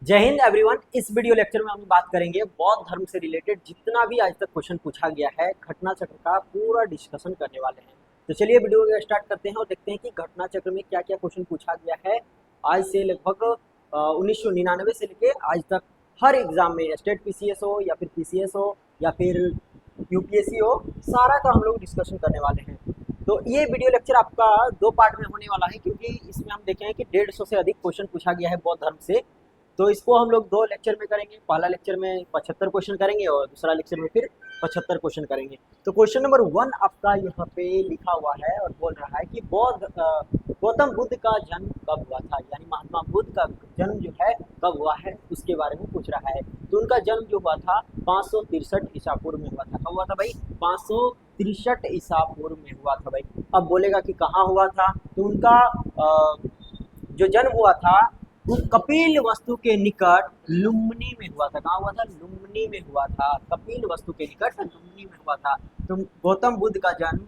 जय हिंद एवरीवन। इस video lecture में हम बात करेंगे बौद्ध धर्म से रिलेटेड जितना भी आज तक क्वेश्चन पूछा गया है घटना चक्र का पूरा डिस्कशन करने वाले हैं। तो चलिए वीडियो को स्टार्ट करते हैं और देखते हैं कि घटना चक्र में क्या क्या क्वेश्चन पूछा गया है आज से लगभग 1999 से लेके आज तक। हर एग्जाम में स्टेट पीसीएस हो या फिर पीसीएस हो या फिर यूपीएससी हो, सारा का हम लोग डिस्कशन करने वाले हैं। तो ये वीडियो लेक्चर आपका दो पार्ट में होने वाला है क्योंकि इसमें हम देखें कि 150 से अधिक क्वेश्चन पूछा गया है बौद्ध धर्म से। तो इसको हम लोग दो लेक्चर में करेंगे। पहला लेक्चर में 75 क्वेश्चन करेंगे और दूसरा लेक्चर में फिर 75 क्वेश्चन करेंगे। तो क्वेश्चन नंबर 1 आपका यहाँ पे लिखा हुआ है और बोल रहा है कि गौतम बुद्ध का जन्म कब हुआ था, यानी महात्मा बुद्ध का जन्म जो है कब हुआ है उसके बारे में पूछ रहा है। तो उनका जन्म जो हुआ था 563 ईसा पूर्व में हुआ था। कब हुआ था भाई? 563 ईसा पूर्व में हुआ था भाई। अब बोलेगा कि कहाँ हुआ था, तो उनका जो जन्म हुआ था वो कपिल वस्तु के निकट लुम्बिनी में हुआ था। कहाँ हुआ था? लुम्बिनी में हुआ था। कपिल वस्तु के निकट लुम्बिनी में हुआ था। तो गौतम बुद्ध का जन्म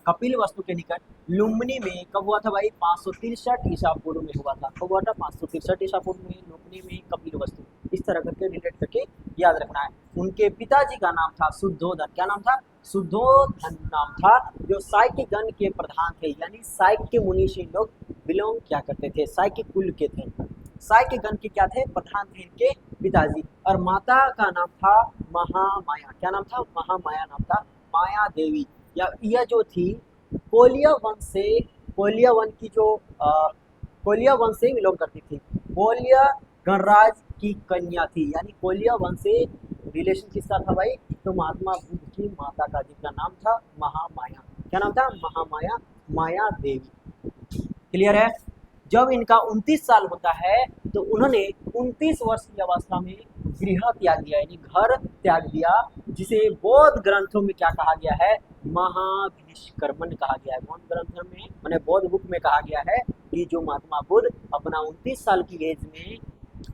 कपिल वस्तु के निकट लुम्बिनी में कब हुआ था भाई? 563 ईसा पूर्व में हुआ था। कब हुआ था? 563 ईसा पूर्व में लुम्बिनी में कपिल वस्तु। इस तरह करके रिलेट करके याद रखना है। उनके पिताजी का नाम था शुद्धोधन। क्या नाम था? शुद्धोधन नाम था, जो साक्य गण के प्रधान थे, यानी साक्य मुनि से लोग बिलोंग क्या करते थे, साक्य कुल के थे। साक्य गण के क्या थे? प्रधान थे इनके पिताजी। और माता का नाम था महामाया। क्या नाम था? महामाया नाम था। माया देवी या यह जो थी कोलिया वंश से, कोलिया वंश की जो कोलिया वंश से बिलोंग करती थी। कोलिया गणराज की कन्या थी, यानी कोलिया वंश से रिलेशन किसका था भाई? तो महात्मा बुद्ध की माता का, जिनका नाम था महामाया। क्या नाम था? महामाया, माया देवी। क्लियर है? जब इनका 29 साल होता है तो उन्होंने 29 वर्ष की अवस्था में गृह त्याग दिया, यानी घर त्याग दिया, जिसे बौद्ध ग्रंथों में क्या कहा गया है? महाभिनिष्क्रमण कहा गया है। कौन ग्रंथ में? मैंने बौद्ध बुक में कहा गया है कि जो महात्मा बुद्ध अपना 29 साल की एज में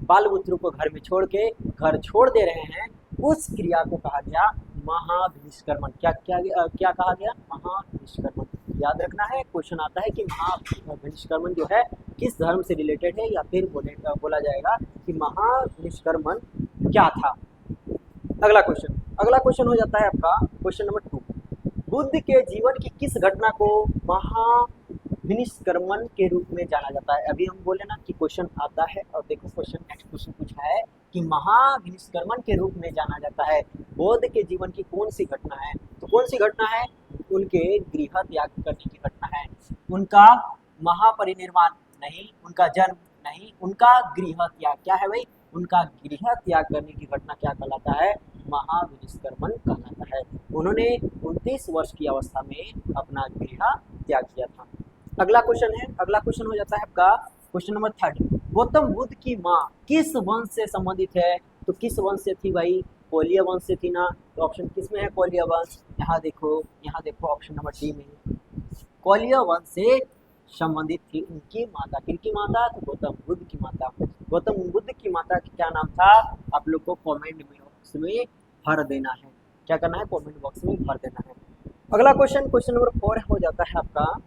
बाल बुतरू को घर में छोड़ के घर छोड़ दे रहे हैं, उस क्रिया को कहा गया महाभिनिष्क्रमण। क्या क्या क्या कहा गया? महाभिनिष्क्रमण। याद रखना है, क्वेश्चन आता है कि महाभिनिष्क्रमण जो है किस धर्म से रिलेटेड है, या फिर बोला जाएगा कि महाभिनिष्क्रमण क्या था। अगला क्वेश्चन हो जाता है आपका क्वेश्चन नंबर 2। बुद्ध के जीवन की किस घटना को महाभिनिष्क्रमण के रूप में जाना जाता है? अभी हम बोले ना कि क्वेश्चन आता है, और देखो क्वेश्चन नेक्स्ट क्वेश्चन पूछा है कि महाभिनिष्क्रमण के रूप में जाना जाता है बौद्ध के जीवन की कौन सी घटना है? तो कौन सी घटना है? उनके गृह त्याग करने की घटना है। उनका महापरिनिर्वाण नहीं, उनका जन्म नहीं, उनका गृह त्याग। क्या है भाई? उनका गृह त्याग करने की घटना क्या कहलाता है? महाभिनिष्क्रमण कहलाता है। उन्होंने 29 वर्ष की अवस्था में अपना गृह त्याग किया था। अगला क्वेश्चन हो जाता है आपका क्वेश्चन नंबर 3। गौतम बुद्ध की माँ किस वंश से संबंधित है? तो किस वंश से थी भाई? कोलिया वंश से थी ना। तो ऑप्शन किस में है? कोलिया वंश। यहाँ देखो ऑप्शन नंबर डी में कोलिया वंश से संबंधित थी उनकी माता। किनकी माता? तो गौतम बुद्ध की माता। गौतम बुद्ध की माता का क्या नाम था? आप लोग को कमेंट बॉक्स में भर देना है। क्या करना है? कमेंट बॉक्स में भर देना है। अगला क्वेश्चन नंबर 4 हो जाता है आपका,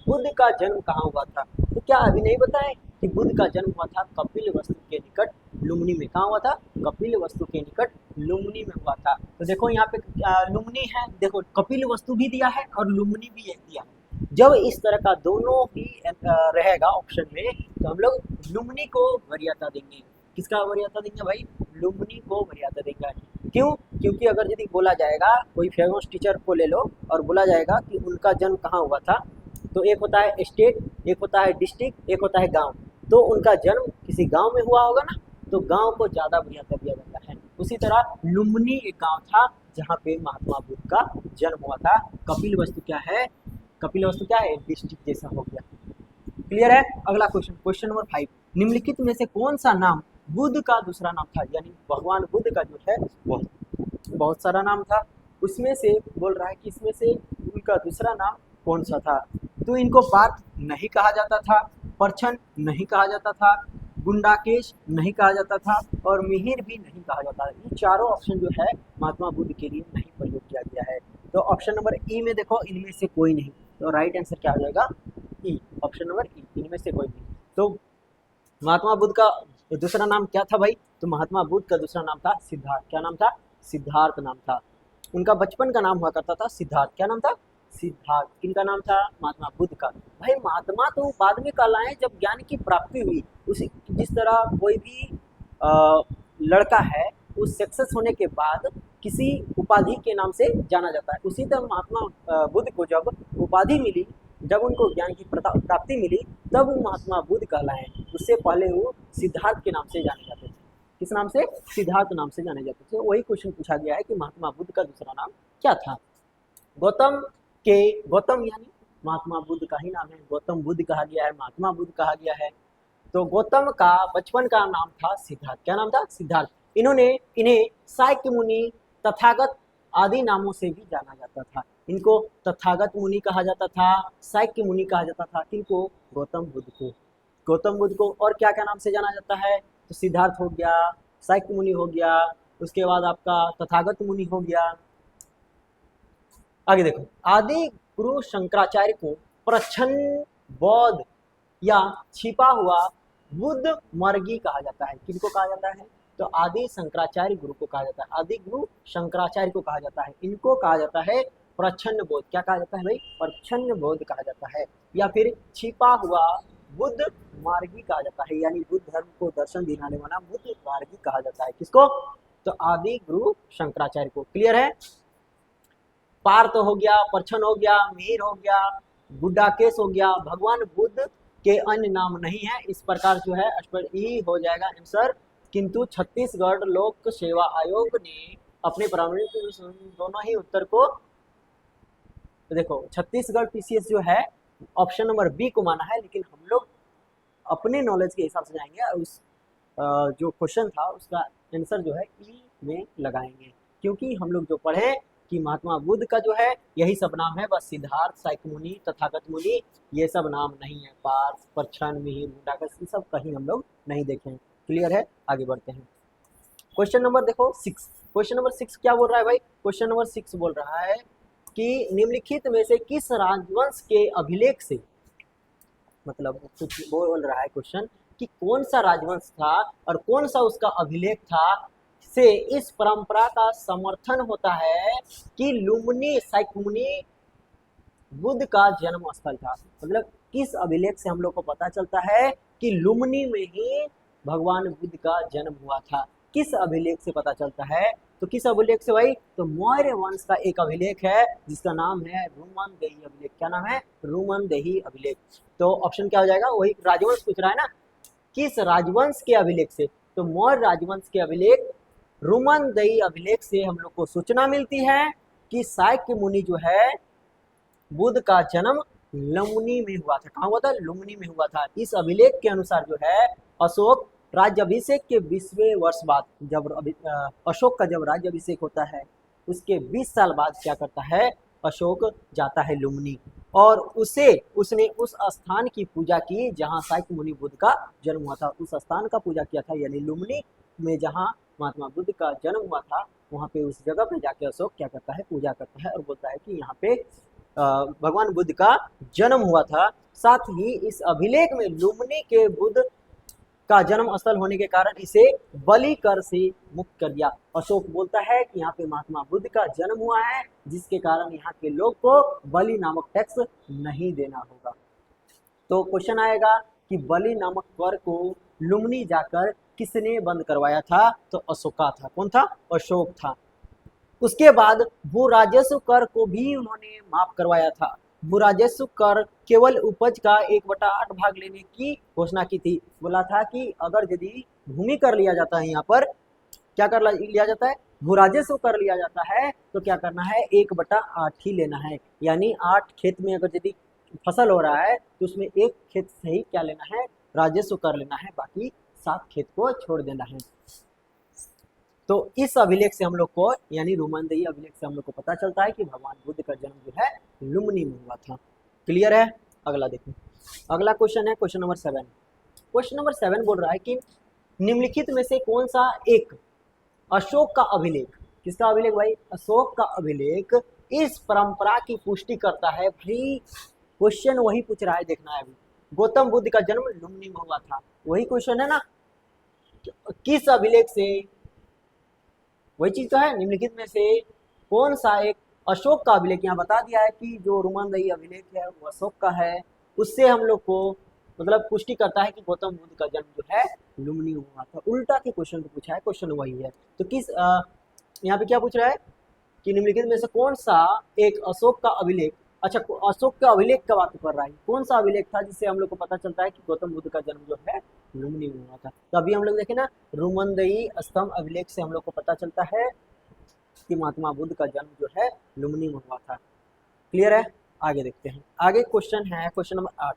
बुद्ध का जन्म कहाँ हुआ था? तो क्या अभी नहीं बताए कि बुद्ध का जन्म हुआ था कपिल वस्तु के निकट लुम्बिनी में। कहाँ हुआ था? कपिल वस्तु के निकट लुम्बिनी में हुआ था। तो देखो यहाँ पे लुम्बिनी है, देखो कपिल वस्तु भी दिया है और लुम्बिनी भी दिया है। जब इस तरह का दोनों ही रहेगा ऑप्शन में, तो हम लोग लुम्बिनी को वरीयता देंगे। किसका वरीयता देंगे भाई? लुम्बिनी को वरीयता देंगे। क्यों? क्योंकि अगर यदि बोला जाएगा, कोई फेमस टीचर को ले लो और बोला जाएगा कि उनका जन्म कहाँ हुआ था, तो एक होता है स्टेट, एक होता है डिस्ट्रिक्ट, एक होता है गांव। तो उनका जन्म किसी गांव में हुआ होगा ना, तो गांव को ज़्यादा वरीयता दिया जाता है। उसी तरह लुम्बिनी एक गांव था जहाँ पे महात्मा बुद्ध का जन्म हुआ था। कपिल वस्तु क्या है? कपिल वस्तु क्या है? डिस्ट्रिक्ट जैसा हो गया। क्लियर है? अगला क्वेश्चन नंबर 5। निम्नलिखित में से कौन सा नाम बुद्ध का दूसरा नाम था? यानी भगवान बुद्ध का जो है बहुत सारा नाम था, उसमें से बोल रहा है कि इसमें से उनका दूसरा नाम कौन सा था? तो इनको पार्थ नहीं कहा जाता था, परछन नहीं कहा जाता था, गुंडाकेश नहीं कहा जाता था, और मिहिर भी नहीं कहा जाता। ये चारों ऑप्शन जो है महात्मा बुद्ध के लिए नहीं प्रयोग किया गया है। तो ऑप्शन नंबर ई में देखो, इनमें से कोई नहीं। तो राइट आंसर क्या हो जाएगा? ई, ऑप्शन नंबर ई, इनमें से कोई नहीं। तो महात्मा बुद्ध का तो दूसरा नाम क्या था भाई? तो महात्मा बुद्ध का दूसरा नाम था सिद्धार्थ। क्या नाम था? सिद्धार्थ नाम था। उनका बचपन का नाम हुआ करता था सिद्धार्थ। क्या नाम था? सिद्धार्थ। किनका नाम था? महात्मा बुद्ध का। भाई महात्मा तो बाद में कहलाए जब ज्ञान की प्राप्ति हुई। उसी जिस तरह कोई भी लड़का है उस सक्सेस होने के बाद किसी उपाधि के नाम से जाना जाता है, उसी तरह महात्मा बुद्ध को जब उपाधि मिली, जब उनको ज्ञान की प्राप्ति मिली, तब वो महात्मा बुद्ध कहलाए। उससे पहले वो सिद्धार्थ के नाम से जाने जाते थे। किस नाम से? सिद्धार्थ नाम से जाने जाते थे। वही क्वेश्चन पूछा गया है कि महात्मा बुद्ध का दूसरा नाम क्या था? गौतम यानी महात्मा बुद्ध का ही नाम है। गौतम बुद्ध कहा गया है, महात्मा बुद्ध कहा गया है। तो गौतम का बचपन का नाम था सिद्धार्थ। क्या नाम था? सिद्धार्थ। इन्हें साक्य मुनि, तथागत आदि नामों से भी जाना जाता था। इनको तथागत मुनि कहा जाता था, साक्य मुनि कहा जाता था। किनको? गौतम बुद्ध को। गौतम बुद्ध को और क्या क्या नाम से जाना जाता है? तो सिद्धार्थ हो गया, साक्य मुनि हो गया, उसके बाद आपका तथागत मुनि हो गया। आगे देखो, आदि गुरु शंकराचार्य को प्रच्छन्न बौद्ध या छिपा हुआ बुद्ध मार्गी कहा जाता है। किनको कहा जाता है? तो आदि शंकराचार्य गुरु को कहा जाता है, आदि गुरु शंकराचार्य को कहा जाता है। इनको कहा जाता है प्रच्छन्न बौद्ध। क्या कहा जाता है भाई? प्रच्छन्न बौद्ध कहा जाता है, या फिर छिपा हुआ बुद्ध मार्गी कहा जाता है, यानी बुद्ध धर्म को दर्शन दिलाने वाला बुद्ध मार्गी कहा जाता है। किसको? तो आदि गुरु शंकराचार्य को। क्लियर है? पार्थ हो गया, परछन हो गया, मीर हो गया, बुड्ढाकेश हो गया। भगवान बुद्ध के अन्य नाम नहीं है। इस प्रकार जो है ई हो जाएगा आंसर। किंतु छत्तीसगढ़ लोक सेवा आयोग ने अपने प्रारंभिक दोनों ही उत्तर को, तो देखो छत्तीसगढ़ पीसीएस जो है ऑप्शन नंबर बी को माना है, लेकिन हम लोग अपने नॉलेज के हिसाब से जाएंगे और उस जो क्वेश्चन था उसका आंसर जो है ई में लगाएंगे, क्योंकि हम लोग जो पढ़े कि महात्मा बुद्ध का जो है यही सब नाम है, बस सिद्धार्थ, साक्य मुनि, तथागत मुनि ये सब नाम नहीं है। पार्थ, परछन, मिहिर, बुड्ढाकेश ये सब कहीं हम लोग नहीं देखे हैं। क्लियर है? आगे बढ़ते हैं। क्वेश्चन नंबर देखो 6। क्वेश्चन नंबर 6 क्या बोल रहा है भाई? क्वेश्चन नंबर 6 बोल रहा है कि निम्नलिखित में से किस राजवंश के अभिलेख से, मतलब कुछ बोल रहा है क्वेश्चन कि कौन सा राजवंश था और कौन सा उसका अभिलेख था से इस परंपरा का समर्थन होता है कि लुम्बिनी साक्य मुनि बुद्ध का जन्म स्थल था। मतलब किस अभिलेख से हम लोग को पता चलता है कि लुम्बिनी में ही भगवान बुद्ध का जन्म हुआ था? किस अभिलेख से पता चलता है? तो किस अभिलेख से भाई? तो मौर्य वंश का एक अभिलेख है जिसका नाम है रुमनदेही अभिलेख। क्या नाम है? रुमनदेही अभिलेख। तो ऑप्शन क्या हो जाएगा? वही राजवंश पूछ रहा है ना, किस राजवंश के अभिलेख से? तो मौर्य राजवंश के अभिलेख रुमनदेही अभिलेख से हम लोग को सूचना मिलती है कि साक्य मुनि जो है बुद्ध का जन्म लुम्बिनी में हुआ था। कहाँ हुआ था? लुम्बिनी में हुआ था। इस अभिलेख के अनुसार जो है अशोक राज्याभिषेक के 20वें वर्ष बाद, जब अशोक का जब राज्याभिषेक होता है उसके 20 साल बाद क्या करता है? अशोक जाता है लुम्बिनी और उसने उस स्थान की पूजा की जहाँ साक्य मुनि बुद्ध का जन्म हुआ था। उस स्थान का पूजा किया था, यानी लुम्बिनी में जहाँ महात्मा बुद्ध का जन्म हुआ था वहाँ पे उस जगह पे जाके अशोक क्या करता है? पूजा करता है और बोलता है कि यहाँ पे भगवान बुद्ध का जन्म हुआ था। साथ ही इस अभिलेख में लुम्बिनी के बुद्ध का जन्म स्थल होने के कारण इसे बलि कर से मुक्त कर दिया। अशोक बोलता है कि यहाँ पे महात्मा बुद्ध का जन्म हुआ है, जिसके कारण यहाँ के लोग को बलि नामक टैक्स नहीं देना होगा। तो क्वेश्चन आएगा कि बलि नामक कर को लुम्बिनी जाकर किसने बंद करवाया था? तो अशोका था। कौन था? अशोक था। उसके बाद भू राजस्व कर को भी उन्होंने माफ करवाया था। भू राजस्व कर केवल उपज का 1/8 भाग लेने की घोषणा की थी। बोला था कि अगर यदि भूमि कर लिया जाता है, यहाँ पर क्या कर लिया जाता है? भू राजस्व कर लिया जाता है तो क्या करना है? 1/8 ही लेना है। यानी 8 खेत में अगर यदि फसल हो रहा है तो उसमें 1 खेत से ही क्या लेना है? राजस्व कर लेना है, बाकी 7 खेत को छोड़ देना है। तो इस अभिलेख से हम लोग को, यानी रुमनदेही अभिलेख से हम लोग को पता चलता है कि भगवान बुद्ध का जन्म जो है लुम्बिनी में हुआ था। क्लियर है? अगला देखो, अगला क्वेश्चन है क्वेश्चन नंबर 7। क्वेश्चन नंबर 7 बोल रहा है कि निम्नलिखित में से कौन सा एक अशोक का अभिलेख, किसका अभिलेख भाई? अशोक का अभिलेख इस परंपरा की पुष्टि करता है। भाई क्वेश्चन वही पूछ रहा है, देखना है अभी। गौतम बुद्ध का जन्म लुम्बिनी में हुआ था, वही क्वेश्चन है ना। किस अभिलेख से, वही चीज तो है, निम्नलिखित में से कौन सा एक अशोक का अभिलेख, यहाँ बता दिया है कि जो रुमनदई अभिलेख है वो अशोक का है, उससे हम लोग को मतलब पुष्टि करता है कि गौतम बुद्ध का जन्म जो है लुम्बिनी में हुआ था। उल्टा के क्वेश्चन को पूछा है, क्वेश्चन वही है। तो किस यहाँ पे क्या पूछ रहा है कि निम्नलिखित में से कौन सा एक अशोक का अभिलेख, अच्छा अशोक का अभिलेख का बात कर रहा है, कौन सा अभिलेख था जिससे हम लोग को पता चलता है कि गौतम बुद्ध का जन्म जो है लुम्बिनी में हुआ था। तो अभी हम लोग देखें ना, रुमनदई स्तंभ अभिलेख से हम लोग को पता चलता है कि महात्मा बुद्ध का जन्म जो है लुम्बिनी में हुआ था। क्लियर है? आगे देखते हैं। आगे क्वेश्चन है क्वेश्चन नंबर 8,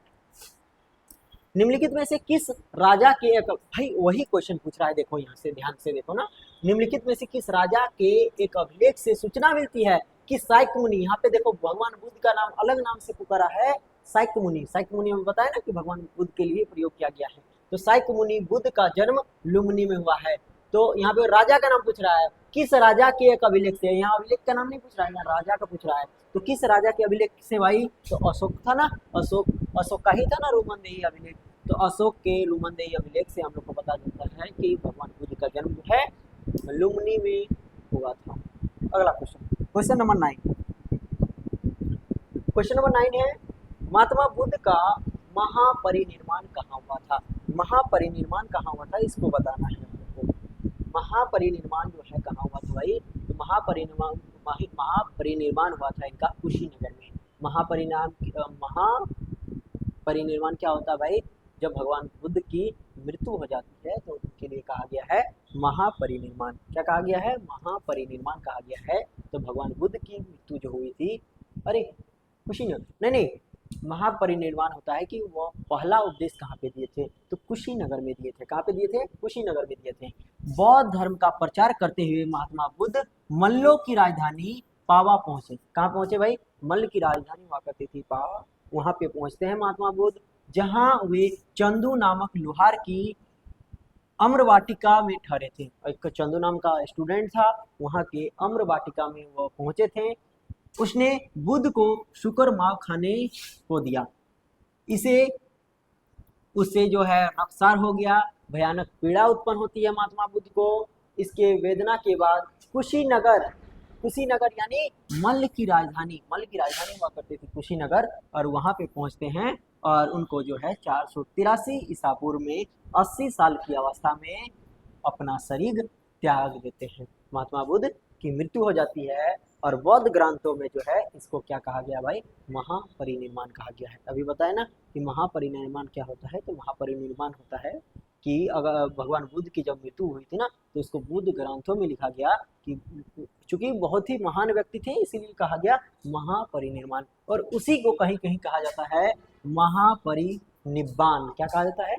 निम्नलिखित में से किस राजा के एक, भाई वही क्वेश्चन पूछ रहा है, देखो यहाँ से ध्यान से देखो ना, निम्नलिखित में से किस राजा के एक अभिलेख से सूचना मिलती है कि शाक्य मुनि, यहाँ पे देखो भगवान बुद्ध का नाम अलग नाम से पुकारा है शाक्य मुनि। शाक्य मुनि हमें बताया ना कि भगवान बुद्ध के लिए प्रयोग किया गया है। तो शाक्य मुनि बुद्ध का जन्म लुम्बिनी में हुआ है। तो यहाँ पे राजा का नाम पूछ रहा है, किस राजा के एक अभिलेख से, यहाँ अभिलेख का नाम नहीं पूछ रहा है, यहाँ राजा का पूछ रहा है। तो किस राजा के अभिलेख से भाई, तो अशोक था ना, अशोक का ही था ना रुमनदई अभिलेख। तो अशोक के रुमनदई अभिलेख से हम लोग को पता चलता है कि भगवान बुद्ध का जन्म जो है लुम्बिनी में हुआ था। अगला question, question number 9, question number 9 है, महात्मा बुद्ध का महापरिनिर्वाण कहाँ हुआ था। महापरिनिर्वाण कहाँ हुआ था इसको बताना है हमको। महापरिनिर्वाण जो है कहाँ हुआ था भाई, तो महापरिनिर्वाण हुआ था इनका कुशीनगर में। महापरिनिर्वाण क्या होता है भाई, जब भगवान बुद्ध की मृत्यु हो जाती है तो उनके लिए कहा गया है महापरिनिर्वाण। क्या कहा गया है, महापरिनिर्वाण कहा गया है। तो भगवान बुद्ध की मृत्यु जो हुई थी, अरे कुशीनगर नहीं, महापरिनिर्वाण होता है कि वो पहला उपदेश कहाँ पे दिए थे, तो कुशीनगर में दिए थे। कहाँ पे दिए थे, कुशीनगर में दिए थे। बौद्ध धर्म का प्रचार करते हुए महात्मा बुद्ध मल्लों की राजधानी पावा पहुंचे। कहाँ पहुंचे भाई, मल्ल की राजधानी हुआ करती थी पावा, वहां पे पहुंचते हैं महात्मा बुद्ध, जहां वे चंदू नामक लोहार की अम्र वाटिका में ठहरे थे। एक चंदू नाम का स्टूडेंट था, वहां के अम्र वाटिका में वो पहुंचे थे। उसने बुद्ध को शुकर माव खाने को दिया, उससे जो है रक्तसार हो गया, भयानक पीड़ा उत्पन्न होती है महात्मा बुद्ध को। इसके वेदना के बाद कुशीनगर यानी मल्ल की राजधानी हुआ करती थी कुशीनगर, और वहां पे पहुंचते हैं और उनको जो है 483 ईसा पूर्व में 80 साल की अवस्था में अपना शरीर त्याग देते हैं। महात्मा बुद्ध की मृत्यु हो जाती है और बौद्ध ग्रंथों में जो है इसको क्या कहा गया भाई, महापरिनिर्वाण कहा गया है। अभी बताया ना कि महापरिनिर्वाण क्या होता है, तो महापरिनिर्वाण होता है कि अगर भगवान बुद्ध की जब मृत्यु हुई थी ना, तो इसको बुद्ध ग्रंथों में लिखा गया कि चूंकि बहुत ही महान व्यक्ति थे इसीलिए कहा गया महापरिनिर्वाण, और उसी को कहीं कहीं कहा जाता है महापरिनिब्बान। क्या कहा जाता है,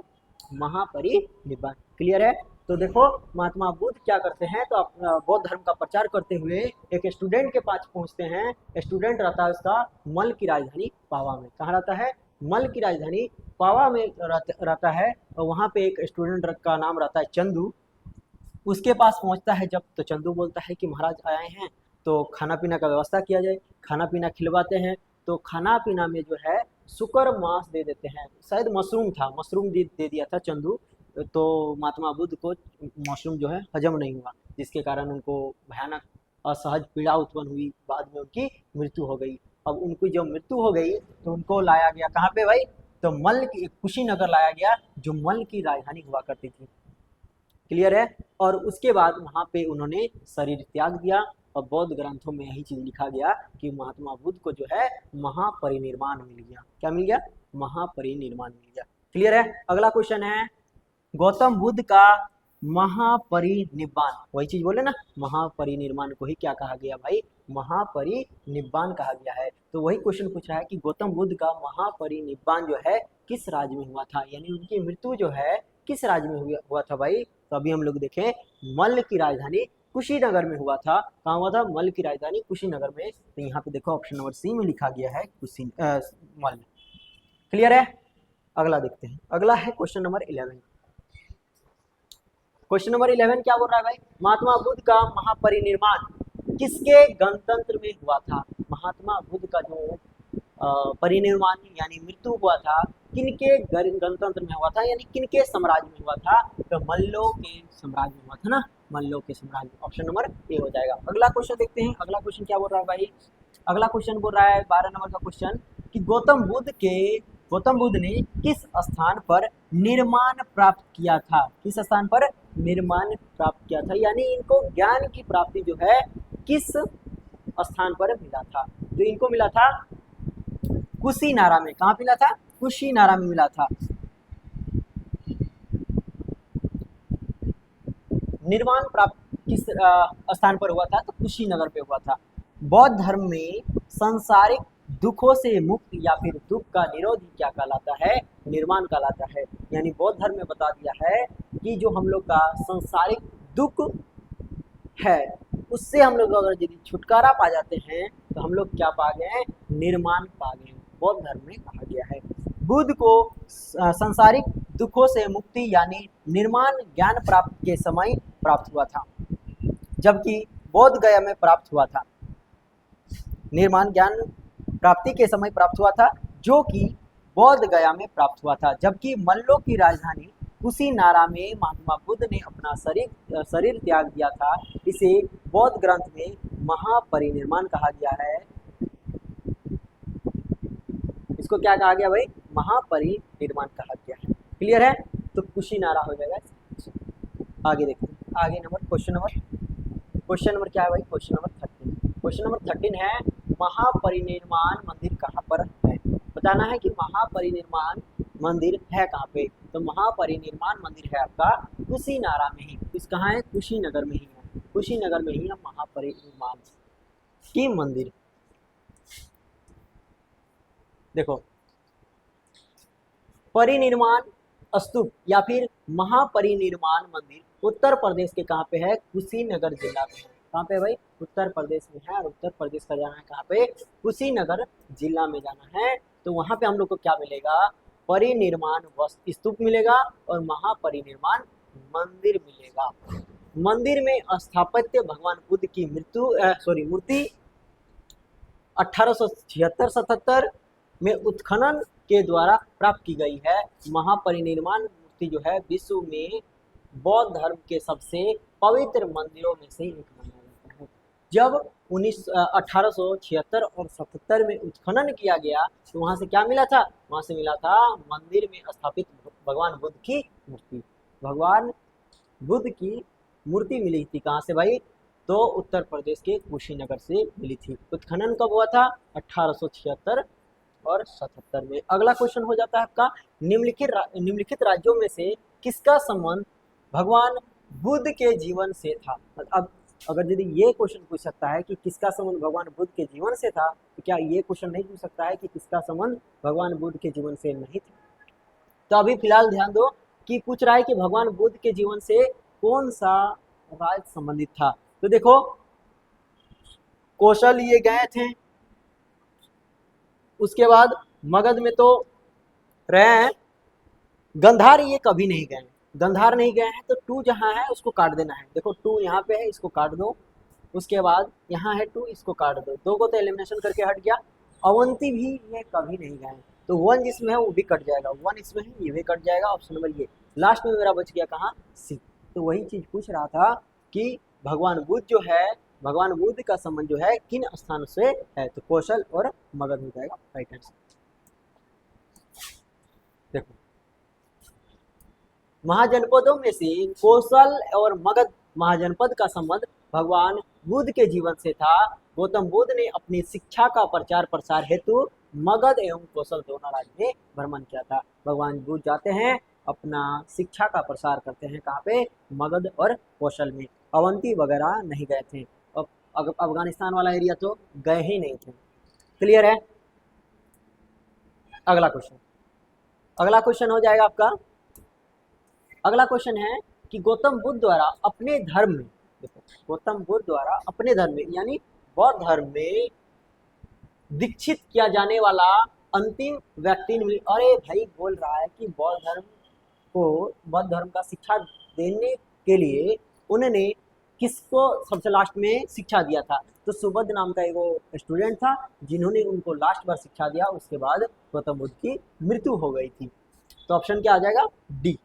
महापरिनिब्बान। क्लियर है? तो देखो महात्मा बुद्ध क्या करते हैं, तो बौद्ध धर्म का प्रचार करते हुए एक स्टूडेंट के पास पहुंचते हैं। स्टूडेंट रहता है उसका मल्ल की राजधानी पावा में। कहाँ रहता है, मल्ल की राजधानी पावा में रहता है, और वहाँ पे एक स्टूडेंट का नाम रहता है चंदू। उसके पास पहुंचता है जब, तो चंदू बोलता है कि महाराज आए हैं तो खाना पीना का व्यवस्था किया जाए। खाना पीना खिलवाते हैं, तो खाना पीना में जो है शुकर मांस दे देते हैं, शायद मशरूम था, मशरूम दे दिया था चंदू। तो महात्मा बुद्ध को मशरूम जो है हजम नहीं हुआ, जिसके कारण उनको भयानक असहज पीड़ा उत्पन्न हुई, बाद में उनकी मृत्यु हो गई। अब उनकी जब मृत्यु हो गई तो उनको लाया गया कहाँ पे भाई, तो मल्ल की कुशीनगर लाया गया, जो मल्ल की राजधानी हुआ करती थी। क्लियर है? और उसके बाद वहाँ पे उन्होंने शरीर त्याग दिया, और बौद्ध ग्रंथों में यही चीज लिखा गया कि महात्मा बुद्ध को जो है महापरिनिर्वाण मिल गया। क्या मिल गया, महापरिनिर्वाण मिल गया। क्लियर है? अगला क्वेश्चन है, गौतम बुद्ध का महापरिनिब्बान, वही चीज बोले ना, महापरिनिर्वाण को ही क्या कहा गया भाई, महापरिनिब्बान कहा गया है। तो वही क्वेश्चन पूछ रहा है कि गौतम बुद्ध का महापरिनिब्बान जो है किस राज्य में हुआ था, यानी उनकी मृत्यु जो है किस राज्य में हुआ था भाई। तो अभी हम लोग देखें, मल्ल की राजधानी कुशीनगर में हुआ था। कहाँ हुआ था, मल्ल की राजधानी कुशीनगर में। तो यहाँ पे देखो ऑप्शन नंबर सी में लिखा गया है मल्ल। क्लियर है? अगला देखते हैं। अगला है क्वेश्चन नंबर 11। क्वेश्चन नंबर 11 क्या बोल रहा है भाई, महात्मा बुद्ध का महापरिनिर्वाण किसके गणतंत्र में हुआ था। महात्मा बुद्ध का जो परिनिर्वाण यानी मृत्यु हुआ था किनके गणतंत्र में हुआ था, यानी किनके साम्राज्य में हुआ था? तो मल्लों के साम्राज्य में हुआ था ना, मल्लों के साम्राज्य। ऑप्शन नंबर ए हो जाएगा। अगला क्वेश्चन देखते हैं। अगला क्वेश्चन क्या बोल रहा है भाई? अगला क्वेश्चन बोल रहा है 12 नंबर का क्वेश्चन कि गौतम बुद्ध ने किस स्थान पर निर्माण प्राप्त किया था? किस स्थान पर निर्माण प्राप्त किया था, यानी इनको ज्ञान की प्राप्ति जो है किस स्थान पर मिला था? तो इनको मिला था कुशीनारा में। कहाँ मिला था? कुशीनारा में मिला था। निर्माण प्राप्त किस स्थान पर हुआ था? तो कुशीनगर पे हुआ था। बौद्ध धर्म में सांसारिक दुखों से मुक्त या फिर दुख का निरोध क्या कहलाता है? निर्माण कहलाता है। यानी बौद्ध धर्म में बता दिया है कि जो हम लोग का सांसारिक दुख है उससे हम लोग अगर यदि छुटकारा पा जाते हैं तो हम लोग क्या पा गए? निर्माण पा गए। बौद्ध धर्म में कहा गया है। बुद्ध को सांसारिक दुखों से मुक्ति यानी निर्माण ज्ञान प्राप्त के समय प्राप्त हुआ था, जबकि बोध गया में प्राप्त हुआ था। निर्माण ज्ञान प्राप्ति के समय प्राप्त हुआ था, जो कि बोध गया में प्राप्त हुआ था, जबकि मल्लों की राजधानी कुशीनारा में महात्मा बुद्ध ने अपना शरीर त्याग दिया था। इसे बौद्ध ग्रंथ में महापरिनिर्वाण कहा गया है। इसको क्या कहा गया भाई? महापरिनिर्वाण कहा गया है। क्लियर है? तो कुशीनारा हो जाएगा। आगे देखते हैं। आगे क्वेश्चन नंबर क्या है भाई? क्वेश्चन नंबर 13 है महापरिनिर्वाण मंदिर कहाँ पर है? बताना है कि महापरिनिर्वाण मंदिर है कहाँ पे? तो महापरिनिर्वाण मंदिर है आपका कुशीनारा में ही। इस कहाँ है? कुशीनगर में ही है। कुशीनगर में ही है महापरिनिर्वाण की मंदिर। देखो, परिनिर्वाण स्तूप या फिर महापरिनिर्वाण मंदिर उत्तर प्रदेश के कहाँ पे है? कुशीनगर जिला में है। कहाँ पे भाई? उत्तर प्रदेश में है। और उत्तर प्रदेश का जाना है कहाँ पे? कुशीनगर जिला में जाना है। तो वहां पे हम लोग को क्या मिलेगा? परिनिर्वाण स्तूप मिलेगा और महापरिनिर्वाण मंदिर मिलेगा। मंदिर में स्थापत्य भगवान बुद्ध की मूर्ति 1876-77 में उत्खनन के द्वारा प्राप्त की गई है। महापरिनिर्वाण मूर्ति जो है विश्व में बौद्ध धर्म के सबसे पवित्र मंदिरों में से एक माना जाता है। जब 1876 और 77 में उत्खनन किया गया तो वहां से क्या मिला था? वहां से मिला था मंदिर में स्थापित भगवान बुद्ध की मूर्ति। भगवान बुद्ध की मूर्ति मिली थी कहाँ से भाई? तो उत्तर प्रदेश के कुशीनगर से मिली थी। उत्खनन कब हुआ था? 1876 और 77 में। अगला क्वेश्चन हो जाता है आपका निम्नलिखित राज्यों में से किसका संबंध भगवान बुद्ध के जीवन से था? अब अगर यदि ये क्वेश्चन पूछ सकता है कि किसका संबंध भगवान बुद्ध के जीवन से था, तो क्या ये क्वेश्चन नहीं पूछ सकता है कि किसका संबंध भगवान बुद्ध के जीवन से नहीं था? तो अभी फिलहाल ध्यान दो कि पूछ रहा है कि भगवान बुद्ध के जीवन से कौन सा राज्य संबंधित था। तो देखो, कौशल ये गए थे, उसके बाद मगध में तो रहे हैं, गंधार ये कभी नहीं गए। गंधार नहीं गए हैं तो 2 जहां है उसको काट देना है। देखो 2 यहाँ पे है, इसको काट दो। उसके बाद यहाँ है 2, इसको काट दो। 2 को तो एलिमिनेशन करके हट गया। अवंती भी ये कभी नहीं गए, तो 1 जिसमें है वो भी कट जाएगा। 1 इसमें है, ये भी कट जाएगा। ऑप्शन नंबर ये लास्ट में मेरा बच गया कहाँ? सी। तो वही चीज पूछ रहा था कि भगवान बुद्ध जो है, भगवान बुद्ध का संबंध जो है किन स्थान से है? तो कौशल और मगध हो जाएगा राइट आंसर। देखो, महाजनपदों में से कौशल और मगध महाजनपद का संबंध भगवान बुद्ध के जीवन से था। गौतम बुद्ध ने अपनी शिक्षा का प्रचार प्रसार हेतु मगध एवं कौशल दोनों राज्य में भ्रमण किया था। भगवान बुद्ध जाते हैं, अपना शिक्षा का प्रसार करते हैं कहाँ पे? मगध और कौशल में। अवंती वगैरह नहीं गए थे। अफगानिस्तान वाला एरिया तो गए ही नहीं थे। क्लियर है? अगला क्वेश्चन हो जाएगा आपका। अगला क्वेश्चन है कि गौतम बुद्ध द्वारा अपने धर्म में, देखो गौतम बुद्ध द्वारा अपने धर्म में यानी बौद्ध धर्म में दीक्षित किया जाने वाला अंतिम व्यक्ति। अरे भाई बोल रहा है कि बौद्ध धर्म का शिक्षा देने के लिए उन्होंने किसको सबसे लास्ट में शिक्षा दिया था? तो सुबोध नाम का एक स्टूडेंट था जिन्होंने उनको लास्ट बार शिक्षा दिया, उसके बाद गौतम बुद्ध की मृत्यु हो गई थी। तो ऑप्शन क्या आ जाएगा? डी।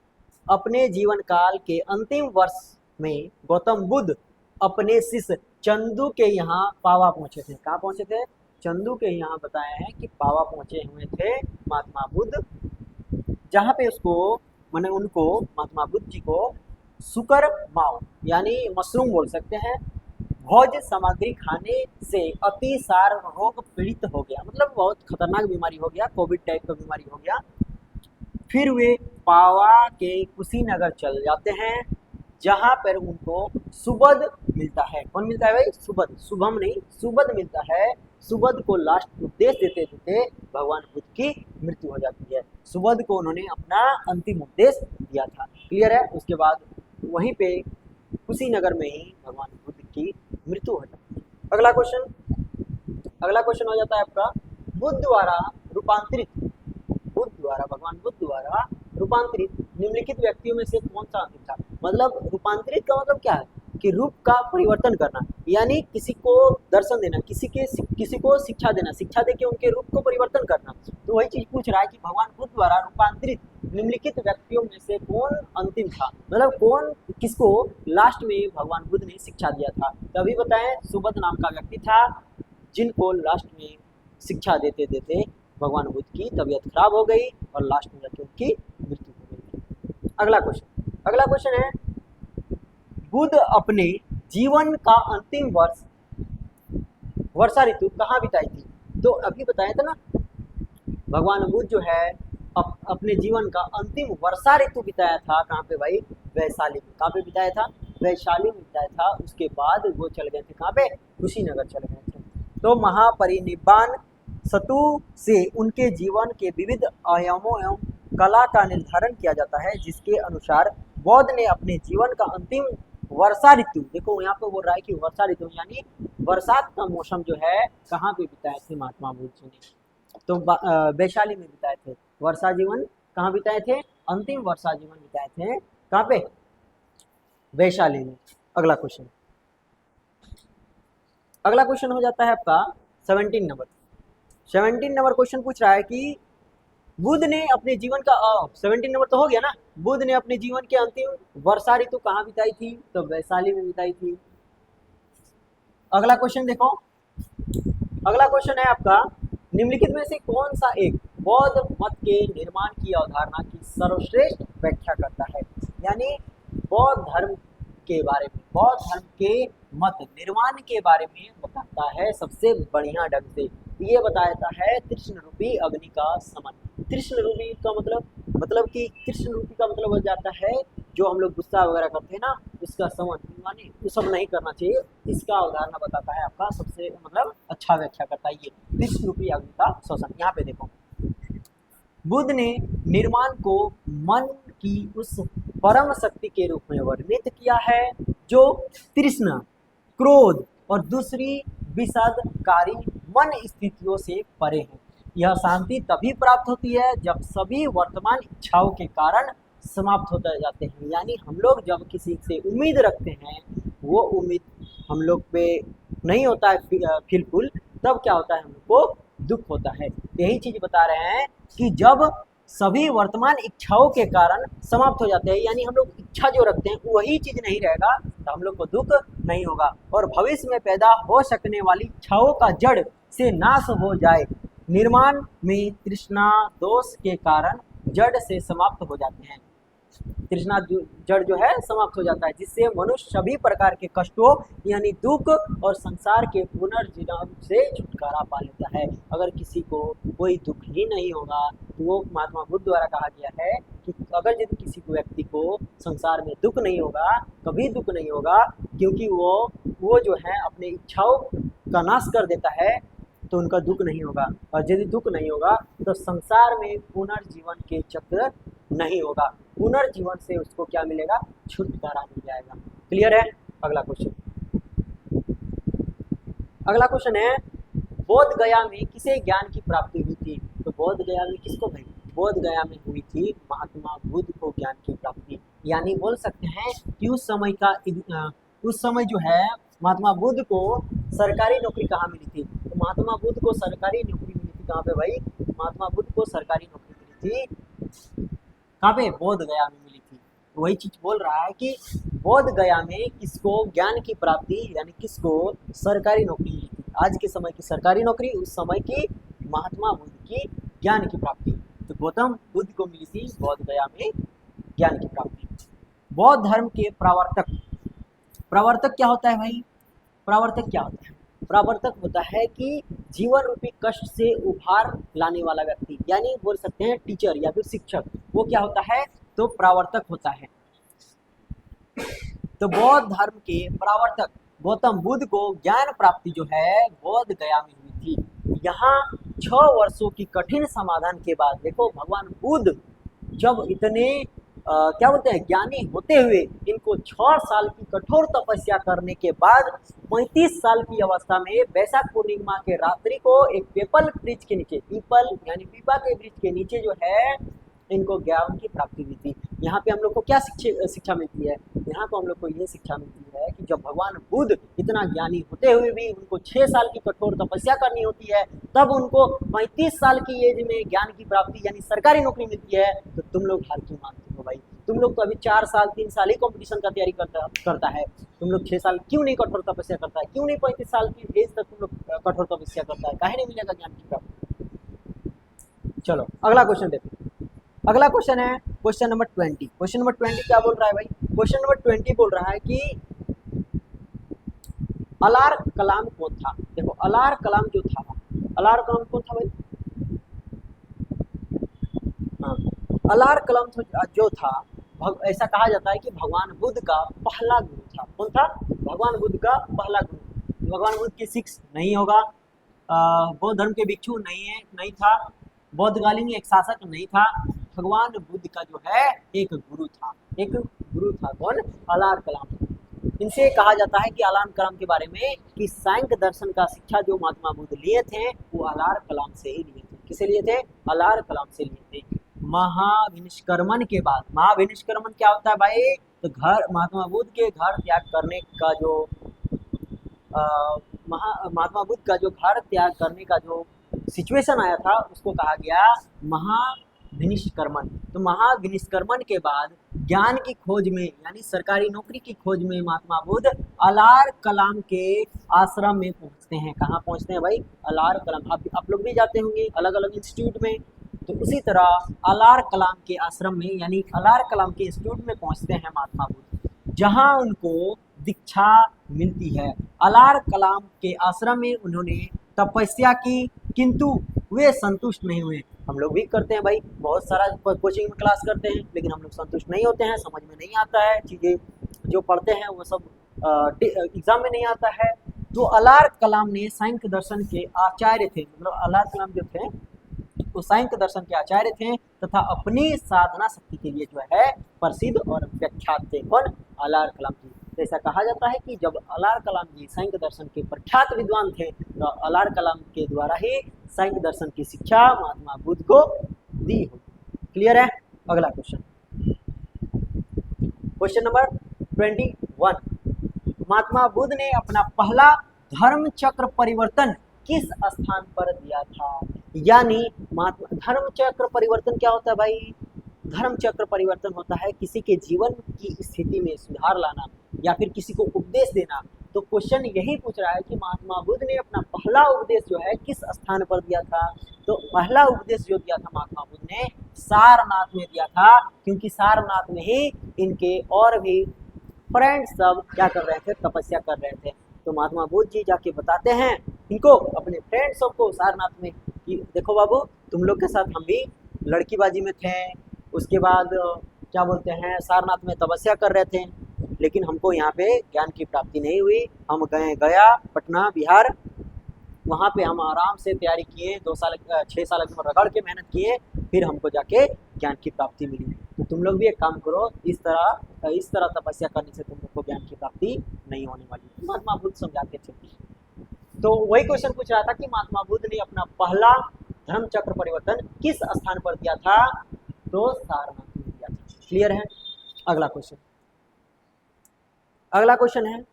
अपने जीवन काल के अंतिम वर्ष में गौतम बुद्ध अपने शिष्य चंदू के यहाँ पावा पहुंचे थे। कहाँ पहुंचे थे? चंदू के यहाँ बताया है कि पावा पहुंचे हुए थे महात्मा बुद्ध, जहाँ पे उसको मैंने उनको महात्मा बुद्ध जी को सुकर माओ यानी मशरूम बोल सकते हैं, भोज सामग्री खाने से अतिसार रोग पीड़ित हो गया, मतलब बहुत खतरनाक बीमारी हो गया, कोविड टाइप का बीमारी हो गया। फिर वे पावा के कुशीनगर चल जाते हैं, जहां पर उनको सुबोध मिलता है। कौन मिलता है भाई? सुबोध, शुभम नहीं, सुबोध मिलता है। सुबोध को लास्ट उपदेश देते देते भगवान बुद्ध की मृत्यु हो जाती है। सुबोध को उन्होंने अपना अंतिम उपदेश दिया था। क्लियर है? उसके बाद वहीं पे कुशीनगर में ही भगवान बुद्ध की मृत्यु हो जाती है। अगला क्वेश्चन हो जाता है आपका, बुद्ध द्वारा रूपांतरित, भगवान बुद्ध द्वारा रूपांतरित निम्नलिखित व्यक्तियों में से कौन सा अंतिम था? मतलब रूपांतरित का मतलब क्या है? कि रूप का परिवर्तन करना, यानी किसी को दर्शन देना, किसी को शिक्षा देना, शिक्षा देके उनके रूप को परिवर्तन करना। तो वही चीज पूछ रहा है कि भगवान बुद्ध द्वारा रूपांतरित निम्नलिखित व्यक्तियों में से कौन अंतिम था, मतलब कौन किसको लास्ट में भगवान बुद्ध ने शिक्षा दिया था। तो अभी बताएं, सुबोध नाम का व्यक्ति था जिनको लास्ट में शिक्षा देते देते भगवान बुद्ध की तबीयत खराब हो गई और लास्ट में जाके उनकी मृत्यु हो गई। अगला क्वेश्चन है, बुद्ध अपने जीवन का अंतिम वर्षा ऋतु कहाँ बिताई थी? तो अभी बताया था ना, भगवान बुद्ध जो है अपने जीवन का अंतिम वर्षा ऋतु बिताया था कहाँ पे भाई? वैशाली में। कहाँ पे बिताया था? वैशाली में बिताया था। उसके बाद वो चल गए थे कहाँ पे? कुशीनगर चले गए थे। तो महापरिनिब्बाण सतु से उनके जीवन के विविध आयामों एवं कला का निर्धारण किया जाता है, जिसके अनुसार बौद्ध ने अपने जीवन का अंतिम वर्षा ऋतु, देखो यहाँ पे बोल रहा है कि वर्षा ऋतु यानी बरसात का मौसम जो है कहाँ पे बिताए थे महात्मा बुद्ध जी ने? तो वैशाली में बिताए थे। वर्षा जीवन कहाँ बिताए थे? अंतिम वर्षा जीवन बिताए थे कहाँ पे? वैशाली में। अगला क्वेश्चन हो जाता है आपका 17 नंबर क्वेश्चन पूछ रहा है कि बुद्ध ने अपने जीवन का 17 नंबर तो हो गया ना, बुद्ध ने अपने जीवन के अंतिम वर्षा ऋतु कहाँ बिताई थी? तो वैशाली में बिताई थी। अगला क्वेश्चन देखो, अगला क्वेश्चन है आपका, निम्नलिखित में से कौन सा एक बौद्ध मत के निर्माण की अवधारणा की सर्वश्रेष्ठ व्याख्या करता है? यानी बौद्ध धर्म के बारे में, बौद्ध धर्म के मत निर्माण के बारे में बताता है सबसे बढ़िया ढंग से। ये बताता है कृष्ण रूपी अग्नि का समन। कृष्ण रूपी का मतलब कि कृष्ण रूपी का मतलब हो जाता है जो हम लोग गुस्सा वगैरह करते हैं ना, उसका समन, माने वो सब नहीं करना चाहिए। इसका उदाहरण बताता है आपका सबसे अच्छा व्याख्या करता है ये कृष्ण रूपी अग्नि का शोषण। यहाँ पे देखो, बुद्ध ने निर्माण को मन की उस परम शक्ति के रूप में वर्णित किया है जो तृष्णा, क्रोध और दूसरी विषादकारी मन स्थितियों से परे है। यह शांति तभी प्राप्त होती है जब सभी वर्तमान इच्छाओं के कारण समाप्त होते जाते हैं। यानी हम लोग जब किसी से उम्मीद रखते हैं, वो उम्मीद हम लोग पे नहीं होता है फिलफुल, तब क्या होता है? हमको दुख होता है। यही चीज बता रहे हैं कि जब सभी वर्तमान इच्छाओं के कारण समाप्त हो जाते हैं, यानी हम लोग इच्छा जो रखते हैं वही चीज नहीं रहेगा, तो हम लोग को दुख नहीं होगा और भविष्य में पैदा हो सकने वाली इच्छाओं का जड़ से नाश हो जाए। निर्माण में तृष्णा दोष के कारण जड़ से समाप्त हो जाते हैं। तृष्णा जड़ जो है समाप्त हो जाता है, जिससे मनुष्य सभी प्रकार के कष्टों यानी दुख और संसार के पुनर्जन्म से छुटकारा पा लेता है। अगर किसी को कोई दुख ही नहीं होगा तो वो महात्मा बुद्ध द्वारा कहा गया है कि अगर यदि किसी व्यक्ति को संसार में दुख नहीं होगा, कभी दुख नहीं होगा, क्योंकि वो जो है अपने इच्छाओं का नाश कर देता है, तो उनका दुख नहीं होगा। और यदि दुख नहीं होगा तो संसार में पुनर्जीवन के चक्र नहीं होगा। पुनर्जीवन से उसको क्या मिलेगा? छुटकारा मिल जाएगा। क्लियर है? अगला क्वेश्चन है, बोध गया में किसे ज्ञान की प्राप्ति हुई थी? तो बोध गया में किसको भाई? बोध गया में हुई थी महात्मा बुद्ध को ज्ञान की प्राप्ति। यानी बोल सकते हैं कि उस समय जो है महात्मा बुद्ध को सरकारी नौकरी कहाँ मिली थी? तो महात्मा बुद्ध को सरकारी नौकरी मिली थी कहाँ पे भाई? महात्मा बुद्ध को सरकारी नौकरी मिली थी कहाँ पे? बोध गया में मिली थी। वही चीज बोल रहा है कि बोध गया में किसको ज्ञान की प्राप्ति यानी किसको सरकारी नौकरी मिली थी? आज के समय की सरकारी नौकरी, उस समय की महात्मा बुद्ध की ज्ञान की प्राप्ति। तो गौतम बुद्ध को मिली थी बोध गया में ज्ञान की प्राप्ति। बौद्ध धर्म के प्रवर्तक, प्रवर्तक क्या होता है भाई? प्रवर्तक क्या होता है? प्रवर्तक होता है कि जीवन रूपी कष्ट से उभार लाने वाला व्यक्ति, यानी बोल सकते हैं टीचर या फिर शिक्षक, वो क्या होता है? तो प्रवर्तक होता है। तो बौद्ध धर्म के प्रवर्तक गौतम बुद्ध को ज्ञान प्राप्ति जो है बोध गया में हुई थी। यहाँ 6 वर्षों की कठिन समाधान के बाद, देखो भगवान बुद्ध जब इतने क्या बोलते हैं ज्ञानी होते हुए इनको 6 साल की कठोर तपस्या करने के बाद 35 साल की अवस्था में वैशाख पूर्णिमा के रात्रि को एक पीपल वृक्ष के नीचे, पीपल यानी पीपा के वृक्ष के नीचे जो है इनको ज्ञान की प्राप्ति हुई थी। यहाँ पे हम लोग को क्या शिक्षा मिलती है? यहाँ को हम लोग को ये शिक्षा मिलती है कि जब भगवान बुद्ध इतना ज्ञानी होते हुए भी उनको 6 साल की कठोर तपस्या करनी होती है, तब उनको 35 साल की एज में ज्ञान की प्राप्ति यानी सरकारी नौकरी मिलती है, तो तुम लोग हार क्यों मानते हो भाई? तुम लोग तो अभी 4 साल 3 साल ही कॉम्पिटिशन का तैयारी करता है, तुम लोग 6 साल क्यों नहीं कठोर तपस्या करता है? क्यों नहीं 35 साल की एज तक तुम लोग कठोर तपस्या करता है? काहे नहीं मिलेगा ज्ञान की प्राप्ति? चलो अगला क्वेश्चन देखते हैं। अगला क्वेश्चन है क्वेश्चन नंबर 20। क्वेश्चन नंबर 20 क्या बोल रहा है भाई? क्वेश्चन नंबर 20 बोल रहा है कि अलार कलाम कौन था? देखो अलार कलाम जो था, अलार कलाम कौन था भाई? हाँ, अलार कलाम जो था, ऐसा कहा जाता है कि भगवान बुद्ध का पहला गुरु था। कौन था? भगवान बुद्ध का पहला गुरु। भगवान बुद्ध के शिष्य नहीं होगा, बौद्ध धर्म के भिक्षु नहीं था, बौद्धकालीन एक शासक नहीं था, भगवान बुद्ध का जो है एक गुरु था। कौन? अलार कलाम। इनसे कहा जाता है कि अलार कलाम के बारे में कि सांख्य दर्शन का शिक्षा जो महात्मा बुद्ध लिए थे वो अलार कलाम से ही लिए थे। किसे लिए थे? अलार कलाम से लिए थे। महाविनिष्क्रमण के बाद, महाविनिष्क्रमण क्या होता है भाई? तो घर, महात्मा बुद्ध के घर त्याग करने का जो महात्मा बुद्ध का जो घर त्याग करने का जो सिचुएशन आया था उसको कहा गया महाविनिष्क्रमण। तो महाविनिष्क्रमण के बाद ज्ञान की खोज में यानी सरकारी नौकरी की खोज में महात्मा बुद्ध अलार कलाम के आश्रम में पहुंचते हैं। कहाँ पहुंचते हैं भाई? अलार कलाम। आप लोग भी जाते होंगे अलग अलग इंस्टीट्यूट में, तो उसी तरह अलार कलाम के आश्रम में यानी अलार कलाम के इंस्टीट्यूट में पहुंचते हैं महात्मा बुद्ध, जहां उनको दीक्षा मिलती है। अलार कलाम के आश्रम में उन्होंने तपस्या की, किंतु वे संतुष्ट नहीं हुए। हम लोग भी करते हैं भाई, बहुत सारा कोचिंग में क्लास करते हैं, लेकिन हम लोग संतुष्ट नहीं होते हैं, समझ में नहीं आता है, चीज़ें जो पढ़ते हैं वो सब एग्जाम में नहीं आता है। तो अलार कलाम ने सांख्य दर्शन के आचार्य थे, मतलब अलार कलाम जो थे वो सांख्य दर्शन के आचार्य थे तथा अपनी साधना शक्ति के लिए जो है प्रसिद्ध और विख्यात थे। कौन? अलार कलाम जी। तो ऐसा कहा जाता है कि जब अलार कलाम जी सांख्य दर्शन के प्रख्यात विद्वान थे, तो अलार कलाम के द्वारा ही सांख्य दर्शन की शिक्षा महात्मा बुद्ध को दी हो। क्लियर है? अगला question, question number 21। Mahatma Buddha ने अपना पहला धर्म चक्र परिवर्तन किस स्थान पर दिया था? यानी धर्म चक्र परिवर्तन क्या होता है भाई? धर्म चक्र परिवर्तन होता है किसी के जीवन की स्थिति में सुधार लाना या फिर किसी को उपदेश देना। तो क्वेश्चन यही पूछ रहा है कि महात्मा बुद्ध ने अपना पहला उपदेश जो है किस स्थान पर दिया था? तो पहला उपदेश जो दिया था महात्मा बुद्ध ने सारनाथ में दिया था, क्योंकि सारनाथ में ही इनके और भी फ्रेंड्स सब क्या कर रहे थे? तपस्या कर रहे थे। तो महात्मा बुद्ध जी जाके बताते हैं इनको, अपने फ्रेंड्स सबको सारनाथ में, कि देखो बाबू, तुम लोग के साथ हम भी लड़कीबाजी में थे, उसके बाद क्या बोलते हैं सारनाथ में तपस्या कर रहे थे, लेकिन हमको यहाँ पे ज्ञान की प्राप्ति नहीं हुई। हम गया पटना बिहार, वहाँ पे हम आराम से तैयारी किए, 6 साल रगड़ के मेहनत किए, फिर हमको जाके ज्ञान की प्राप्ति मिली। तो तुम लोग भी एक काम करो, इस तरह तपस्या करने से तुम लोग को ज्ञान की प्राप्ति नहीं होने वाली। महात्मा बुद्ध समझाते थे। तो वही क्वेश्चन पूछ रहा था कि महात्मा बुद्ध ने अपना पहला धर्म चक्र परिवर्तन किस स्थान पर दिया था? तो सारनाथ में दिया था। क्लियर है? अगला क्वेश्चन है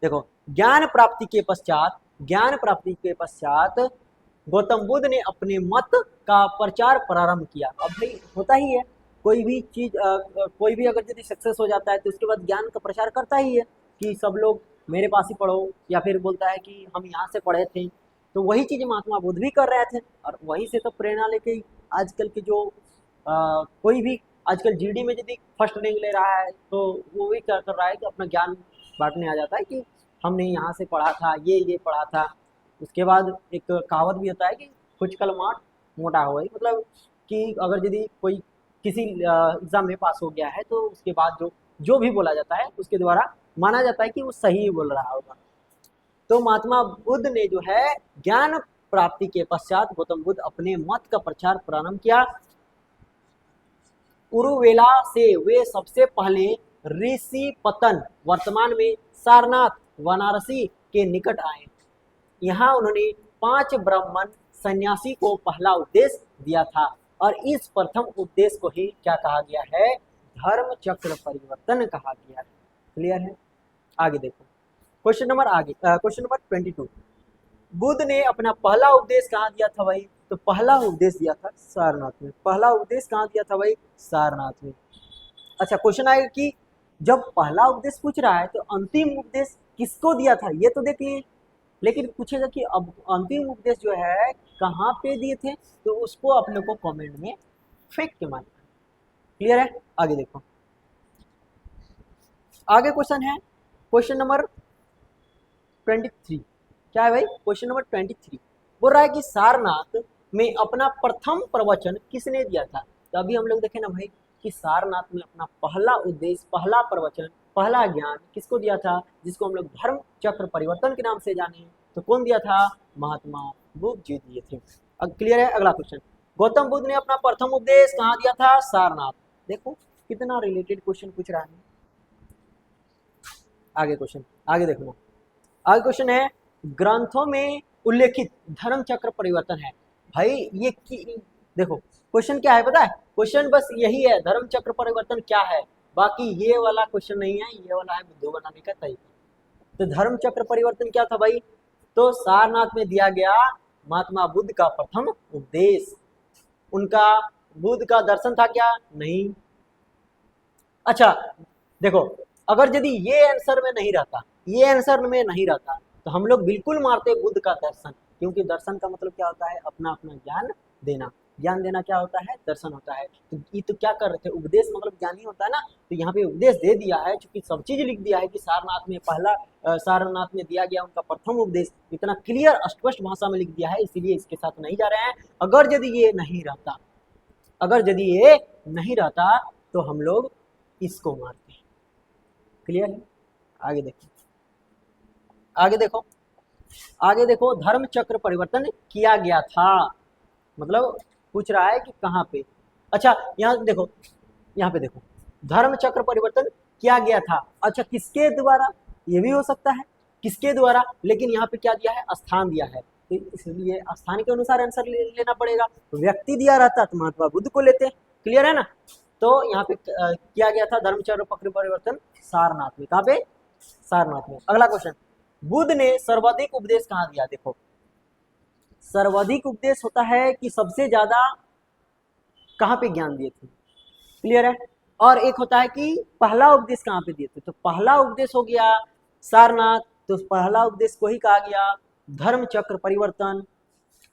देखो, ज्ञान प्राप्ति के पश्चात गौतम बुद्ध ने अपने मत का प्रचार प्रारंभ किया। अब भाई होता ही है, कोई भी चीज कोई भी अगर यदि सक्सेस हो जाता है तो उसके बाद ज्ञान का प्रचार करता ही है कि सब लोग मेरे पास ही पढ़ो, या फिर बोलता है कि हम यहाँ से पढ़े थे। तो वही चीज़ महात्मा बुद्ध भी कर रहे थे, और वहीं से तो प्रेरणा लेके आजकल के जो कोई भी आजकल जीडी में यदि फर्स्ट रैंक ले रहा है तो वो भी क्या कर रहा है कि अपना ज्ञान बांटने आ जाता है कि हमने यहाँ से पढ़ा था, ये पढ़ा था। उसके बाद एक कहावत भी होता है कि कुछ कल माठ मोटा हो गई, मतलब कि अगर यदि कोई किसी एग्ज़ाम में पास हो गया है तो उसके बाद जो भी बोला जाता है उसके द्वारा माना जाता है कि वो सही बोल रहा होगा। तो महात्मा बुद्ध ने जो है ज्ञान प्राप्ति के पश्चात गौतम बुद्ध अपने मत का प्रचार प्रारंभ किया। उरुवेला से वे सबसे पहले ऋषि पतन, वर्तमान में सारनाथ वाराणसी के निकट आए। यहाँ उन्होंने 5 ब्राह्मण सन्यासी को पहला उपदेश दिया था, और इस प्रथम उपदेश को ही क्या कहा गया है, धर्म चक्र परिवर्तन कहा गया है। क्लियर है? आगे देखो क्वेश्चन नंबर 22। बुद्ध ने अपना पहला उपदेश कहाँ दिया था भाई? तो पहला उपदेश दिया था सारनाथ में। पहला उपदेश कहाँ दिया था भाई? सारनाथ में। अच्छा, क्वेश्चन आएगा कि जब पहला उपदेश पूछ रहा है तो अंतिम उपदेश किसको दिया था ये तो देख लिए, लेकिन पूछेगा कि अब अंतिम उपदेश जो है कहाँ पे दिए थे, तो उसको अपने को कमेंट में फेंक के मानना। क्लियर है? आगे देखो, आगे क्वेश्चन है क्वेश्चन नंबर 23। क्या है भाई? क्वेश्चन नंबर 23 बोल रहा है कि सारनाथ में अपना प्रथम प्रवचन किसने दिया था? तो अभी हम लोग देखें ना भाई कि सारनाथ में अपना पहला उद्देश्य, पहला प्रवचन, पहला ज्ञान किसको दिया था, जिसको हम लोग धर्म चक्र परिवर्तन के नाम से जाने, तो कौन दिया था? महात्मा बुद्ध जी दिए थे। अब क्लियर है? अगला क्वेश्चन, गौतम बुद्ध ने अपना प्रथम उपदेश कहाँ दिया था? सारनाथ। देखो कितना रिलेटेड क्वेश्चन पूछ रहा है। आगे क्वेश्चन, आगे देखो, आगे क्वेश्चन है ग्रंथों में उल्लेखित धर्म चक्र परिवर्तन है। भाई ये देखो क्वेश्चन क्या है पता है? क्वेश्चन बस यही है, धर्म चक्र परिवर्तन क्या है, बाकी ये वाला क्वेश्चन नहीं है, ये वाला है बुद्धू बनाने का तरीका। तो धर्म चक्र परिवर्तन क्या था भाई? तो सारनाथ में दिया गया महात्मा बुद्ध का प्रथम उपदेश। उनका बुद्ध का दर्शन था क्या? नहीं। अच्छा देखो, अगर यदि ये आंसर में नहीं रहता, ये आंसर में नहीं रहता, तो हम लोग बिल्कुल मारते बुद्ध का दर्शन, क्योंकि दर्शन का मतलब क्या होता है? अपना अपना ज्ञान देना। ज्ञान देना क्या होता है? दर्शन होता है। तो ये तो क्या कर रहे थे? उपदेश मतलब ज्ञान ही होता है ना। तो यहाँ पे उपदेश दे दिया है, चूंकि सब चीज लिख दिया है कि सारनाथ में सारनाथ में दिया गया उनका प्रथम उपदेश, इतना क्लियर स्पष्ट भाषा में लिख दिया है, इसीलिए इसके साथ नहीं जा रहे हैं। अगर यदि ये नहीं रहता, अगर यदि ये नहीं रहता तो हम लोग इसको मारते हैं। क्लियर है? आगे देखो, आगे देखो, आगे देखो, धर्म चक्र परिवर्तन किया गया था, मतलब पूछ रहा है कि कहाँ पे। अच्छा यहाँ देखो, यहाँ पे देखो, धर्म चक्र परिवर्तन किया गया था। अच्छा किसके द्वारा? ये भी हो सकता है किसके द्वारा, लेकिन यहाँ पे क्या दिया है? स्थान दिया है, तो इसलिए स्थान के अनुसार आंसर लेना पड़ेगा। तो व्यक्ति दिया रहता तो महात्मा बुद्ध को लेते। क्लियर है ना? तो यहाँ पे किया गया था धर्म चक्र परिवर्तन सारनाथ में। कहाँ पे? सारनाथ में। अगला क्वेश्चन, बुद्ध ने सर्वाधिक उपदेश कहाँ दिया? देखो सर्वाधिक उपदेश होता है कि सबसे ज्यादा कहाँ पे ज्ञान दिए थे। क्लियर है? और एक होता है कि पहला उपदेश कहाँ पे दिए थे। तो पहला उपदेश हो गया सारनाथ, तो पहला उपदेश को ही कहा गया धर्म चक्र परिवर्तन।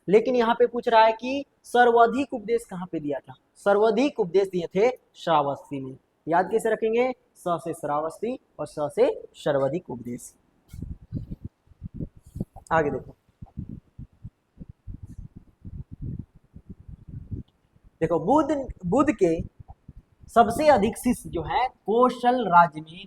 लेकिन यहाँ पे पूछ रहा है कि सर्वाधिक उपदेश कहाँ पे दिया था? सर्वाधिक उपदेश दिए थे श्रावस्ती में। याद कैसे रखेंगे? स से श्रावस्ती और स से सर्वाधिक उपदेश। आगे देखो, देखो बुद्ध के सबसे अधिक शिष्य जो है कौशल राज्य में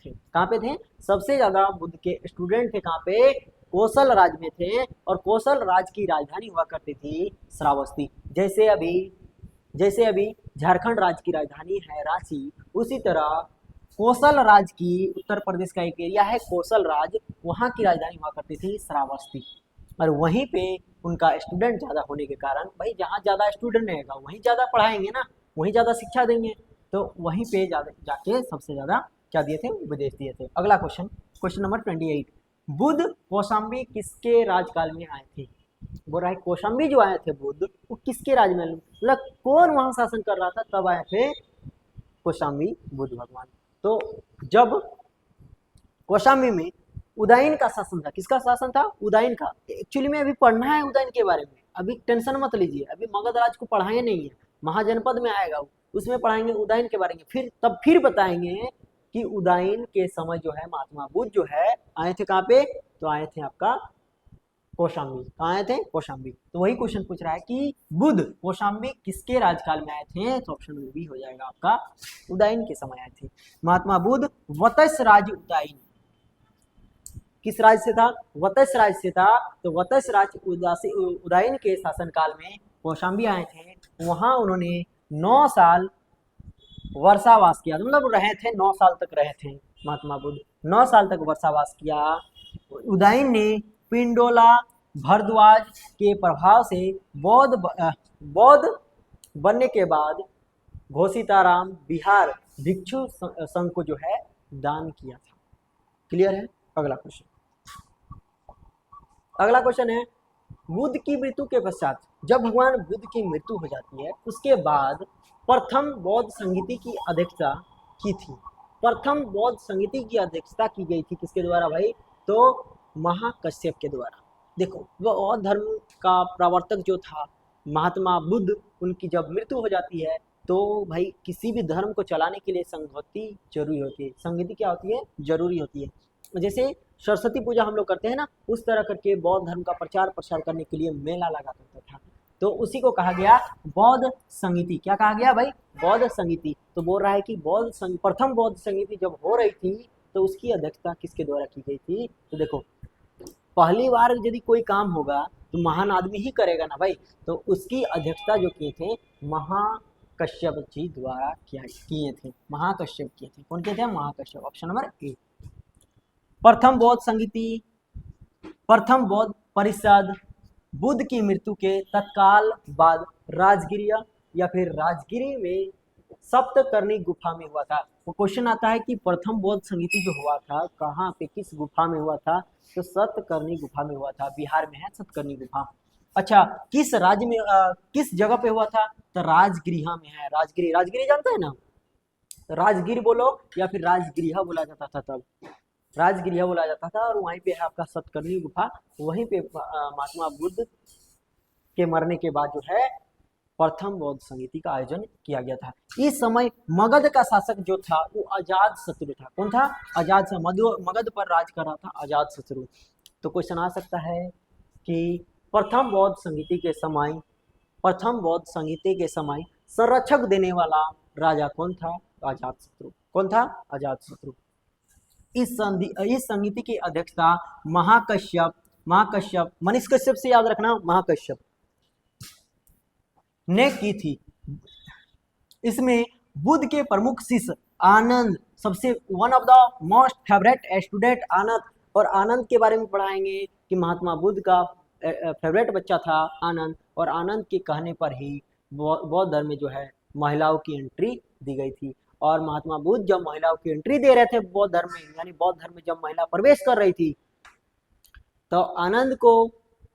थे। कहाँ पे थे? सबसे ज्यादा बुद्ध के स्टूडेंट थे कहाँ पे? कौशल राज्य में थे। और कौशल राज्य की राजधानी हुआ करती थी श्रावस्ती। जैसे अभी झारखंड राज्य की राजधानी है रांची, उसी तरह कौशल राज्य की, उत्तर प्रदेश का एक एरिया है कौशल राज्य, वहाँ की राजधानी हुआ करती थी श्रावस्ती। और वहीं पे उनका स्टूडेंट ज़्यादा होने के कारण, भाई जहाँ ज़्यादा स्टूडेंट रहेगा वहीं ज़्यादा पढ़ाएंगे ना, वहीं ज़्यादा शिक्षा देंगे, तो वहीं पे ज़्यादा जाके सबसे ज़्यादा क्या दिए थे, उपदेश दिए थे। अगला question, question number 28, Buddha Kaushambi किसके राजकाल में आए थे? बोल रहा है कौशाम्बी जो आए थे बुद्ध, वो किसके राज में, मतलब कौन वहां शासन कर रहा था तब आए थे कौशाम्बी बुद्ध भगवान? तो जब कौशाम्बी में उदयन का शासन था, किसका शासन था? उदयन का। एक्चुअली में अभी पढ़ना है उदयन के बारे में, अभी टेंशन मत लीजिए, अभी मगध राज को पढ़ाए नहीं है, महाजनपद में आएगा वो, उसमें पढ़ाएंगे उदयन के बारे में, फिर बताएंगे कि उदयन के समय जो है महात्मा बुद्ध जो है आए थे कहाँ पे? तो आए थे आपका कौशाम्बी। कहाँ आए थे? कौशाम्बी। तो वही क्वेश्चन पूछ रहा है कि बुद्ध कौशाम्बी किसके राजकाल में आए थे? तो ऑप्शन में बी हो जाएगा आपका, उदयन के समय आए थे महात्मा बुद्ध। वत्स राज उदयन किस राज्य से था? वत्स राज्य से था। तो वत्स राज्य उदयन के शासनकाल में कौशाम्बी आए थे, वहां उन्होंने 9 साल वर्षावास किया, मतलब रहे थे, 9 साल तक रहे थे महात्मा बुद्ध, 9 साल तक वर्षावास किया। उदयन ने पिंडोला भरद्वाज के प्रभाव से बौद्ध बनने के बाद घोषिताराम बिहार भिक्षु संघ को जो है दान किया था। क्लियर है? अगला क्वेश्चन, अगला क्वेश्चन है, बुद्ध की मृत्यु के पश्चात, जब भगवान बुद्ध की मृत्यु हो जाती है उसके बाद प्रथम बौद्ध संगीति की अध्यक्षता की थी। प्रथम बौद्ध संगीति की अध्यक्षता की गई थी किसके द्वारा भाई? तो महाकश्यप के द्वारा। देखो बौद्ध धर्म का प्रवर्तक जो था महात्मा बुद्ध, उनकी जब मृत्यु हो जाती है तो भाई किसी भी धर्म को चलाने के लिए संगति जरूरी होती है। संगति क्या होती है? जरूरी होती है। जैसे सरस्वती पूजा हम लोग करते हैं ना, उस तरह करके बौद्ध धर्म का प्रचार प्रसार करने के लिए मेला लगा करता था, तो उसी को कहा गया बौद्ध संगीति। क्या कहा गया भाई? बौद्ध संगीति। तो बोल रहा है कि प्रथम बौद्ध संगीति जब हो रही थी तो उसकी अध्यक्षता किसके द्वारा की गई थी? तो देखो पहली बार यदि कोई काम होगा तो महान आदमी ही करेगा ना भाई, तो उसकी अध्यक्षता जो किए थे महाकश्यप जी द्वारा किए थे। महाकश्यप किए थे। कौन किए थे? महाकश्यप। Option number A. प्रथम बौद्ध संगीति, प्रथम बौद्ध परिषद बुद्ध की मृत्यु के तत्काल बाद राजगिरी या फिर राजगिरी में सप्तकर्णी गुफा में हुआ था। वो क्वेश्चन आता है कि प्रथम बौद्ध संगीति जो हुआ था कहाँ पे, किस गुफा में हुआ था? तो सप्तकर्णी गुफा में हुआ था, बिहार में है सप्तकर्णी गुफा। अच्छा, किस राज्य में किस जगह पे हुआ था? तो राजगृह में है। राजगिरी, राजगिरी जानते हैं ना? राजगिर बोलो या फिर राजगृह बोला जाता था, तब राजगृह बोला जाता था। और वहीं पे है आपका सप्तकर्णी गुफा, वहीं पे महात्मा बुद्ध के मरने के बाद जो है प्रथम बौद्ध संगीति का आयोजन किया गया था। इस समय मगध का शासक जो था वो अजात शत्रु था। कौन था? अजात शत्रु। मगध पर राज कर रहा था अजात शत्रु। तो क्वेश्चन आ सकता है कि प्रथम बौद्ध संगीति के समय, प्रथम बौद्ध संगीति के समय संरक्षक देने वाला राजा कौन था? अजात शत्रु। कौन था? अजात शत्रु। इस संगीति की अध्यक्षता महाकश्यप मनीष कश्यप से याद रखना, महाकश्यप ने की थी। इसमें बुद्ध के प्रमुख शिष्य आनंद, सबसे one of the most favourite student Anand, और आनंद के बारे में पढ़ाएंगे कि महात्मा बुद्ध का फेवरेट बच्चा था आनंद, और आनंद के कहने पर ही बौद्ध धर्म में जो है महिलाओं की एंट्री दी गई थी। और महात्मा बुद्ध जब महिलाओं की एंट्री दे रहे थे बौद्ध धर्म में, यानी बौद्ध धर्म में जब महिला प्रवेश कर रही थी, तो आनंद को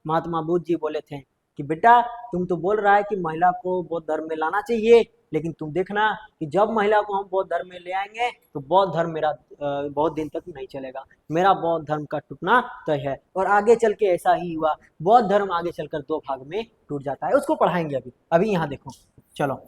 महात्मा बुद्ध जी बोले थे कि बेटा तुम तो बोल रहा है कि महिला को बौद्ध धर्म में लाना चाहिए, लेकिन तुम देखना कि जब महिला को हम बौद्ध धर्म में ले आएंगे तो बौद्ध धर्म मेरा बहुत दिन तक नहीं चलेगा, मेरा बौद्ध धर्म का टूटना तय है। और आगे चल के ऐसा ही हुआ, बौद्ध धर्म आगे चलकर 2 भाग में टूट जाता है। उसको पढ़ाएंगे अभी यहाँ देखो। चलो,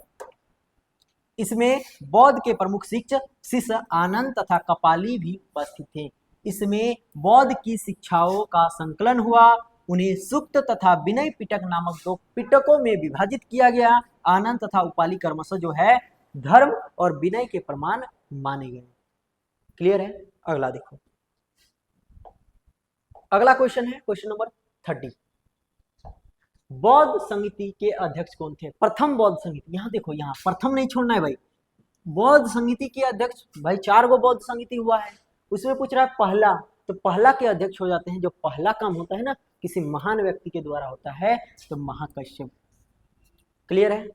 इसमें बौद्ध के प्रमुख शिष्य आनंद तथा कपाली भी उपस्थित थे। इसमें बौद्ध की शिक्षाओं का संकलन हुआ। उन्हें सुक्त तथा विनय पिटक नामक 2 पिटकों में विभाजित किया गया। आनंद तथा उपाली क्रमशः जो है धर्म और विनय के प्रमाण माने गए। क्लियर है? अगला देखो, अगला क्वेश्चन है क्वेश्चन नंबर 30। बौद्ध संगीति के अध्यक्ष कौन थे? प्रथम बौद्ध संगीति, यहाँ देखो, यहाँ प्रथम नहीं छोड़ना है भाई। बौद्ध संगीति के अध्यक्ष भाई 4 गो बौद्ध संगीति हुआ है, उसमें पूछ रहा है पहला, तो पहला के अध्यक्ष हो जाते हैं, जो पहला काम होता है ना किसी महान व्यक्ति के द्वारा होता है, तो महाकश्यप। क्लियर है?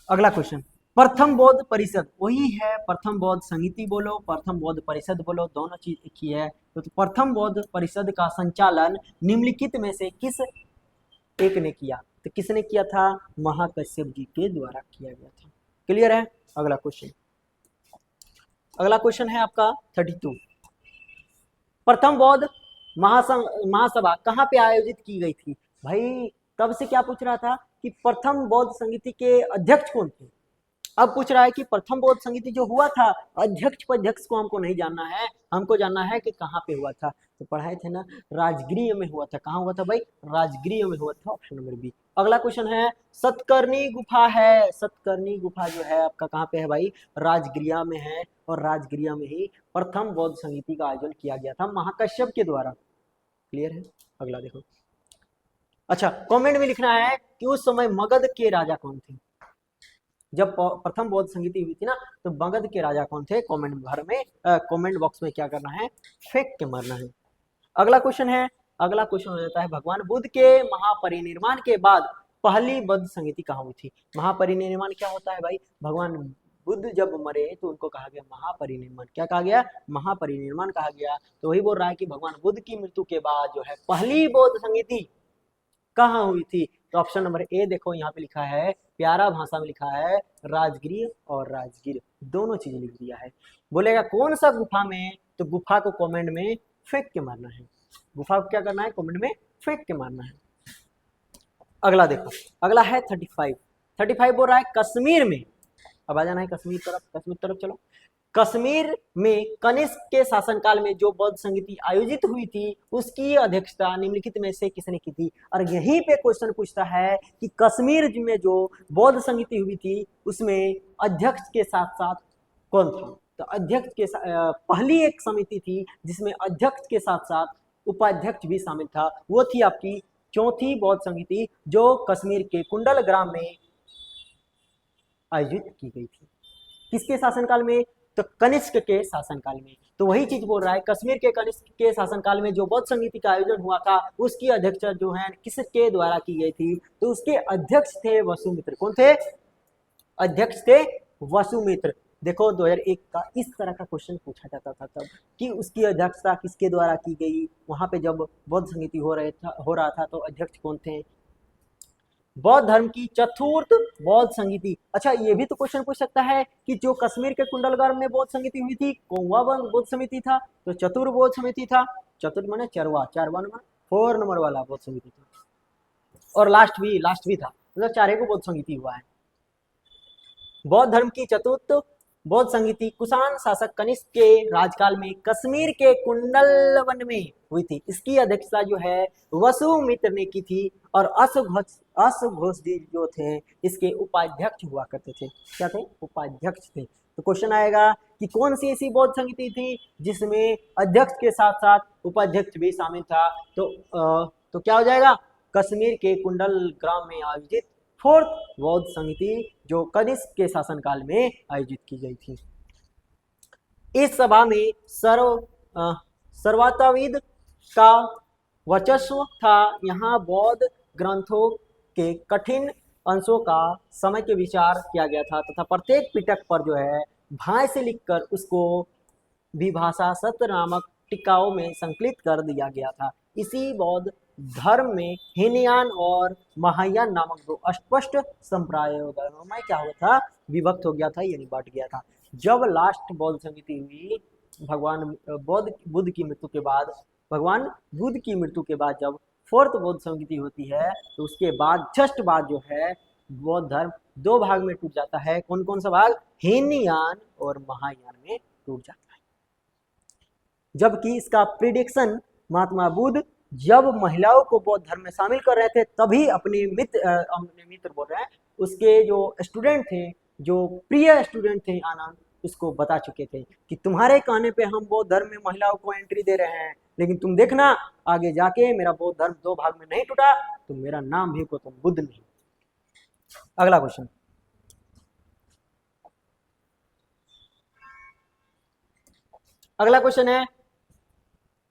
अगला क्वेश्चन, प्रथम बौद्ध परिषद वही है, प्रथम बौद्ध समिति बोलो, प्रथम बौद्ध परिषद बोलो, दोनों चीज एक ही है। तो प्रथम बौद्ध परिषद का संचालन निम्नलिखित में से किस एक ने किया? तो किसने किया था? महाकश्यप जी के द्वारा किया गया था। क्लियर है? अगला क्वेश्चन, अगला क्वेश्चन है आपका 32। प्रथम बौद्ध महासभा कहाँ पे आयोजित की गई थी? भाई तब से क्या पूछ रहा था कि प्रथम बौद्ध समिति के अध्यक्ष कौन थे। अब पूछ रहा है कि प्रथम बौद्ध समिति जो हुआ था, अध्यक्ष पध्यक्ष को हमको नहीं जानना है, हमको जानना है कि कहाँ पे हुआ था। तो पढ़ाए थे ना, राजगृह में हुआ था। कहाँ हुआ था भाई? राजगृह में हुआ था, ऑप्शन नंबर बी। अगला क्वेश्चन है, सतकर्णी गुफा है, सतकर्णी गुफा जो है आपका कहाँ पे है भाई? राजगृह में है, और राजगृह में ही प्रथम बौद्ध समिति का आयोजन किया गया था महाकश्यप के द्वारा। क्लियर है? अगला देखो। अच्छा, कमेंट में लिखना है कि उस समय मगध के राजा कौन थे। जब प्रथम बौद्ध समिति हुई थी ना, तो मगध के राजा कौन थे? कमेंट भर में कमेंट बॉक्स में क्या करना है? फेंक के मारना है। अगला क्वेश्चन है, अगला क्वेश्चन हो जाता है, भगवान बुद्ध के महापरिनिर्वाण के बाद पहली बौद्ध समिति कहाँ हुई थी? महापरिनिर्वाण क्या होता है भाई? भगवान बुद्ध जब मरे तो उनको कहा गया महापरिनिर्वाण। क्या कहा गया? महापरिनिर्वाण कहा गया। तो वही बोल रहा है कि भगवान बुद्ध की मृत्यु के बाद जो है पहली बौद्ध समिति कहाँ हुई थी? तो ऑप्शन नंबर ए देखो, यहाँ पे लिखा है, प्यारा भाषा में लिखा है, राजगृह और राजगीर, दोनों चीज लिख दिया है। बोलेगा कौन सा गुफा में? तो गुफा को कमेंट में फेंक के मारना है। गुफा को क्या करना है? कमेंट में फेंक के मारना है। अगला देखो, अगला है 35। 35 बोल रहा है कश्मीर में, अब आ जाना है कश्मीर तरफ, कश्मीर तरफ चलो। कश्मीर में कनिष्क के शासनकाल में जो बौद्ध समिति आयोजित हुई थी, उसकी अध्यक्षता निम्नलिखित में से किसने की थी? और यहीं पे क्वेश्चन पूछता है कि कश्मीर में जो बौद्ध समिति हुई थी, उसमें अध्यक्ष के साथ साथ कौन था? तो अध्यक्ष के पहली एक समिति थी जिसमें अध्यक्ष के साथ साथ उपाध्यक्ष भी शामिल था, वो थी आपकी चौथी बौद्ध समिति, जो कश्मीर के कुंडल ग्राम में आयोजित की गई थी। किसके शासनकाल में? तो कनिष्क के शासनकाल में। तो वही चीज बोल रहा है, कश्मीर के कनिष्क के शासनकाल में जो बौद्ध समिति का आयोजन हुआ था, उसकी अध्यक्षता जो है किसके द्वारा की गई थी? तो उसके अध्यक्ष थे वसुमित्र। कौन थे? अध्यक्ष थे वसुमित्र। देखो 2001 का इस तरह का क्वेश्चन पूछा जाता था तब, कि उसकी अध्यक्षता किसके द्वारा की गई। वहां पे जब बौद्ध समिति हो रहा था तो अध्यक्ष कौन थे? बौद्ध धर्म की चतुर्थ बौद्ध संगीति। अच्छा, ये भी तो क्वेश्चन पूछ सकता है कि जो कश्मीर के कुंडलगढ़ में बौद्ध संगीति हुई थी, कौन बौद्ध समिति था? तो चतुर्थ बौद्ध समिति था। चतुर्थ माने चरवा, चारवा नंबर 4 नंबर वाला बौद्ध समिति था, और लास्ट भी था, मतलब चारे को बौद्ध संगीति हुआ है। बौद्ध धर्म की चतुर्थ बौद्ध संगीति कुषाण शासक कनिष्क के राजकाल में कश्मीर के कुंडलवन में हुई थी। इसकी अध्यक्षता जो है वसुमित्र ने की थी, और अश्वघोष जी जो थे इसके उपाध्यक्ष हुआ करते थे। क्या थे? उपाध्यक्ष थे। तो क्वेश्चन आएगा कि कौन सी ऐसी बौद्ध समिति थी जिसमें अध्यक्ष के साथ साथ उपाध्यक्ष भी शामिल था? तो क्या हो जाएगा? कश्मीर के कुंडल ग्राम में आयोजित फोर्थ बौद्ध समिति, जो कनिष्क के शासनकाल में आयोजित की गई थी। इस सभा में सर्वताविद का वर्चस्व था। यहाँ बौद्ध ग्रंथों के कठिन अंशों का समय के विचार किया गया था, तथा प्रत्येक पिटक पर जो है भाय से लिखकर उसको विभाषा सत्र नामक टीकाओं में संकलित कर दिया गया था। इसी बौद्ध धर्म में हीनयान और महायान नामक दो अस्पष्ट संप्रदायों में क्या हुआ था? विभक्त हो गया था, यानी बांट गया था। जब लास्ट बौद्ध समिति हुई भगवान बुद्ध की मृत्यु के बाद, भगवान बुद्ध की मृत्यु के बाद जब फोर्थ बौद्ध समिति होती है, तो उसके बाद जस्ट बाद जो है बौद्ध धर्म दो भाग में टूट जाता है। कौन कौन सा भाग? हीनयान और महायान में टूट जाता है। जबकि इसका प्रिडिक्शन महात्मा बुद्ध जब महिलाओं को बौद्ध धर्म में शामिल कर रहे थे, तभी अपने मित्र बोल रहे हैं, उसके जो स्टूडेंट थे, जो प्रिय स्टूडेंट थे आनंद, उसको बता चुके थे कि तुम्हारे कहने पे हम बौद्ध धर्म में महिलाओं को एंट्री दे रहे हैं, लेकिन तुम देखना आगे जाके मेरा बौद्ध धर्म दो भाग में नहीं टूटा तो मेरा नाम भी गौतम बुद्ध नहीं। अगला क्वेश्चन, अगला क्वेश्चन है,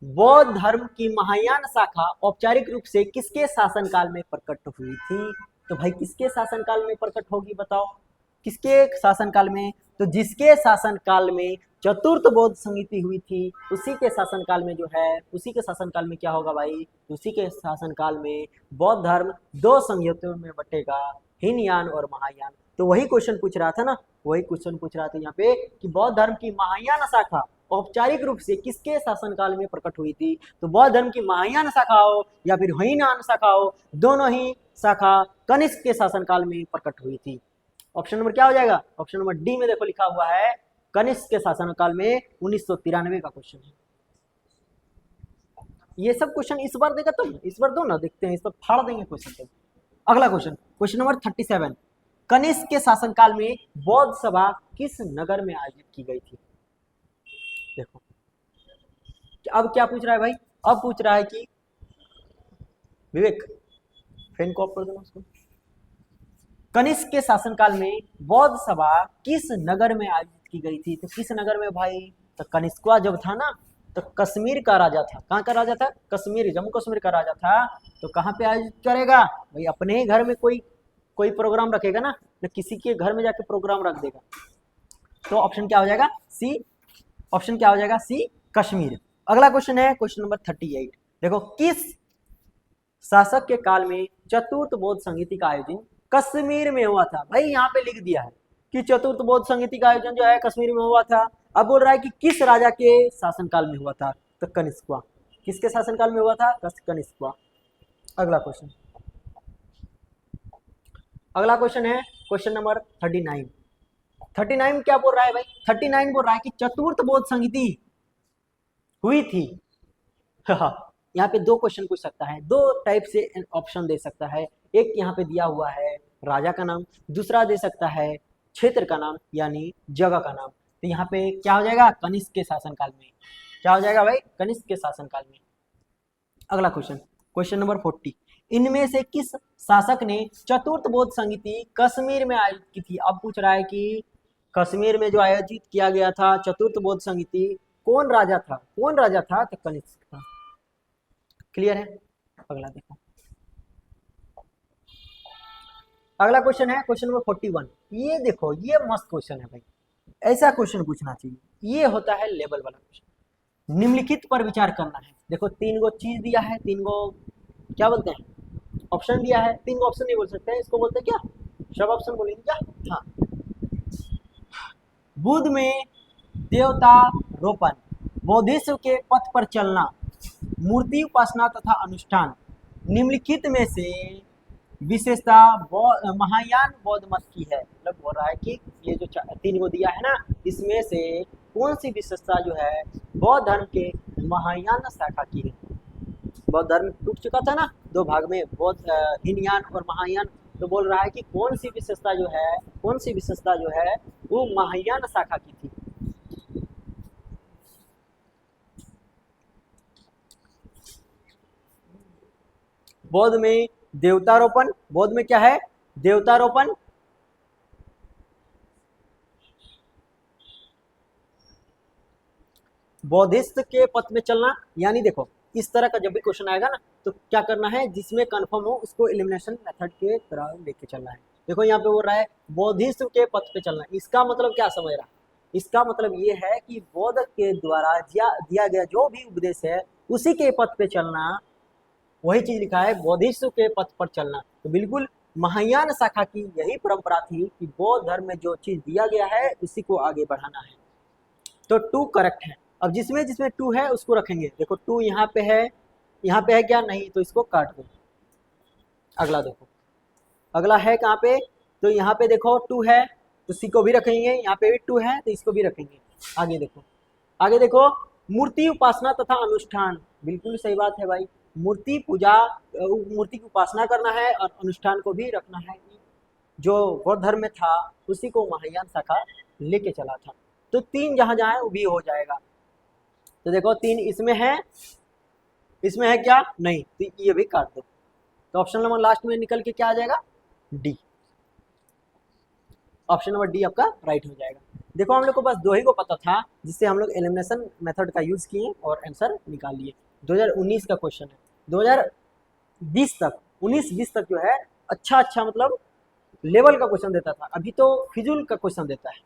बौद्ध धर्म की महायान शाखा औपचारिक रूप से किसके शासनकाल में प्रकट हुई थी? तो भाई किसके शासनकाल में प्रकट होगी बताओ? किसके शासनकाल में? तो जिसके शासनकाल में चतुर्थ बौद्ध संहिता हुई थी उसी के शासनकाल में जो है, उसी के शासनकाल में क्या होगा भाई? उसी के शासनकाल में बौद्ध धर्म दो संहिताओं में बटेगा, हीनयान और महायान। तो वही क्वेश्चन पूछ रहा था ना, वही क्वेश्चन पूछ रहा था यहाँ पे कि बौद्ध धर्म की महायान शाखा औपचारिक रूप से किसके शासनकाल में प्रकट हुई थी? तो बौद्ध धर्म की महायान शाखा हो या फिर हीनयान शाखा हो, दोनों ही शाखा कनिष्क के शासनकाल में प्रकट हुई थी। ऑप्शन नंबर क्या हो जाएगा? ऑप्शन नंबर डी में देखो लिखा हुआ है कनिष्क के शासनकाल में 1993 का क्वेश्चन है। ये सब क्वेश्चन इस बार देगा तो इस बार दो ना, देखते हैं इस पर फाड़ देंगे क्वेश्चन। अगला क्वेश्चन, क्वेश्चन नंबर 37, कनिष्क के शासनकाल में बौद्ध सभा किस नगर में आयोजित की गई थी? देखो अब क्या पूछ रहा है भाई? अब पूछ रहा है कि विवेक फैन को ऑफ कर देना उसको। कनिष्क के शासनकाल में बौद्ध सभा किस नगर में आयोजित की गई थी? तो किस नगर में भाई? तो कनिष्क जब था ना तो कश्मीर का राजा था। कहाँ का राजा था? कश्मीर, जम्मू कश्मीर का राजा था। तो कहाँ पे आयोजित करेगा भाई? अपने घर में कोई प्रोग्राम रखेगा ना, तो किसी के घर में जाके प्रोग्राम रख देगा। तो ऑप्शन क्या हो जाएगा? सी। ऑप्शन क्या हो जाएगा? सी, कश्मीर। अगला क्वेश्चन है क्वेश्चन नंबर 38। देखो किस शासक के काल में चतुर्थ बौद्ध संहिता का आयोजन कश्मीर में हुआ था? भाई यहाँ पे लिख दिया है कि चतुर्थ बौद्ध संहिता का आयोजन जो है कश्मीर में हुआ था। अब बोल रहा है कि किस राजा के शासनकाल में हुआ था? तो कनिष्क। किसके शासनकाल में हुआ था? कनिष्क। अगला क्वेश्चन, अगला क्वेश्चन है क्वेश्चन नंबर 39। 39 क्या बोल रहा है भाई? 39 बोल रहा है कि चतुर्थ बौद्ध संहिता हुई थी। यहाँ पे दो क्वेश्चन पूछ सकता है, दो टाइप से ऑप्शन दे सकता है। एक यहाँ पे दिया हुआ है राजा का नाम, दूसरा दे सकता है क्षेत्र का नाम यानी जगह का नाम। तो यहाँ पे क्या हो जाएगा? कनिष्क के शासनकाल में। क्या हो जाएगा भाई? कनिष्क के शासनकाल में। अगला क्वेश्चन, क्वेश्चन नंबर 40, इनमें से किस शासक ने चतुर्थ बौद्ध संहिता कश्मीर में आयोजित की थी? अब पूछ रहा है कि कश्मीर में जो आयोजित किया गया था चतुर्थ बौद्ध संहिता, कौन राजा था? कौन राजा था? तो कनिष्क था। क्लियर है? अगला देखो, अगला क्वेश्चन है क्वेश्चन नंबर 41। ये देखो ये मस्त क्वेश्चन है भाई, ऐसा क्वेश्चन पूछना चाहिए। ये होता है लेवल वाला क्वेश्चन। निम्नलिखित पर विचार करना है। देखो तीन गो चीज दिया है, तीन गो क्या बोलते हैं, ऑप्शन दिया है। तीन गो ऑप्शन नहीं बोल सकते हैं, इसको बोलते हैं क्या? सब ऑप्शन बोलेंगे क्या? हाँ। बुद्ध में देवता रोपण, बौद्धिज्म के पथ पर चलना, मूर्ति उपासना तथा अनुष्ठान, निम्नलिखित में से विशेषता महायान बौद्ध मत की है। मतलब बोल रहा है कि ये जो तीन को दिया है ना, इसमें से कौन सी विशेषता जो है बौद्ध धर्म के महायान शाखा की है? बौद्ध धर्म टूट चुका था ना दो भाग में, बौद्ध हीनयान और महायान। तो बोल रहा है कि कौन सी विशेषता जो है, कौन सी विशेषता जो है वो महायान शाखा की थी? बौद्ध में देवतारोपण, बौद्ध में क्या है? देवतारोपण, बौद्धिस्ट के पथ में चलना। यानी देखो इस तरह का जब भी क्वेश्चन आएगा ना तो क्या करना है, जिसमें कंफर्म हो उसको एलिमिनेशन मेथड के तरह लेके चलना है। देखो यहाँ पे बोल रहा है बौद्धिस्ट के पथ पे चलना, इसका मतलब क्या समझ रहा है? इसका मतलब ये है कि बौद्ध के द्वारा दिया गया जो भी उपदेश है उसी के पथ पे चलना। वही चीज लिखा है बौद्धिस्ट के पथ पर चलना। तो बिल्कुल महायान शाखा की यही परंपरा थी कि बौद्ध धर्म में जो चीज दिया गया है उसी को आगे बढ़ाना है। तो 2 करेक्ट है। अब जिसमें जिसमें 2 है उसको रखेंगे। देखो 2 यहाँ पे है, यहाँ पे है क्या? नहीं, तो इसको काट दो। अगला देखो, अगला है कहाँ पे? तो यहाँ पे देखो 2 है तो सी को भी रखेंगे, यहाँ पे भी 2 है तो इसको भी रखेंगे। आगे देखो, आगे देखो, मूर्ति उपासना तथा अनुष्ठान। बिल्कुल सही बात है भाई, मूर्ति पूजा, मूर्ति की उपासना करना है और अनुष्ठान को भी रखना है। जो बौद्ध धर्म में था उसी को महायान शाखा लेके चला था। तो 3 जहां जहां है वो भी हो जाएगा। तो देखो 3 इसमें है, इसमें है क्या? नहीं, तो ये भी काट दो। तो ऑप्शन नंबर लास्ट में निकल के क्या आ जाएगा? डी। ऑप्शन नंबर डी आपका राइट हो जाएगा। देखो हम लोग को बस 2 ही को पता था जिससे हम लोग एलिमिनेशन मेथड का यूज किए और आंसर निकाल लिए। 2019 का क्वेश्चन है। 2020 तक 19-20 तक जो है अच्छा मतलब लेवल का क्वेश्चन देता था, अभी तो फिजूल का क्वेश्चन देता है।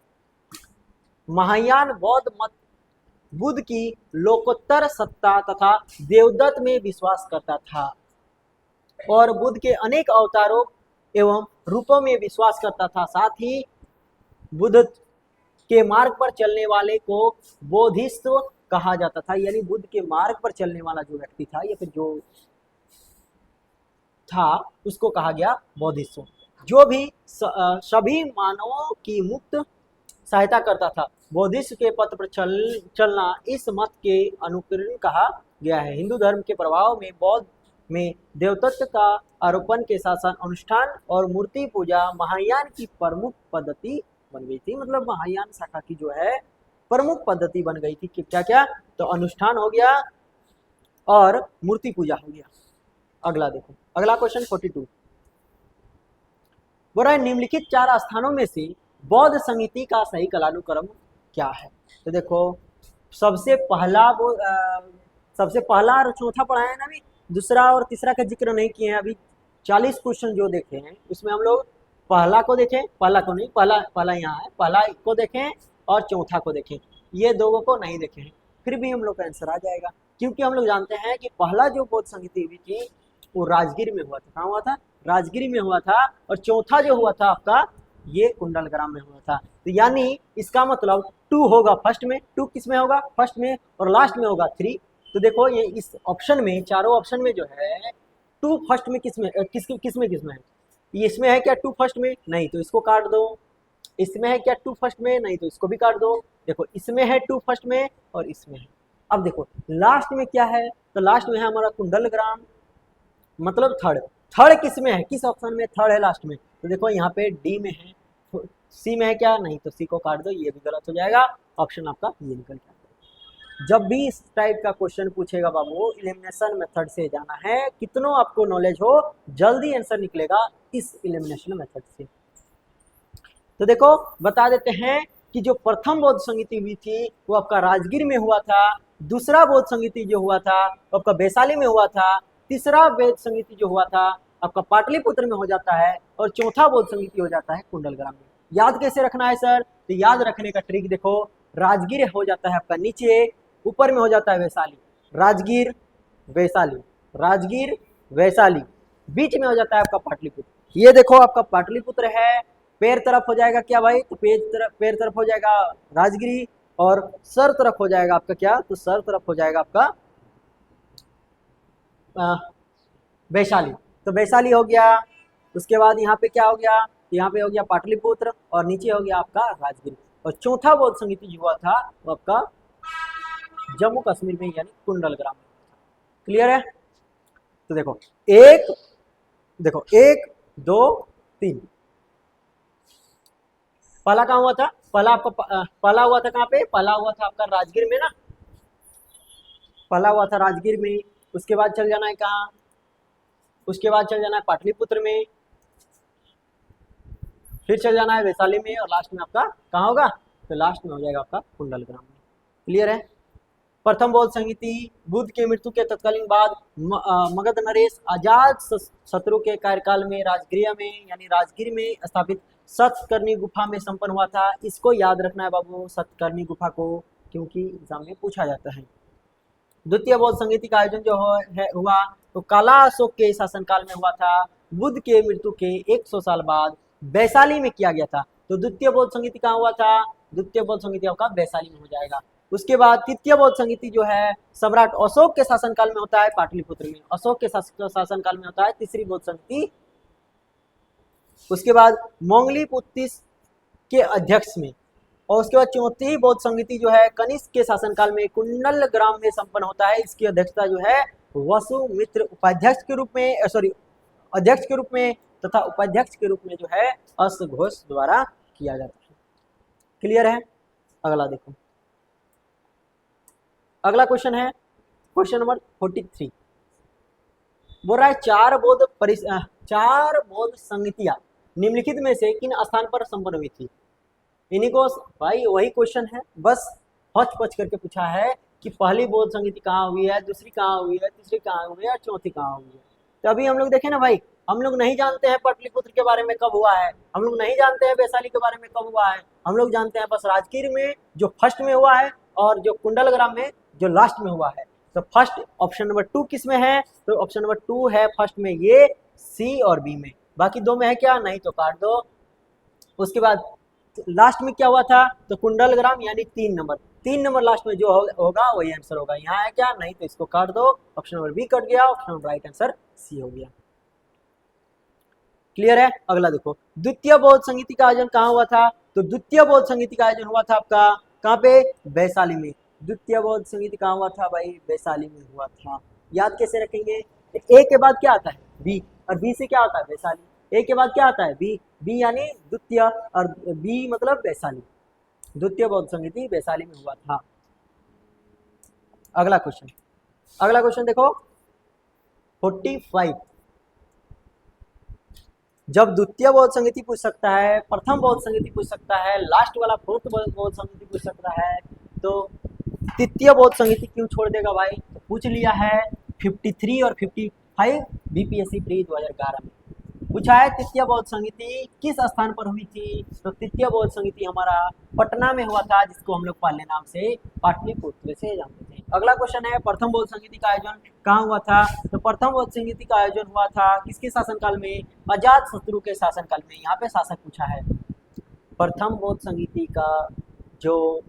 महायान बौद्ध मत बुद्ध की लोकोत्तर सत्ता तथा देवदत्त में विश्वास करता था और बुद्ध के अनेक अवतारों एवं रूपों में विश्वास करता था। साथ ही बुद्ध के मार्ग पर चलने वाले को बोधिसत्व कहा जाता था, यानी बुद्ध के मार्ग पर चलने वाला जो व्यक्ति था या फिर जो था उसको कहा गया बोधिसत्व। जो भी सभी मानवों की मुक्त सहायता करता था। बोधिसत्व के पथ पर चलना इस मत के अनुकरण कहा गया है। हिंदू धर्म के प्रभाव में बौद्ध में देवतत्व का आरोपण के साथ साथ अनुष्ठान और मूर्ति पूजा महायान की प्रमुख पद्धति बन गई थी। मतलब महायान शाखा की जो है प्रमुख पद्धति बन गई थी कि क्या क्या, तो अनुष्ठान हो गया और मूर्ति पूजा हो गया। अगला देखो, अगला क्वेश्चन 42 बोल रहा है निम्नलिखित 4 स्थानों में से बौद्ध संगीति का सही कालानुक्रम क्या है। तो देखो सबसे पहला और चौथा पढ़ा है ना, अभी दूसरा और तीसरा का जिक्र नहीं किए हैं। अभी 40 क्वेश्चन जो देखे हैं उसमें हम लोग पहला को देखें, पहला को नहीं, पहला यहाँ है, पहला को देखें और चौथा को देखें, ये दो को नहीं देखे हैं, फिर भी हम लोग का आंसर आ जाएगा। क्योंकि हम लोग जानते हैं कि पहला जो बौद्ध संगीति हुई थी वो राजगीर में हुआ था। कहाँ हुआ था? राजगीर में हुआ था। और चौथा जो हुआ था आपका ये कुंडलग्राम में हुआ था। तो यानी इसका मतलब 2 होगा फर्स्ट में, 2 किस में होगा? फर्स्ट में, और लास्ट में होगा 3। तो देखो ये इस ऑप्शन में, चारों ऑप्शन में जो है 2 फर्स्ट में किस में है? इसमें है क्या 2 फर्स्ट में? नहीं, तो इसको काट दो। इसमें है क्या 2 फर्स्ट में? नहीं, तो इसको भी काट दो। देखो इसमें है 2 फर्स्ट में और इसमें है। अब देखो लास्ट में क्या है? तो लास्ट में है हमारा कुंडलग्राम, मतलब थर्ड किस में है? किस ऑप्शन में थर्ड है लास्ट में? तो देखो यहाँ पे डी में है, सी में है क्या? नहीं, तो सी को काट दो, ये भी गलत हो जाएगा। ऑप्शन आपका ये निकल के आता है। जब भी इस टाइप का क्वेश्चन पूछेगा बाबू, एलिमिनेशन मेथड से जाना है। कितनों आपको नॉलेज हो, जल्दी आंसर निकलेगा इस एलिमिनेशन मेथड से। तो देखो बता देते हैं कि जो प्रथम बौद्ध संगीति हुई थी वो आपका राजगीर में हुआ था। दूसरा बौद्ध संगीति जो हुआ था वो आपका वैशाली में हुआ था। तीसरा बौद्ध संगीति जो हुआ था आपका पाटलिपुत्र में हो जाता है। और चौथा बौद्ध संगीति हो जाता है कुंडलग्राम में। याद कैसे रखना है सर? तो याद रखने का ट्रिक देखो, राजगीर हो जाता है आपका नीचे, ऊपर में हो जाता है वैशाली। राजगीर वैशाली, राजगीर वैशाली, बीच में हो जाता है आपका पाटलिपुत्र। ये देखो आपका पाटलिपुत्र है, पैर तरफ हो जाएगा क्या भाई? तो पैर तरफ हो जाएगा राजगिरी, और सर तरफ हो जाएगा आपका क्या? तो सर तरफ हो जाएगा आपका वैशाली। तो वैशाली हो गया। उसके बाद यहाँ पे क्या हो गया? यहाँ पे हो गया पाटलिपुत्र और नीचे हो गया आपका राजगिरी। और चौथा बौद्ध संगीति जो हुआ था वो आपका जम्मू कश्मीर में यानी कुंडलग्राम में। क्लियर है? तो देखो 1 2 3। पहला कहाँ हुआ था? पहला हुआ था कहाँ पे? पहला हुआ था आपका राजगीर में ना, पहला हुआ था राजगीर में। उसके बाद चल जाना है कहाँ? उसके बाद चल जाना है पाटलिपुत्र में, फिर चल जाना है वैशाली में, और लास्ट में आपका कहाँ होगा? तो लास्ट में हो जाएगा आपका कुंडलग्राम में। क्लियर है? प्रथम बौद्ध संगीति बुद्ध के मृत्यु के तत्कालीन बाद मगध नरेश अजात शत्रु के कार्यकाल में राजगीर में स्थापित सतकर्णी गुफा में संपन्न हुआ था। इसको याद रखना है बाबू, सतकर्णी गुफा को, क्योंकि एग्जाम में पूछा जाता है। द्वितीय बौद्ध संगीति का आयोजन जो हुआ तो काला अशोक के शासनकाल में हुआ था। बुद्ध के मृत्यु के 100 साल बाद वैशाली में किया गया था। तो द्वितीय बौद्ध संगीति कहाँ हुआ था? द्वितीय बौद्ध संगीति आपका वैशाली में हो जाएगा। उसके बाद तृतीय बौद्ध संगीति जो है सम्राट अशोक के शासनकाल में होता है पाटलिपुत्र में, अशोक के शासनकाल में होता है तीसरी बौद्ध संगीति। उसके बाद मोंगलीपुत्तिस के अध्यक्ष में, और उसके बाद चौथी बौद्ध संगीति जो है कनिष्क के शासनकाल में कुंडलग्राम में संपन्न होता है। इसकी अध्यक्षता जो है वसुमित्र उपाध्यक्ष के रूप में, अध्यक्ष के रूप में तथा उपाध्यक्ष के रूप में जो है अश्वघोष द्वारा किया जाता है। क्लियर है? अगला देखो, अगला क्वेश्चन है क्वेश्चन नंबर 43। बोल रहा है चार बौद्ध संगीतियां निम्नलिखित में से किन स्थान पर संपन्न हुई थी? इन्हीं को भाई वही क्वेश्चन है, बस हच पच करके पूछा है कि पहली बौद्ध संगीति कहाँ हुई है, दूसरी कहाँ हुई है, तीसरी कहाँ हुई है और चौथी कहाँ हुई है। तो अभी हम लोग देखें ना भाई, हम लोग नहीं जानते हैं पाटलिपुत्र के बारे में कब हुआ है, हम लोग नहीं जानते हैं वैशाली के बारे में कब हुआ है, हम लोग जानते हैं बस राजगीर में जो फर्स्ट में हुआ है और जो कुंडलग्राम में जो लास्ट में हुआ है। तो फर्स्ट ऑप्शन नंबर 2 किस में है, तो ऑप्शन नंबर 2 है फर्स्ट में, ये सी और बी में। बाकी 2 में है क्या, नहीं तो काट दो। उसके बाद लास्ट में क्या हुआ था, तो कुंडलग्राम यानी 3 नंबर लास्ट में जो होगा वही आंसर होगा। यहाँ है क्या, नहीं तो इसको काट दो, ऑप्शन नंबर बी कट गया, option number right answer C हो गया। क्लियर है। अगला देखो, द्वितीय बौद्ध संगीति का आयोजन कहाँ हुआ था, तो द्वितीय बौद्ध संगीति का आयोजन हुआ था आपका कहाँ पे, वैशाली में। द्वितीय बौद्ध संगीति कहाँ हुआ था भाई, वैशाली में हुआ था। याद कैसे रखेंगे, ए के बाद क्या आता है, बी, और बी से क्या आता है, वैशाली। ए के बाद क्या आता है, बी, बी यानी द्वितीय, और बी मतलब वैशाली। द्वितीय बौद्ध संगीति वैशाली में हुआ था। अगला क्वेश्चन देखो 45। जब द्वितीय बौद्ध संगीति पूछ सकता है, प्रथम बौद्ध संगीति पूछ सकता है, लास्ट वाला फोर्थ बौद्ध संगीति पूछ सकता है, तो तृतीय बौद्ध संगीति क्यों छोड़ देगा भाई, तो पूछ लिया है 53 और 55 बीपीएससी प्री 2011 में पूछा है। तृतीय बौद्ध संगीति किस स्थान पर हुई थी, तो तृतीय बौद्ध संगीति हमारा पटना में हुआ था, जिसको हम लोग पाले नाम से पाटलिपुत्र से जानते थे। अगला क्वेश्चन है, प्रथम बौद्ध संगीति का आयोजन कहाँ हुआ था, तो प्रथम बौद्ध संगीति का आयोजन हुआ था किसके शासनकाल में, अजात शत्रु के शासनकाल में। यहाँ पे शासक पूछा है, प्रथम बौद्ध संगीति का जो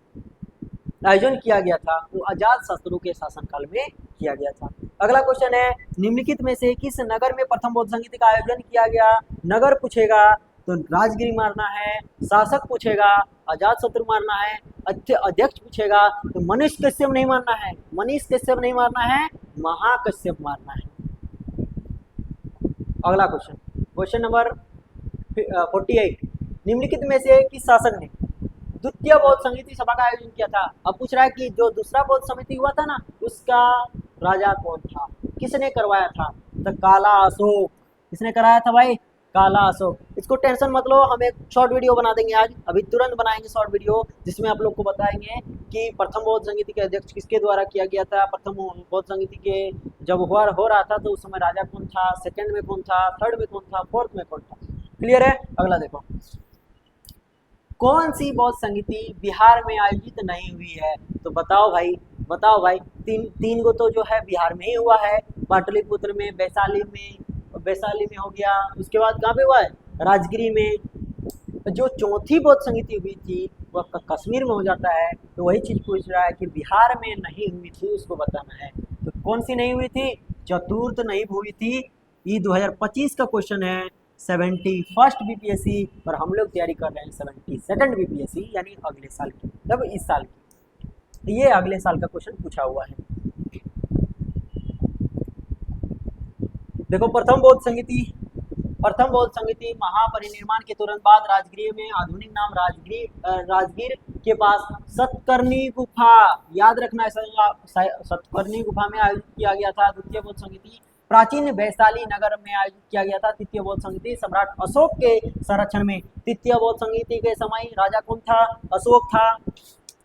आयोजन किया गया था वो अजात शत्रु के शासनकाल में किया गया था। अगला क्वेश्चन है, निम्नलिखित में से किस नगर में प्रथम बौद्ध संगीति का आयोजन किया गया, नगर पूछेगा तो राजगिरी मारना है, शासक पूछेगा अजात शत्रु मारना है, अध्यक्ष पूछेगा तो मनीष कश्यप नहीं मारना है, मनीष कश्यप नहीं मारना है, महाकश्यप मारना है। अगला क्वेश्चन नंबर 48, निम्नलिखित में से किस शासक ने द्वितीय बौद्ध संगीति सभा का आयोजन किया था। अब पूछ रहा है कि जो दूसरा बौद्ध समिति हुआ था ना, उसका राजा कौन था, किसने करवाया था, तो काला अशोक। किसने कराया था भाई, काला अशोक। इसको टेंशन मत लो, हम एक शॉर्ट वीडियो बना देंगे आज, अभी तुरंत बनाएंगे शॉर्ट वीडियो, जिसमें आप लोग को बताएंगे कि प्रथम बौद्ध संगीति के अध्यक्ष किसके द्वारा किया गया था, प्रथम बौद्ध संगीति के जब हो रहा था तो उस समय राजा कौन था, सेकंड में कौन था, थर्ड में कौन था, फोर्थ में कौन था। क्लियर है। अगला देखो, कौन सी बौद्ध संगीति बिहार में आयोजित नहीं हुई है, तो बताओ भाई। तीन गो तो जो है बिहार में ही हुआ है, पाटलिपुत्र में, वैशाली में हो गया, उसके बाद कहाँ पे हुआ है, राजगिरी में। जो चौथी बौद्ध संगीति हुई थी वो आपका कश्मीर में हो जाता है, तो वही चीज पूछ रहा है कि बिहार में नहीं हुई थी, उसको बताना है। तो कौन सी नहीं हुई थी, चतुर्थ नहीं हुई थी। ये 2025 का क्वेश्चन है, 71st बीपीएससी, और हम लोग तैयारी कर रहे हैं 72nd बीपीएससी, यानी अगले साल की, तब इस साल की, ये अगले साल का क्वेश्चन पूछा हुआ है। देखो, प्रथम बौद्ध संगीति महापरिनिर्माण के तुरंत बाद राजगीर में, आधुनिक नाम राजगीर के पास सतकर्णी गुफा, याद रखना है, सतकर्णी गुफा में आयोजित किया गया था द्वितीय बौद्ध संगीति। प्राचीन वैशाली नगर में आयोजित किया गया था तृतीय बौद्ध संगीति, सम्राट अशोक के संरक्षण में। तृतीय बौद्ध संगीति के समय राजा कौन था, अशोक था।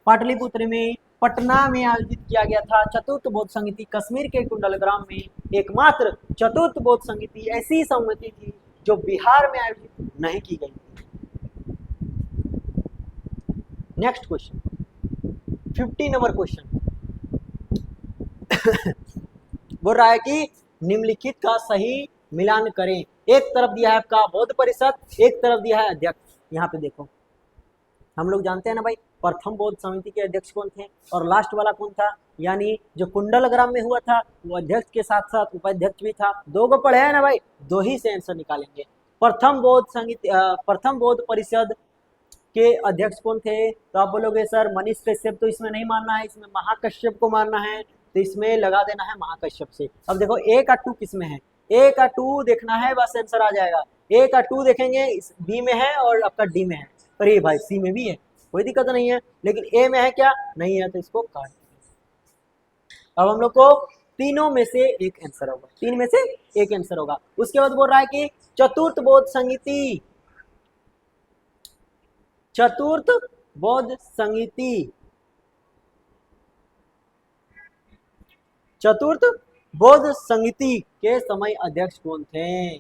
पाटलिपुत्र में, पटना में आयोजित किया गया था। चतुर्थ बौद्ध संगीति कश्मीर के कुंडलग्राम में। एकमात्र चतुर्थ बौद्ध संगीति ऐसी संगीति थी जो बिहार में आयोजित नहीं की गई थी। नेक्स्ट क्वेश्चन, 50 नंबर क्वेश्चन बोल रहा है कि निम्नलिखित का सही मिलान करें। एक तरफ दिया है आपका बौद्ध परिषद, एक तरफ दिया है अध्यक्ष। यहाँ पे देखो, हम लोग जानते हैं ना भाई, प्रथम बौद्ध समिति के अध्यक्ष कौन थे और लास्ट वाला कौन था, यानी जो कुंडलग्राम में हुआ था वो अध्यक्ष के साथ साथ उपाध्यक्ष भी था। दो को पढ़े हैं ना भाई, दो ही से आंसर निकालेंगे। प्रथम बौद्ध परिषद के अध्यक्ष कौन थे, तो आप बोलोगे सर मनीष कश्यप तो इसमें नहीं मानना है, इसमें महाकश्यप को मानना है, तो इसमें लगा देना है महाकश्यप से। अब देखो ए का 2 किस में है, ए का 2 देखना है, बस आंसर आ जाएगा। ए का 2 देखेंगे, बी में है और आपका डी में है, अरे भाई सी में भी है, कोई दिक्कत नहीं है, लेकिन ए में है क्या, नहीं है, तो इसको काट। अब हम लोग को तीनों में से एक आंसर होगा, 3 में से एक आंसर होगा। उसके बाद बोल रहा है कि चतुर्थ बौद्ध संगीति, चतुर्थ बौद्ध संगीति, चतुर्थ बौद्ध संगीति के समय अध्यक्ष कौन थे,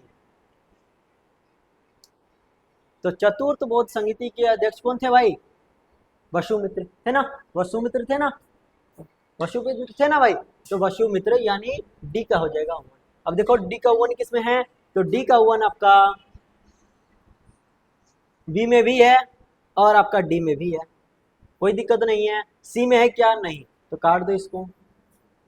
तो चतुर्थ बौद्ध संहिता के अध्यक्ष कौन थे भाई? वसुमित्र थे ना, वसुमित्र थे ना, वसुमित्र थे ना भाई। तो वसुमित्र यानी डी का हो जाएगा 1। अब देखो डी का 1 किस में है? तो डी का 1 आपका बी में भी है और आपका डी में भी है, कोई दिक्कत नहीं है। सी में है क्या? नहीं, तो काट दो इसको।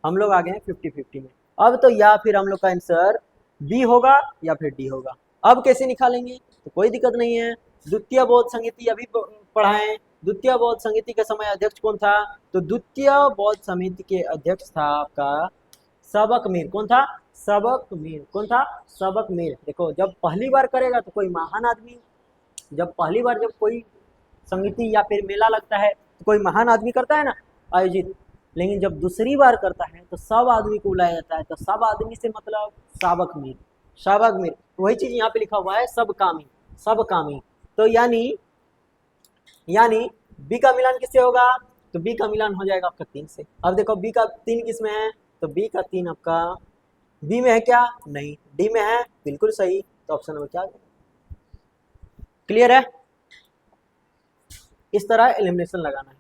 हम लोग आ गए हैं 50-50 में। अब तो या फिर हम लोग का आंसर बी होगा या फिर डी होगा। अब कैसे निकालेंगे? तो कोई दिक्कत नहीं है। द्वितीय बौद्ध संहिता अभी पढ़ाएं। द्वितीय बौद्ध संहिता के समय अध्यक्ष कौन था? तो द्वितीय बौद्ध समिति के अध्यक्ष था आपका सबक मीर। कौन था? सबक मीर। कौन था? सबक मीर। देखो जब पहली बार करेगा तो कोई महान आदमी, जब पहली बार जब कोई संगीति या फिर मेला लगता है तो कोई महान आदमी करता है ना आयोजित, लेकिन जब दूसरी बार करता है तो सब आदमी को बुलाया जाता है। तो सब आदमी से मतलब साबक मीर, साबक मीर। वही चीज यहाँ पे लिखा हुआ है सब कामी, सब कामी। तो यानी बी का मिलान किससे होगा? तो बी का मिलान हो जाएगा आपका 3 से। अब देखो बी का 3 किस में है? तो बी का 3 आपका बी में है क्या? नहीं, डी में है, बिल्कुल सही। तो ऑप्शन नंबर क्या? क्लियर है? इस तरह एलिमिनेशन लगाना है।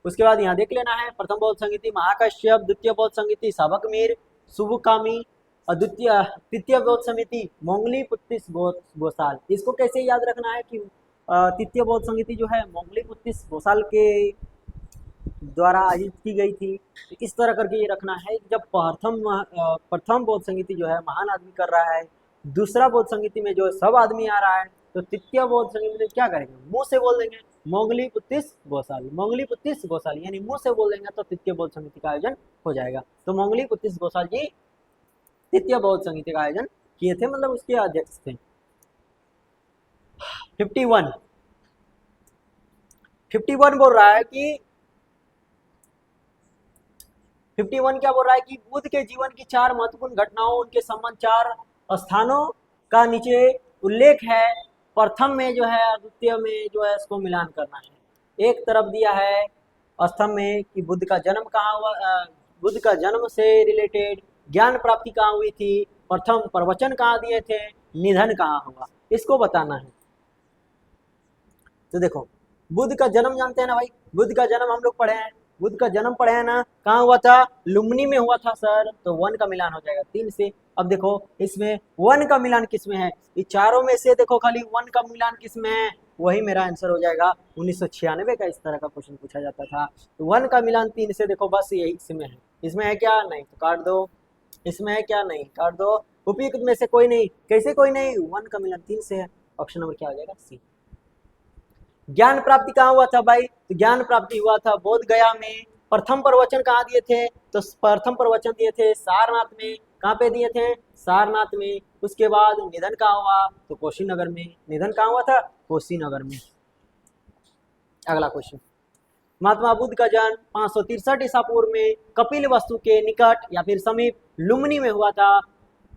उसके बाद यहाँ देख लेना है प्रथम बौद्ध संगीति महाकश्यप, द्वितीय बौद्ध संगीति साबक मीर सुबुकामी और तृतीय बौद्ध समिति मोंगली पुत्तिस गोसाल। इसको कैसे याद रखना है कि तृतीय बौद्ध संगीति जो है मोंगली पुत्तिस गोसाल के द्वारा आयोजित की गई थी। तो इस तरह करके ये रखना है कि जब प्रथम बौद्ध संगीति जो है महान आदमी कर रहा है, दूसरा बौद्ध संगीति में जो सब आदमी आ रहा है, तो तृतीय बौद्ध संगीति में क्या करेंगे? मुंह से बोल देंगे मोंगली पुत्तिस गोसाल, मोंगली पुत्तिस गोसाल, यानी मुंह से बोल देंगे तो तृतीय बौद्ध संगीति का आयोजन हो जाएगा। तो मोंगली पुत्तिस गोसाल जी तृतीय बौद्ध संगीति का आयोजन किए थे, मतलब उसके अध्यक्ष थे। 51 बोल रहा है कि 51 क्या बोल रहा है कि बुद्ध के जीवन की 4 महत्वपूर्ण घटनाओं, उनके संबंध 4 स्थानों का नीचे उल्लेख है। प्रथम में जो है और द्वितीय में जो है इसको मिलान करना है। एक तरफ दिया है स्तंभ में कि बुद्ध का जन्म कहाँ हुआ, बुद्ध का जन्म से रिलेटेड ज्ञान प्राप्ति कहाँ हुई थी, प्रथम प्रवचन कहाँ दिए थे, निधन कहाँ हुआ, इसको बताना है। तो देखो बुद्ध का जन्म जानते हैं ना भाई, बुद्ध का जन्म हम लोग पढ़े हैं, बुद्ध का जन्म पढ़े हैं ना, कहाँ हुआ था? लुम्बिनी में हुआ था सर। तो 1 का मिलान हो जाएगा 3 से। अब देखो इसमें 1 का मिलान किस में है? ये चारों में से देखो खाली 1 का मिलान किस में है? वही मेरा आंसर हो जाएगा। 1996 का इस तरह का क्वेश्चन पूछा जाता था। तो 1 का मिलान 3 से देखो बस यही इसमें है। इसमें है क्या? नहीं, तो काट दो। इसमें है क्या? नहीं, काट दो। उपयुक्त में से कोई नहीं। कैसे कोई नहीं? 1 का मिलान 3 से है। ऑप्शन नंबर क्या हो जाएगा? सी। ज्ञान प्राप्ति कहाँ हुआ था भाई? तो ज्ञान प्राप्ति हुआ था बोध गया में। प्रथम प्रवचन कहाँ दिए थे? तो प्रथम प्रवचन दिए थे सारनाथ में। कहाँ पे दिए थे? सारनाथ में। उसके बाद निधन कहाँ हुआ? तो कुशीनगर में। निधन कहाँ हुआ था? कुशीनगर में। अगला क्वेश्चन, महात्मा बुद्ध का जन्म 563 ईसा पूर्व में कपिल वस्तु के निकट या फिर समीप लुम्बिनी में हुआ था।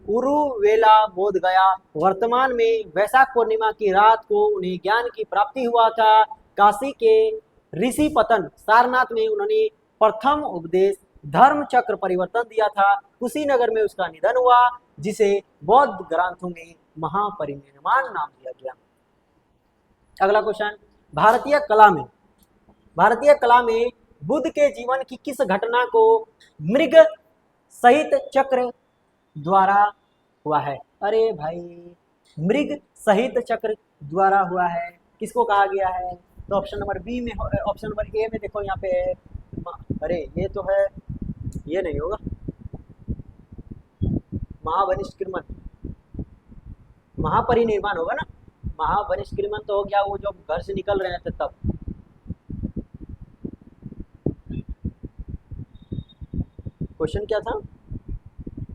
उरुवेला बोध गया। वर्तमान में वैशाख पूर्णिमा की रात को उन्हें ज्ञान की प्राप्ति हुआ था। काशी के ऋषि पतन सारनाथ में उन्होंने प्रथम उपदेश धर्म चक्र परिवर्तन दिया था। कुशीनगर में उसका निधन हुआ, जिसे बौद्ध ग्रंथों में महापरिनिर्वाण नाम दिया गया। अगला क्वेश्चन, भारतीय कला में बुद्ध के जीवन की किस घटना को मृग सहित चक्र द्वारा हुआ है? अरे भाई, मृग सहित चक्र द्वारा हुआ है, किसको कहा गया है? तो ऑप्शन नंबर बी में, ऑप्शन नंबर ए में देखो यहाँ पे है। अरे ये तो है, ये नहीं होगा। महापरिनिर्वाण, महापरिनिर्वाण होगा ना। महापरिनिर्वाण तो हो गया वो जब घर से निकल रहे थे तब। क्वेश्चन क्या था?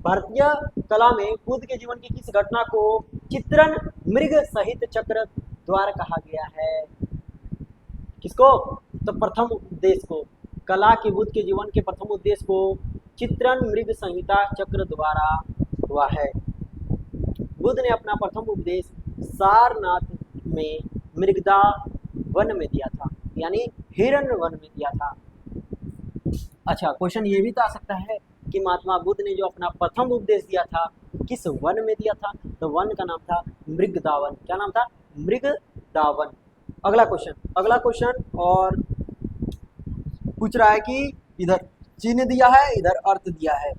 भारतीय कला में बुद्ध के जीवन की किस घटना को चित्रण मृग सहित चक्र द्वारा कहा गया है? किसको? तो प्रथम उपदेश को, कला के बुद्ध के जीवन के प्रथम उपदेश को चित्रण मृग संहिता चक्र द्वारा हुआ है। बुद्ध ने अपना प्रथम उपदेश सारनाथ में मृगदा वन में दिया था, यानी हिरण्य वन में दिया था। अच्छा, क्वेश्चन ये भी तो आ सकता है कि महात्मा बुद्ध ने जो अपना प्रथम उपदेश दिया था किस वन में दिया था? तो वन का नाम था मृगदावन। क्या नाम था? मृगदावन। अगला क्वेश्चन और पूछ रहा है कि इधर चिन्ह दिया है, इधर अर्थ दिया है।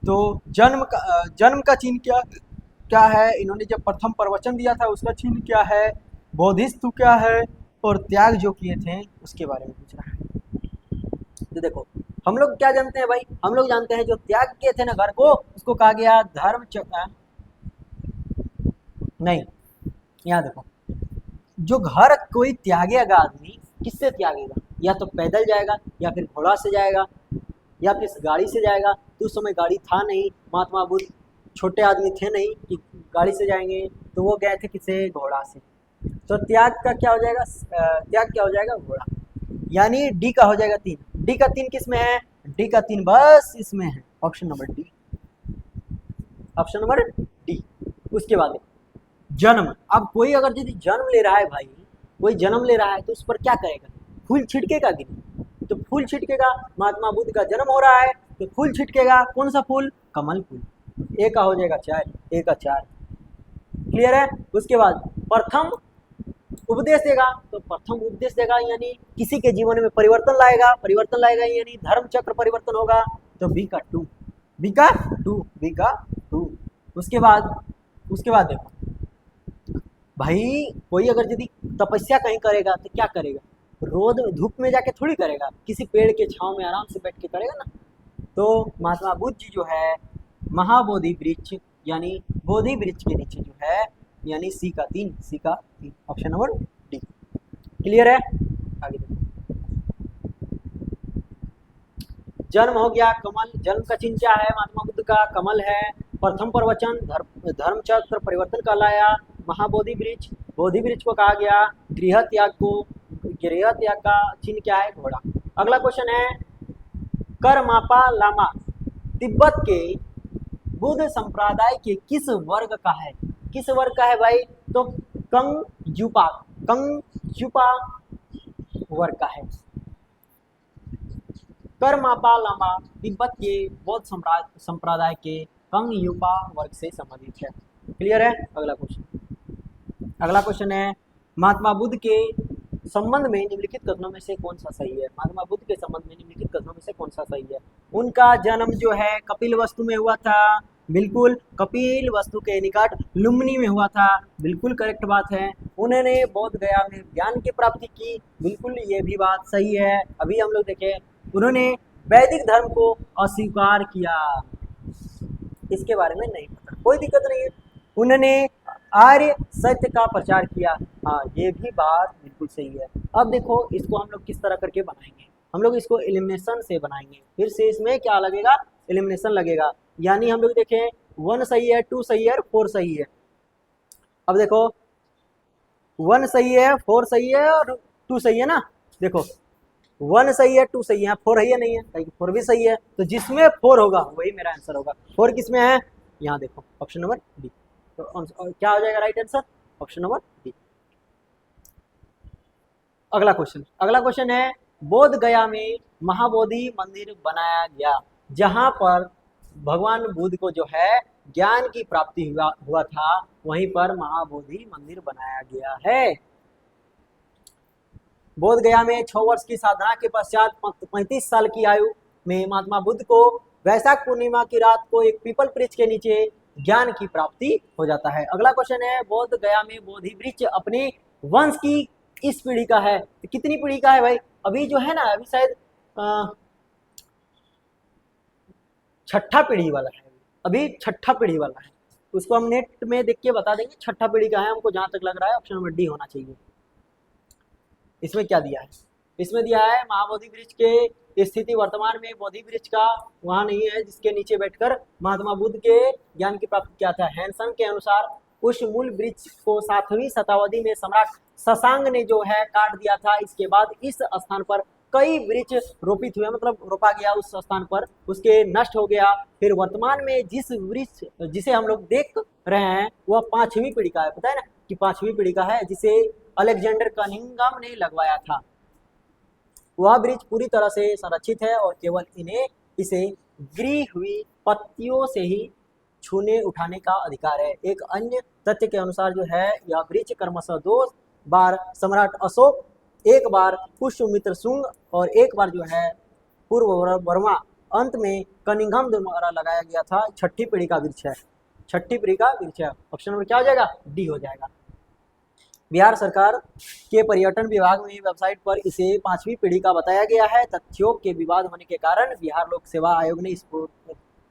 तो जन्म का चिन्ह क्या है, इन्होंने जब प्रथम प्रवचन दिया था उसका चिन्ह क्या है, बोधिस्तु क्या है, और त्याग जो किए थे उसके बारे में पूछ रहा है। तो देखो हम लोग क्या जानते हैं भाई, हम लोग जानते हैं जो त्याग किए थे ना घर को, उसको कहा गया धर्म नहीं, यहाँ देखो, जो घर कोई त्यागेगा आदमी, किससे त्यागेगा, या तो पैदल जाएगा, या फिर घोड़ा से जाएगा, या फिर गाड़ी से जाएगा। तो उस समय गाड़ी था नहीं, महात्मा बुद्ध छोटे आदमी थे नहीं कि गाड़ी से जाएंगे, तो वो गए थे किसे, घोड़ा से। तो त्याग का क्या हो जाएगा, त्याग क्या हो जाएगा, घोड़ा। यानी डी का हो जाएगा 3। डी का 3 किस में है, डी का 3 बस इसमें है, option number D, option number D. उसके बाद जन्म, अब कोई अगर यदि जन्म ले रहा है भाई, कोई जन्म ले रहा है तो उस पर क्या करेगा, फूल छिड़केगा कि नहीं, तो फूल छिड़केगा। महात्मा बुद्ध का जन्म हो रहा है तो फूल छिड़केगा, कौन सा फूल, कमल फूल। ए का हो जाएगा 4, ए का 4, क्लियर है। उसके बाद प्रथम उपदेश देगा, तो प्रथम उपदेश देगा यानी किसी के जीवन में परिवर्तन लाएगा यानी धर्म चक्र परिवर्तन होगा, तो बी का 2, बी का 2। उसके बाद देखो भाई, कोई अगर यदि तपस्या कहीं करेगा तो क्या करेगा, रोद धूप में जाके थोड़ी करेगा, किसी पेड़ के छांव में आराम से बैठ के करेगा ना। तो महात्मा बुद्ध जी जो है महाबोधि वृक्ष यानी बोधि वृक्ष के नीचे जो है, यानी सी का 3, ऑप्शन नंबर डी, क्लियर है। आगे देखो, जन्म हो गया कमल, जन्म का चिन्ह क्या है, महात्मा बुद्ध का कमल है। प्रथम प्रवचन धर्म चक्र परिवर्तन कहलाया। महाबोधि वृक्ष, बोधि वृक्ष को कहा गया। गृह त्याग का चिन्ह क्या है, घोड़ा। अगला क्वेश्चन है, करमापा लामा तिब्बत के बुद्ध संप्रदाय के किस वर्ग का है, किस वर्ग का है भाई, तो कंगयुपा वर्ग का है। करमापा लामा तिब्बत के बौद्ध संप्रदाय के कंगयुपा वर्ग से संबंधित है, क्लियर है। अगला क्वेश्चन है, महात्मा बुद्ध के संबंध में निम्नलिखित कथनों में से कौन सा सही है, महात्मा बुद्ध के संबंध में निम्नलिखित कथनों में से कौन सा सही है। उनका जन्म जो है कपिल वस्तु में हुआ था, बिल्कुल कपिल वस्तु के निकट लुम्बिनी में हुआ था, बिल्कुल करेक्ट बात है। उन्होंने बोध गया में ज्ञान की प्राप्ति की, बिल्कुल ये भी बात सही है। अभी हम लोग देखें, उन्होंने वैदिक धर्म को अस्वीकार किया, इसके बारे में नहीं पता, कोई दिक्कत नहीं है। उन्होंने आर्य सत्य का प्रचार किया, हाँ ये भी बात बिल्कुल सही है। अब देखो इसको हम लोग किस तरह करके बनाएंगे, हम लोग इसको एलिमिनेशन से बनाएंगे, फिर से इसमें क्या लगेगा, एलिमिनेशन लगेगा। यानी हम लोग देखें 1 सही है, 2 सही है और 4 सही है। अब देखो 1 सही है, 4 सही है और 2 सही है ना। देखो 1 सही है, 2 सही है, 4 है या नहीं है, 4 भी सही है, तो जिसमें 4 होगा वही मेरा आंसर होगा। 4 किसमें है, यहाँ देखो ऑप्शन नंबर डी। तो क्या हो जाएगा right answer, option number D. अगला क्वेश्चन है, बोध गया में महाबोधि मंदिर बनाया गया, जहां पर भगवान बुद्ध को जो है ज्ञान की प्राप्ति हुआ था, वहीं पर महाबोधि मंदिर बनाया गया है। बोध गया में 6 वर्ष की साधना के पश्चात 35 साल की आयु में महात्मा बुद्ध को वैशाख पूर्णिमा की रात को एक पीपल वृक्ष के नीचे ज्ञान की प्राप्ति हो जाता है। अगला क्वेश्चन है, बोध गया में बोधि वृक्ष अपने वंश की इस पीढ़ी का है, तो कितनी पीढ़ी का है भाई, अभी जो है ना, अभी शायद 6ठा पीढ़ी वाला है, अभी 6ठा पीढ़ी वाला है। उसको हम नेट में देख के बता देंगे 6ठा पीढ़ी का है, हमको जहां तक लग रहा है ऑप्शन नंबर डी होना चाहिए। इसमें क्या दिया है, इसमें दिया है महाबोधि वृक्ष के स्थिति वर्तमान में बोधि वृक्ष का वहां नहीं है, जिसके नीचे बैठकर महात्मा बुद्ध के ज्ञान की प्राप्ति किया था। हैंसन के अनुसार उस मूल वृक्ष को 7वीं शताब्दी में सम्राट शशांक ने जो है काट दिया था। इसके बाद इस स्थान पर कई वृक्ष रोपित हुए, मतलब रोपा गया उस स्थान पर, उसके नष्ट हो गया। फिर वर्तमान में जिस वृक्ष जिसे हम लोग देख रहे हैं वह 5वीं पीढ़ी का है, पता है ना कि 5वीं पीढ़ी का है, जिसे अलेक्जेंडर कनिंघम ने लगवाया था। वह वृक्ष पूरी तरह से संरक्षित है और केवल इसे गिरी हुई पत्तियों से ही छूने उठाने का अधिकार है। एक अन्य तथ्य के अनुसार जो है यह वृक्ष क्रमशः 2 बार सम्राट अशोक, 1 बार पुष्यमित्र शुंग और 1 बार जो है पूर्व वर्मा, अंत में कनिंघम द्वारा लगाया गया था। छठी पीढ़ी का वृक्ष है, छठी पीढ़ी का वृक्ष है। ऑप्शन नंबर क्या हो जाएगा? डी हो जाएगा। बिहार सरकार के पर्यटन विभाग में वेबसाइट पर इसे 5वीं पीढ़ी का बताया गया है। तथ्यों के विवाद होने के कारण बिहार लोक सेवा आयोग ने इसको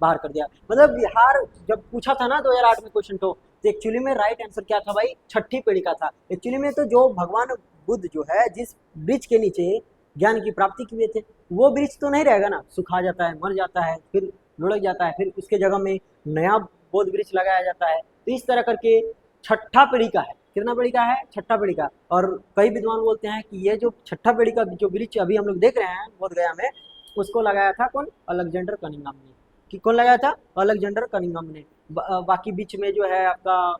बाहर कर दिया। मतलब बिहार जब पूछा था ना 2008 में क्वेश्चन तो एक्चुअली में राइट आंसर क्या था भाई? छठी पीढ़ी का था। एक्चुअली में तो जो भगवान बुद्ध जो है जिस वृक्ष के नीचे ज्ञान की प्राप्ति किए थे वो वृक्ष तो नहीं रहेगा ना, सुखा जाता है, मर जाता है, फिर लुढ़क जाता है, फिर उसके जगह में नया बोध वृक्ष लगाया जाता है। तो इस तरह करके छठा पीढ़ी का है। कितना पीढ़ी का है? छठा पीढ़ी का। और कई विद्वान बोलते हैं कि ये जो छठा पीढ़ी का जो वृक्ष अभी हम लोग देख रहे हैं बोध गया में, उसको लगाया था कौन? अलेक्जेंडर कनिंघम ने। कि कौन लगाया था? अलेक्जेंडर कनिंघम ने। बाकी बीच में जो है आपका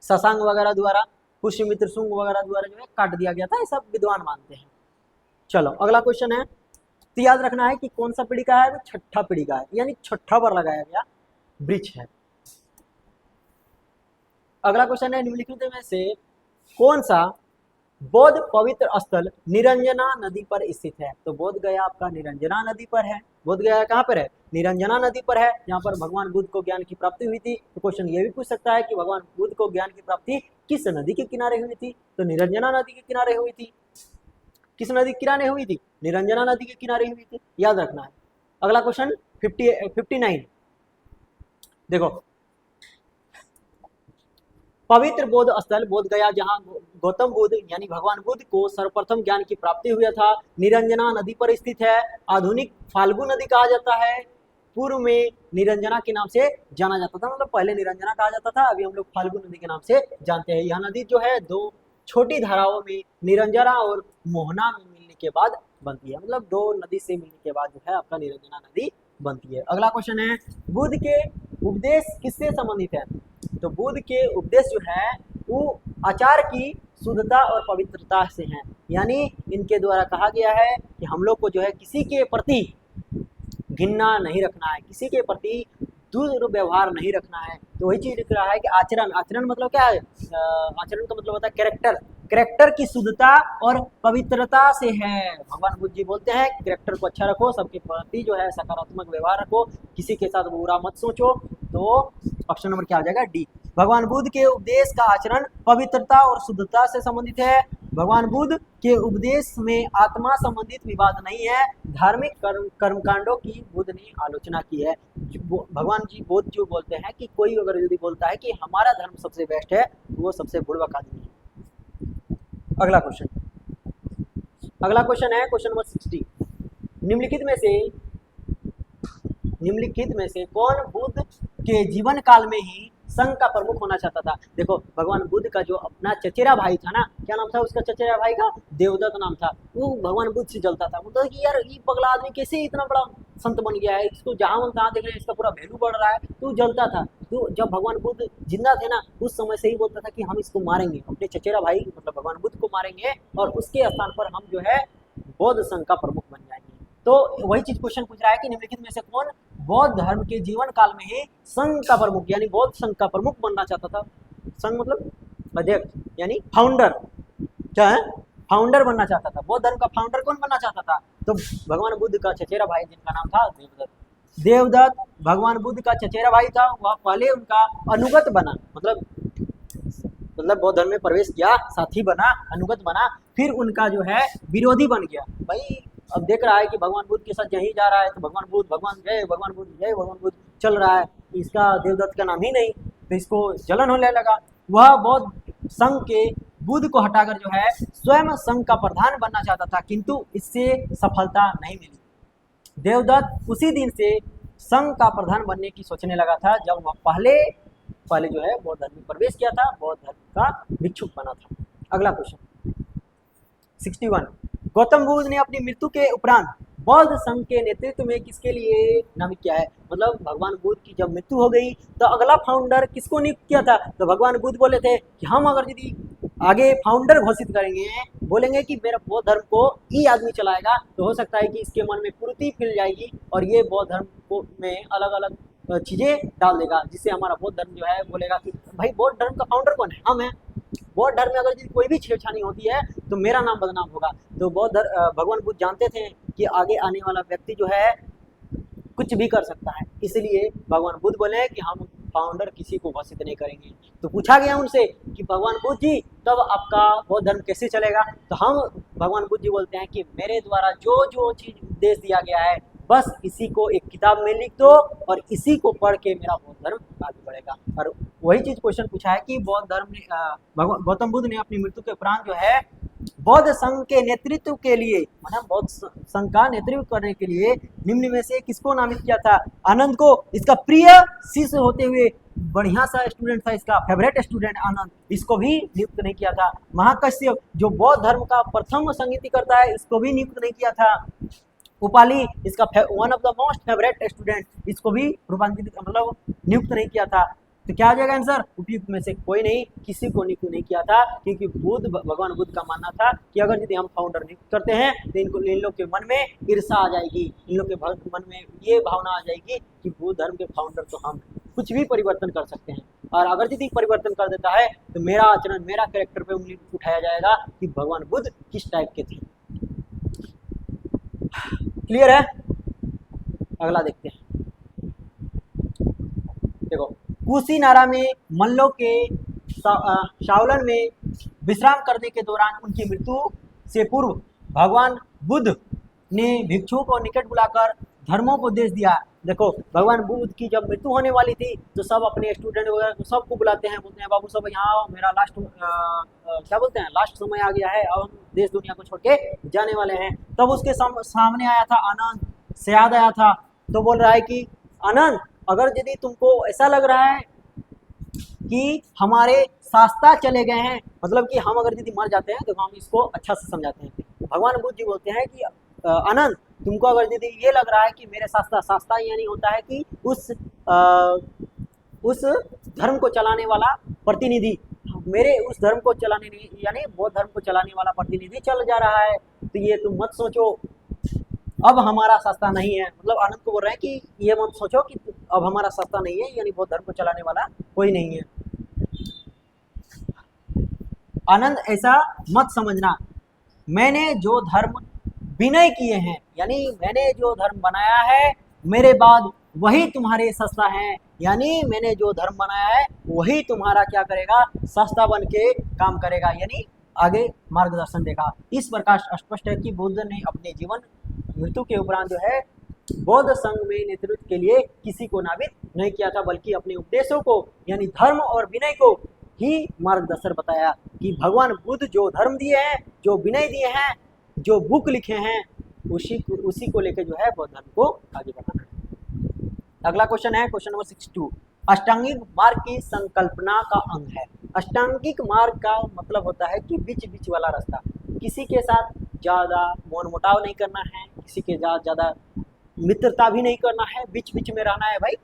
शशांक वगैरह द्वारा, पुष्यमित्र शुंग वगैरह द्वारा जो है काट दिया गया था, ये सब विद्वान मानते हैं। चलो अगला क्वेश्चन है, तो याद रखना है कि कौन सा पीढ़ी का है? छठा पीढ़ी का है, यानी छठा बार लगाया गया वृक्ष है। अगला क्वेश्चन है, निम्नलिखित में से कौन सा बौद्ध पवित्र स्थल निरंजना नदी पर स्थित है? तो बोध गया आपका निरंजना नदी पर है। बोध गया कहाँ पर है? निरंजना नदी पर है, जहाँ पर भगवान बुद्ध को ज्ञान की प्राप्ति हुई थी। तो क्वेश्चन ये भी पूछ सकता है कि भगवान बुद्ध को ज्ञान की प्राप्ति किस नदी के किनारे हुई थी? तो निरंजना नदी के किनारे हुई थी। किस नदी के किनारे हुई थी? निरंजना नदी के किनारे हुई थी, याद रखना है। अगला क्वेश्चन 59 देखो, पवित्र बौद्ध स्थल बोध गया जहां गौतम बुद्ध यानी भगवान बुद्ध को सर्वप्रथम ज्ञान की प्राप्ति हुआ था, निरंजना नदी पर स्थित है। आधुनिक फाल्गु नदी कहा जाता है, पूर्व में निरंजना के नाम से जाना जाता था। मतलब पहले निरंजना कहा जाता था, अभी हम लोग फाल्गु नदी के नाम से जानते हैं। यह नदी जो है 2 छोटी धाराओं में निरंजना और मोहना में मिलने के बाद बनती है। मतलब 2 नदी से मिलने के बाद जो है आपका निरंजना नदी बनती है। अगला क्वेश्चन है, बुद्ध के उपदेश किससे संबंधित है? तो बुद्ध के उपदेश जो है वो आचार की शुद्धता और पवित्रता से हैं। यानी इनके द्वारा कहा गया है कि हम लोग को जो है किसी के प्रति घृणा नहीं रखना है, किसी के प्रति दुर्व्यवहार नहीं रखना है। तो वही चीज लिख रहा है कि आचरण, आचरण मतलब क्या है? आचरण का मतलब होता है कैरेक्टर, कैरेक्टर की शुद्धता और पवित्रता से है। भगवान बुद्ध जी बोलते हैं कैरेक्टर को अच्छा रखो, सबके प्रति जो है सकारात्मक व्यवहार रखो, किसी के साथ बुरा मत सोचो। तो ऑप्शन नंबर क्या हो जाएगा? डी। भगवान बुद्ध के उपदेश का आचरण पवित्रता और शुद्धता से संबंधित है। भगवान बुद्ध के उपदेश में आत्मा संबंधित विवाद नहीं है। धार्मिक कर्मकांडों की बुद्ध ने आलोचना की है। भगवान जी बुद्ध जो बोलते हैं कि कोई अगर यदि बोलता है कि हमारा धर्म सबसे बेस्ट है तो वो सबसे बुड़बक आदमी है। अगला क्वेश्चन है क्वेश्चन नंबर 60। निम्नलिखित में से कौन बुद्ध के जीवन काल में ही संघ का प्रमुख होना चाहता था? देखो भगवान बुद्ध का जो अपना चचेरा भाई था ना, क्या नाम था उसका चचेरा भाई का? देवदत्त नाम था। वो भगवान बुद्ध से जलता था, मतलब कि यार ये पगला आदमी कैसे इतना बड़ा संत बन गया है, इसको जहां हम तहां देख रहे हैं इसका पूरा वैल्यू बढ़ रहा है, तो जलता था। तो जब भगवान बुद्ध जिंदा थे ना उस समय से ही बोलता था कि हम इसको मारेंगे, अपने चचेरा भाई मतलब भगवान बुद्ध को मारेंगे और उसके स्थान पर हम जो है बौद्ध संघ का प्रमुख बन जाएंगे। तो वही चीज क्वेश्चन पूछ रहा है कि निम्नलिखित में से कौन बौद्ध धर्म के जीवन काल में ही संघ का प्रमुख यानी बौद्ध संघ का प्रमुख बनना चाहता था? संघ मतलब अध्यक्ष यानी फाउंडर, क्या है? फाउंडर बनना चाहता था। बौद्ध धर्म का फाउंडर कौन बनना चाहता था? तो भगवान बुद्ध का चचेरा भाई जिनका नाम था देवदत्त। देवदत्त भगवान बुद्ध का चचेरा भाई था, वह पहले उनका अनुगत बना, मतलब बौद्ध धर्म में प्रवेश किया, साथी बना, अनुगत बना, फिर उनका जो है विरोधी बन गया। भाई अब देख रहा है कि भगवान बुद्ध के साथ यही जा रहा है तो भगवान बुद्ध भगवान बुद्ध चल रहा है, इसका देवदत्त का नाम ही नहीं, तो इसको जलन होने लगा। वह बौद्ध संघ के बुद्ध को हटाकर जो है स्वयं संघ का प्रधान बनना चाहता था, किंतु इससे सफलता नहीं मिली। देवदत्त उसी दिन से संघ का प्रधान बनने की सोचने लगा था जब वह पहले जो है बौद्ध धर्म में प्रवेश किया था, बौद्ध धर्म का भिक्षुक बना था। अगला क्वेश्चन 61। गौतम बुद्ध ने अपनी मृत्यु के उपरांत बौद्ध संघ के नेतृत्व में किसके लिए नामित किया है? मतलब भगवान बुद्ध की जब मृत्यु हो गई तो अगला फाउंडर किसको नियुक्त किया था? तो भगवान बुद्ध बोले थे कि हम अगर यदि आगे फाउंडर घोषित करेंगे, बोलेंगे कि मेरा बौद्ध धर्म को ये आदमी चलाएगा, तो हो सकता है कि इसके मन में कुरीति फैल जाएगी और ये बौद्ध धर्म को में अलग अलग चीजें डाल देगा, जिससे हमारा बौद्ध धर्म जो है बोलेगा कि भाई बौद्ध धर्म का फाउंडर कौन है, हम हैं। बौद्ध धर्म में अगर यदि कोई भी छेड़छानी होती है तो मेरा नाम बदनाम होगा। तो भगवान बुद्ध जानते थे कि आगे आने वाला व्यक्ति जो है कुछ भी कर सकता है, इसलिए भगवान बुद्ध बोले कि हम फाउंडर किसी को घोषित नहीं करेंगे। तो पूछा गया उनसे कि भगवान बुद्ध जी तब आपका बौद्ध धर्म कैसे चलेगा, तो हम भगवान बुद्ध जी बोलते हैं कि मेरे द्वारा जो जो चीज उपदेश दिया गया है बस इसी को एक किताब में लिख दो और इसी को पढ़ के मेरा बौद्ध धर्म आगे बढ़ेगा। और वही चीज क्वेश्चन पूछा है कि बौद्ध धर्म ने भगवान गौतम बुद्ध ने अपनी मृत्यु के उपरांत जो है बौद्ध संघ के नेतृत्व के लिए, मतलब बौद्ध संघ का नेतृत्व करने के लिए निम्न में से किसको नामित किया था? आनंद को, इसका प्रिय शिष्य होते हुए बढ़िया सा स्टूडेंट था, इसका फेवरेट स्टूडेंट आनंद, इसको भी नियुक्त नहीं किया था। महाकश्यप जो बौद्ध धर्म का प्रथम संगीति करता है, इसको भी नियुक्त नहीं किया था। उपाली इसका one of the most favourite student, इसको भी रूपांतरित मतलब नियुक्त नहीं किया था। तो क्या आ जाएगा आंसर? उपयुक्त में से कोई नहीं, किसी को नियुक्त नहीं किया था, क्योंकि भगवान बुद्ध का मानना था कि अगर यदि हम फाउंडर नियुक्त करते हैं तो इन लोग के मन में ईर्षा आ जाएगी, इन लोग के मन में ये भावना आ जाएगी कि बुद्ध धर्म के फाउंडर तो हम कुछ भी परिवर्तन कर सकते हैं, और अगर यदि परिवर्तन कर देता है तो मेरा आचरण, मेरा कैरेक्टर पे उंगली उठाया जाएगा कि भगवान बुद्ध किस टाइप के थे। क्लियर है? अगला देखते हैं। देखो, कुशीनारा में मल्लों के शावलन में विश्राम करने के दौरान उनकी मृत्यु से पूर्व भगवान बुद्ध ने भिक्षुओं को निकट बुलाकर धर्मोपदेश दिया। देखो, भगवान बुद्ध की जब मृत्यु होने वाली थी तो सब अपने स्टूडेंट वगैरह तो सबको बुलाते हैं, बोलते हैं बाबू सब यहाँ आओ, मेरा लास्ट क्या बोलते हैं, लास्ट समय आ गया है और हम देश दुनिया को छोड़ के जाने वाले हैं। तब उसके सामने आया था आनंद, से याद आया था, तो बोल रहा है कि आनंद, अगर यदि तुमको ऐसा लग रहा है कि हमारे शास्त्रा चले गए हैं, मतलब कि हम अगर यदि मर जाते हैं तो हम इसको अच्छा से समझाते हैं। तो भगवान बुद्ध जी बोलते हैं कि आनंद, तुमको अगर यदि ये लग रहा है कि मेरे शास्त्रा यानी होता है कि उस धर्म को चलाने वाला प्रतिनिधि, मेरे उस धर्म को चलाने यानी बौद्ध धर्म को चलाने वाला प्रतिनिधि चल जा रहा है, तो ये तुम मत सोचो अब हमारा शास्त्रा नहीं है। मतलब आनंद को बोल रहे हैं कि ये मत सोचो कि अब हमारा शास्त्रा नहीं है, यानी बौद्ध धर्म को चलाने वाला कोई नहीं है। आनंद, ऐसा मत समझना, मैंने जो धर्म विनय किए हैं, यानी मैंने जो धर्म बनाया है मेरे बाद वही तुम्हारे शास्त्रा हैं, यानी मैंने जो धर्म बनाया है वही तुम्हारा क्या करेगा, शास्त्रा बन के काम करेगा, यानी आगे मार्गदर्शन देगा। इस प्रकार स्पष्ट है कि बुद्ध ने अपने जीवन मृत्यु के उपरांत जो है बौद्ध संघ में नेतृत्व के लिए किसी को नामित नहीं किया था, बल्कि अपने उपदेशों को यानी धर्म और विनय को ही मार्गदर्शन बताया कि भगवान बुद्ध जो धर्म दिए हैं, जो विनय दिए हैं, जो बुक लिखे हैं, उसी को लेकर जो है बौद्ध धर्म को आगे बढ़ाना है। अगला क्वेश्चन है क्वेश्चन नंबर 62। अष्टांगिक मार्ग की संकल्पना का अंग है। अष्टांगिक मार्ग का मतलब होता है कि बीच बीच वाला रास्ता, किसी के साथ ज़्यादा मोल मोटाव नहीं करना है, किसी के साथ ज़्यादा मित्रता भी नहीं करना है, बीच बीच में रहना है भाई,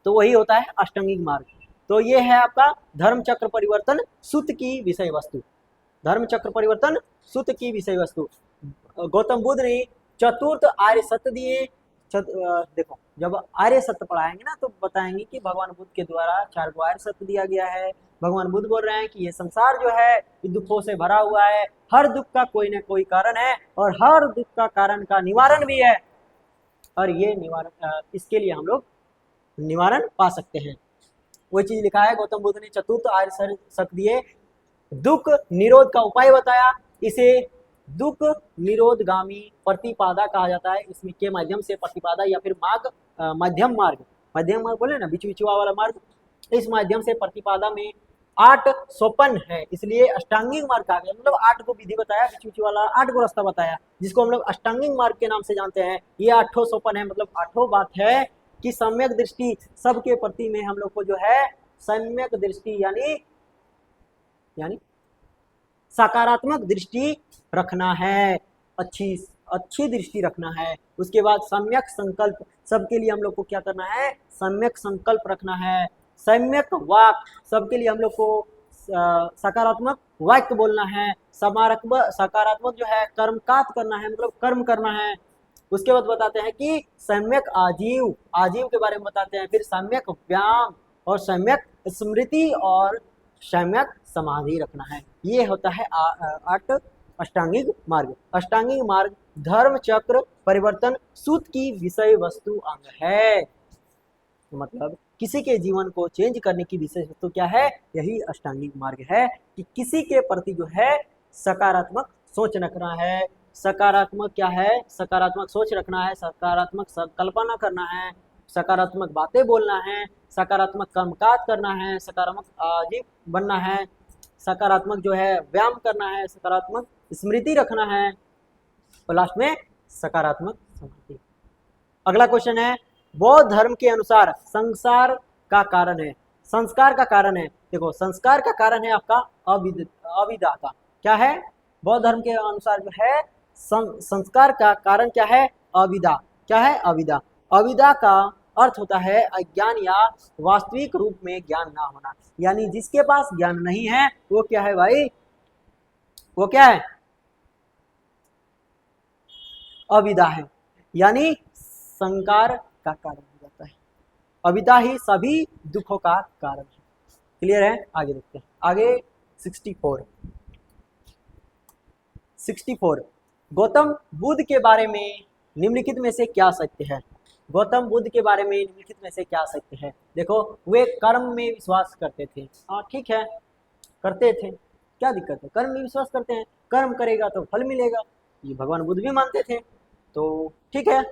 तो वही होता है अष्टांगिक मार्ग। तो ये है आपका धर्म चक्र परिवर्तन सूत्र की विषय वस्तु। धर्म चक्र परिवर्तन सूत्र की विषय वस्तु गौतम बुद्ध ने चतुर्थ आर्य सत्य दिए। देखो, जब आर्य सत्य पढ़ाएंगे ना तो बताएंगे कि भगवान बुद्ध के द्वारा 4 गो आर्य सत्य दिया गया है। भगवान बुद्ध बोल रहे हैं कि ये संसार जो है ये दुखों से भरा हुआ है, हर दुख का कोई ना कोई कारण है और हर दुख का कारण का निवारण भी है, और ये निवारण इसके लिए हम लोग निवारण पा सकते हैं। वही चीज लिखा है, गौतम बुद्ध ने चतुर्थ आर्य सत्य दिए, दुख निरोध का उपाय बताया, इसे दुख निरोधगामी प्रतिपादा कहा जाता है। इसमें के माध्यम से प्रतिपादा या फिर मध्यम मार्ग बोले ना, बीच वाला मार्ग, इस माध्यम से प्रतिपादा में 8 सोपान है, इसलिए अष्टांगिक मार्ग कहा गया। मतलब 8 को विधि बताया, बीच वाला 8 को रास्ता बताया, जिसको हम लोग अष्टांगिक मार्ग के नाम से जानते हैं। ये 8 सोपान है, मतलब 8 बात है कि सम्यक दृष्टि सबके प्रति में हम लोग को जो है सम्यक दृष्टि यानी सकारात्मक दृष्टि रखना है, अच्छी दृष्टि रखना है। उसके बाद सम्यक संकल्प, सबके लिए हम लोग को क्या करना है, सम्यक संकल्प रखना है। सम्यक वाक, सबके लिए हम लोग को सकारात्मक वाक्य बोलना है। सकारात्मक जो है कर्मकात करना है, मतलब कर्म करना है। उसके बाद बताते हैं कि सम्यक आजीव, आजीव के बारे में बताते हैं, फिर सम्यक व्यायाम और सम्यक स्मृति और सम्यक समाधि रखना है। ये होता है 8 अष्टांगिक मार्ग। अष्टांगिक मार्ग धर्म चक्र परिवर्तन सूत्र की विषय वस्तु अंग है। मतलब किसी के जीवन को चेंज करने की विशेष वस्तु क्या है? यही अष्टांगिक मार्ग है कि किसी के प्रति जो है सकारात्मक सोच रखना है। सकारात्मक क्या है? सकारात्मक सोच रखना है, सकारात्मक कल्पना करना है, सकारात्मक बातें बोलना है, सकारात्मक कामकाज करना है, सकारात्मक आजीव बनना है, सकारात्मक जो है व्यायाम करना है, सकारात्मक स्मृति रखना है और लास्ट में सकारात्मक समाधि। अगला क्वेश्चन है, बौद्ध धर्म के अनुसार संसार का कारण है, संस्कार का कारण है। देखो संस्कार का कारण है आपका अविदा का, क्या है? बौद्ध धर्म के अनुसार जो है संस्कार का कारण क्या है? अविदा। क्या है? अविदा। अविदा का अर्थ होता है अज्ञान या वास्तविक रूप में ज्ञान ना होना, यानी जिसके पास ज्ञान नहीं है वो क्या है भाई? वो क्या है? अविदा है, यानी संस्कार का कारण हो जाता है। अविदा ही सभी दुखों का कारण है। क्लियर है? आगे देखते हैं। आगे 64 गौतम बुद्ध के बारे में निम्नलिखित में से क्या सत्य है? गौतम बुद्ध के बारे में निम्नलिखित में से क्या सत्य है? देखो वे कर्म में विश्वास करते थे। हाँ ठीक है, करते थे, क्या दिक्कत है? कर्म में विश्वास करते हैं, कर्म करेगा तो फल मिलेगा, ये भगवान बुद्ध भी मानते थे, तो ठीक है,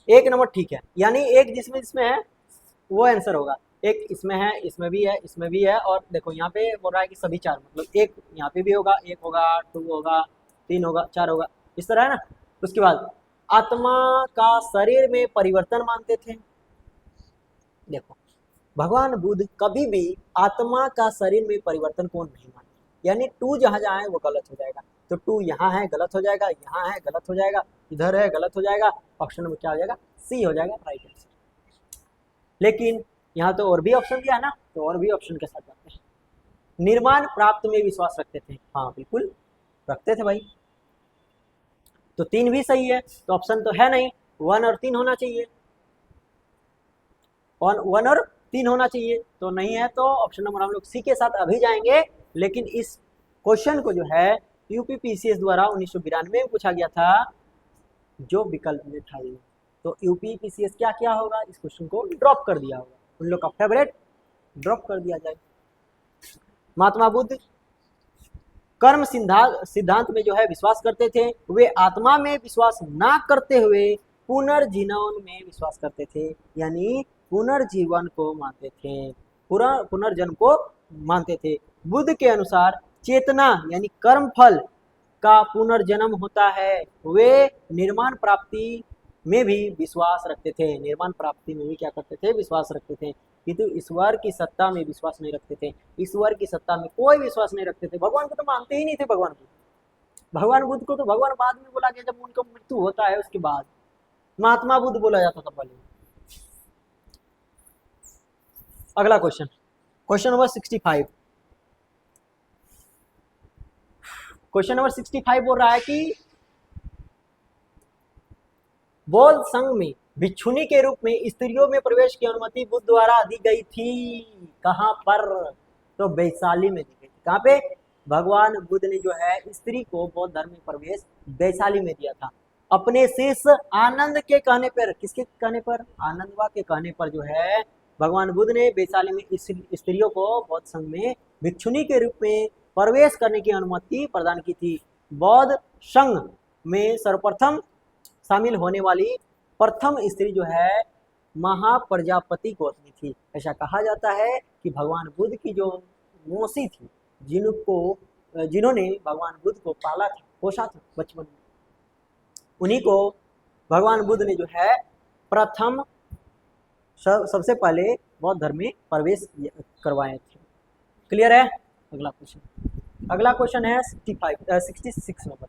1 नंबर ठीक है। यानी एक जिसमें है वो आंसर होगा। एक इसमें है, इसमें भी है, इसमें भी है, और देखो यहाँ पे बोल रहा है कि सभी 4, मतलब एक यहाँ पे भी होगा, 1 होगा, 2 होगा, 3 होगा, 4 होगा, इस तरह है ना। उसके बाद आत्मा का शरीर में परिवर्तन मानते थे। देखो भगवान बुद्ध कभी भी आत्मा का शरीर में परिवर्तन को नहीं मानते, यानी 2 जहाँ जहाँ है वो गलत हो जाएगा, तो 2 यहाँ है गलत हो जाएगा, यहाँ है गलत हो जाएगा, इधर है गलत हो जाएगा, ऑप्शन में क्या हो जाएगा? सी हो जाएगा राइट आंसर। लेकिन यहाँ तो और भी ऑप्शन दिया है ना, तो और भी ऑप्शन के साथ जाते हैं। निर्माण प्राप्त में विश्वास रखते थे। हाँ बिल्कुल रखते थे भाई, तो 3 भी सही है, तो ऑप्शन तो है नहीं, 1 और 3 होना चाहिए, 1 और 3 होना चाहिए, तो नहीं है, तो ऑप्शन नंबर हम लोग सी के साथ अभी जाएंगे। लेकिन इस क्वेश्चन को जो है यूपीपीसीएस द्वारा 1992 में पूछा गया था, जो विकल्प में था ये, तो यूपीपीसीएस क्या क्या होगा? इस क्वेश्चन को ड्रॉप कर दिया होगा, उन लोग का फेवरेट ड्रॉप कर दिया जाए। महात्मा बुद्ध कर्म सिद्धांत में जो है विश्वास करते थे। वे आत्मा में विश्वास ना करते हुए पुनर्जीवन में विश्वास करते थे, यानी पुनर्जीवन को मानते थे, पुनर्जन्म को मानते थे। बुद्ध के अनुसार चेतना यानी कर्म फल का पुनर्जन्म होता है। वे निर्माण प्राप्ति में भी विश्वास रखते थे, निर्माण प्राप्ति में भी क्या करते थे? विश्वास रखते थे, किंतु ईश्वर की सत्ता में विश्वास नहीं रखते थे। ईश्वर की सत्ता में कोई विश्वास नहीं रखते थे। भगवान को तो मानते ही नहीं थे। भगवान बुद्ध को तो भगवान बाद में बोला गया, जब उनका मृत्यु होता है उसके बाद महात्मा बुद्ध बोला जाता था पहले। अगला क्वेश्चन नंबर 65। क्वेश्चन नंबर 65 बोल रहा है कि बौद्ध संघ में भिक्षुनी के रूप में स्त्रियों में प्रवेश की अनुमति बुद्ध द्वारा दी गई थी। कहाँ पर? तो वैशाली में दी गई थी। कहाँ पे? भगवान बुद्ध ने जो है स्त्री को बौद्ध धर्म में प्रवेश वैशाली में दिया था, अपने शिष्य आनंद के कहने पर। किसके कहने पर? आनंदवा के कहने पर जो है भगवान बुद्ध ने वैशाली में स्त्रियों को बौद्ध संघ में भिक्षुनी के रूप में प्रवेश करने की अनुमति प्रदान की थी। बौद्ध संघ में सर्वप्रथम शामिल होने वाली प्रथम स्त्री जो है महाप्रजापति गौतमी थी। ऐसा कहा जाता है कि भगवान बुद्ध की जो मौसी थी, जिन्होंने भगवान बुद्ध को पाला था, पोषा था बचपन में, उन्हीं को भगवान बुद्ध ने जो है प्रथम सबसे पहले बौद्ध धर्म में प्रवेश करवाए थे। क्लियर है? अगला क्वेश्चन है 66 नंबर।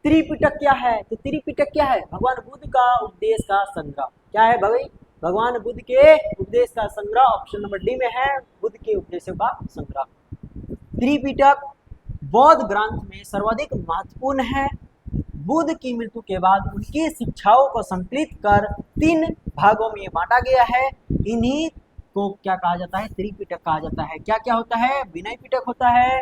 त्रिपिटक क्या है? तो त्रिपिटक क्या है? भगवान बुद्ध का उपदेश का संग्रह। क्या है भाई? भगवान बुद्ध के उपदेश का संग्रह। ऑप्शन नंबर डी में है, बुद्ध के उपदेशों का संग्रह। त्रिपिटक बौद्ध ग्रंथ में सर्वाधिक महत्वपूर्ण है। बुद्ध की मृत्यु के बाद उनकी शिक्षाओं को संकलित कर 3 भागों में बांटा गया है। इन्हीं को क्या कहा जाता है? त्रिपिटक कहा जाता है। क्या क्या होता है? विनय पिटक होता है,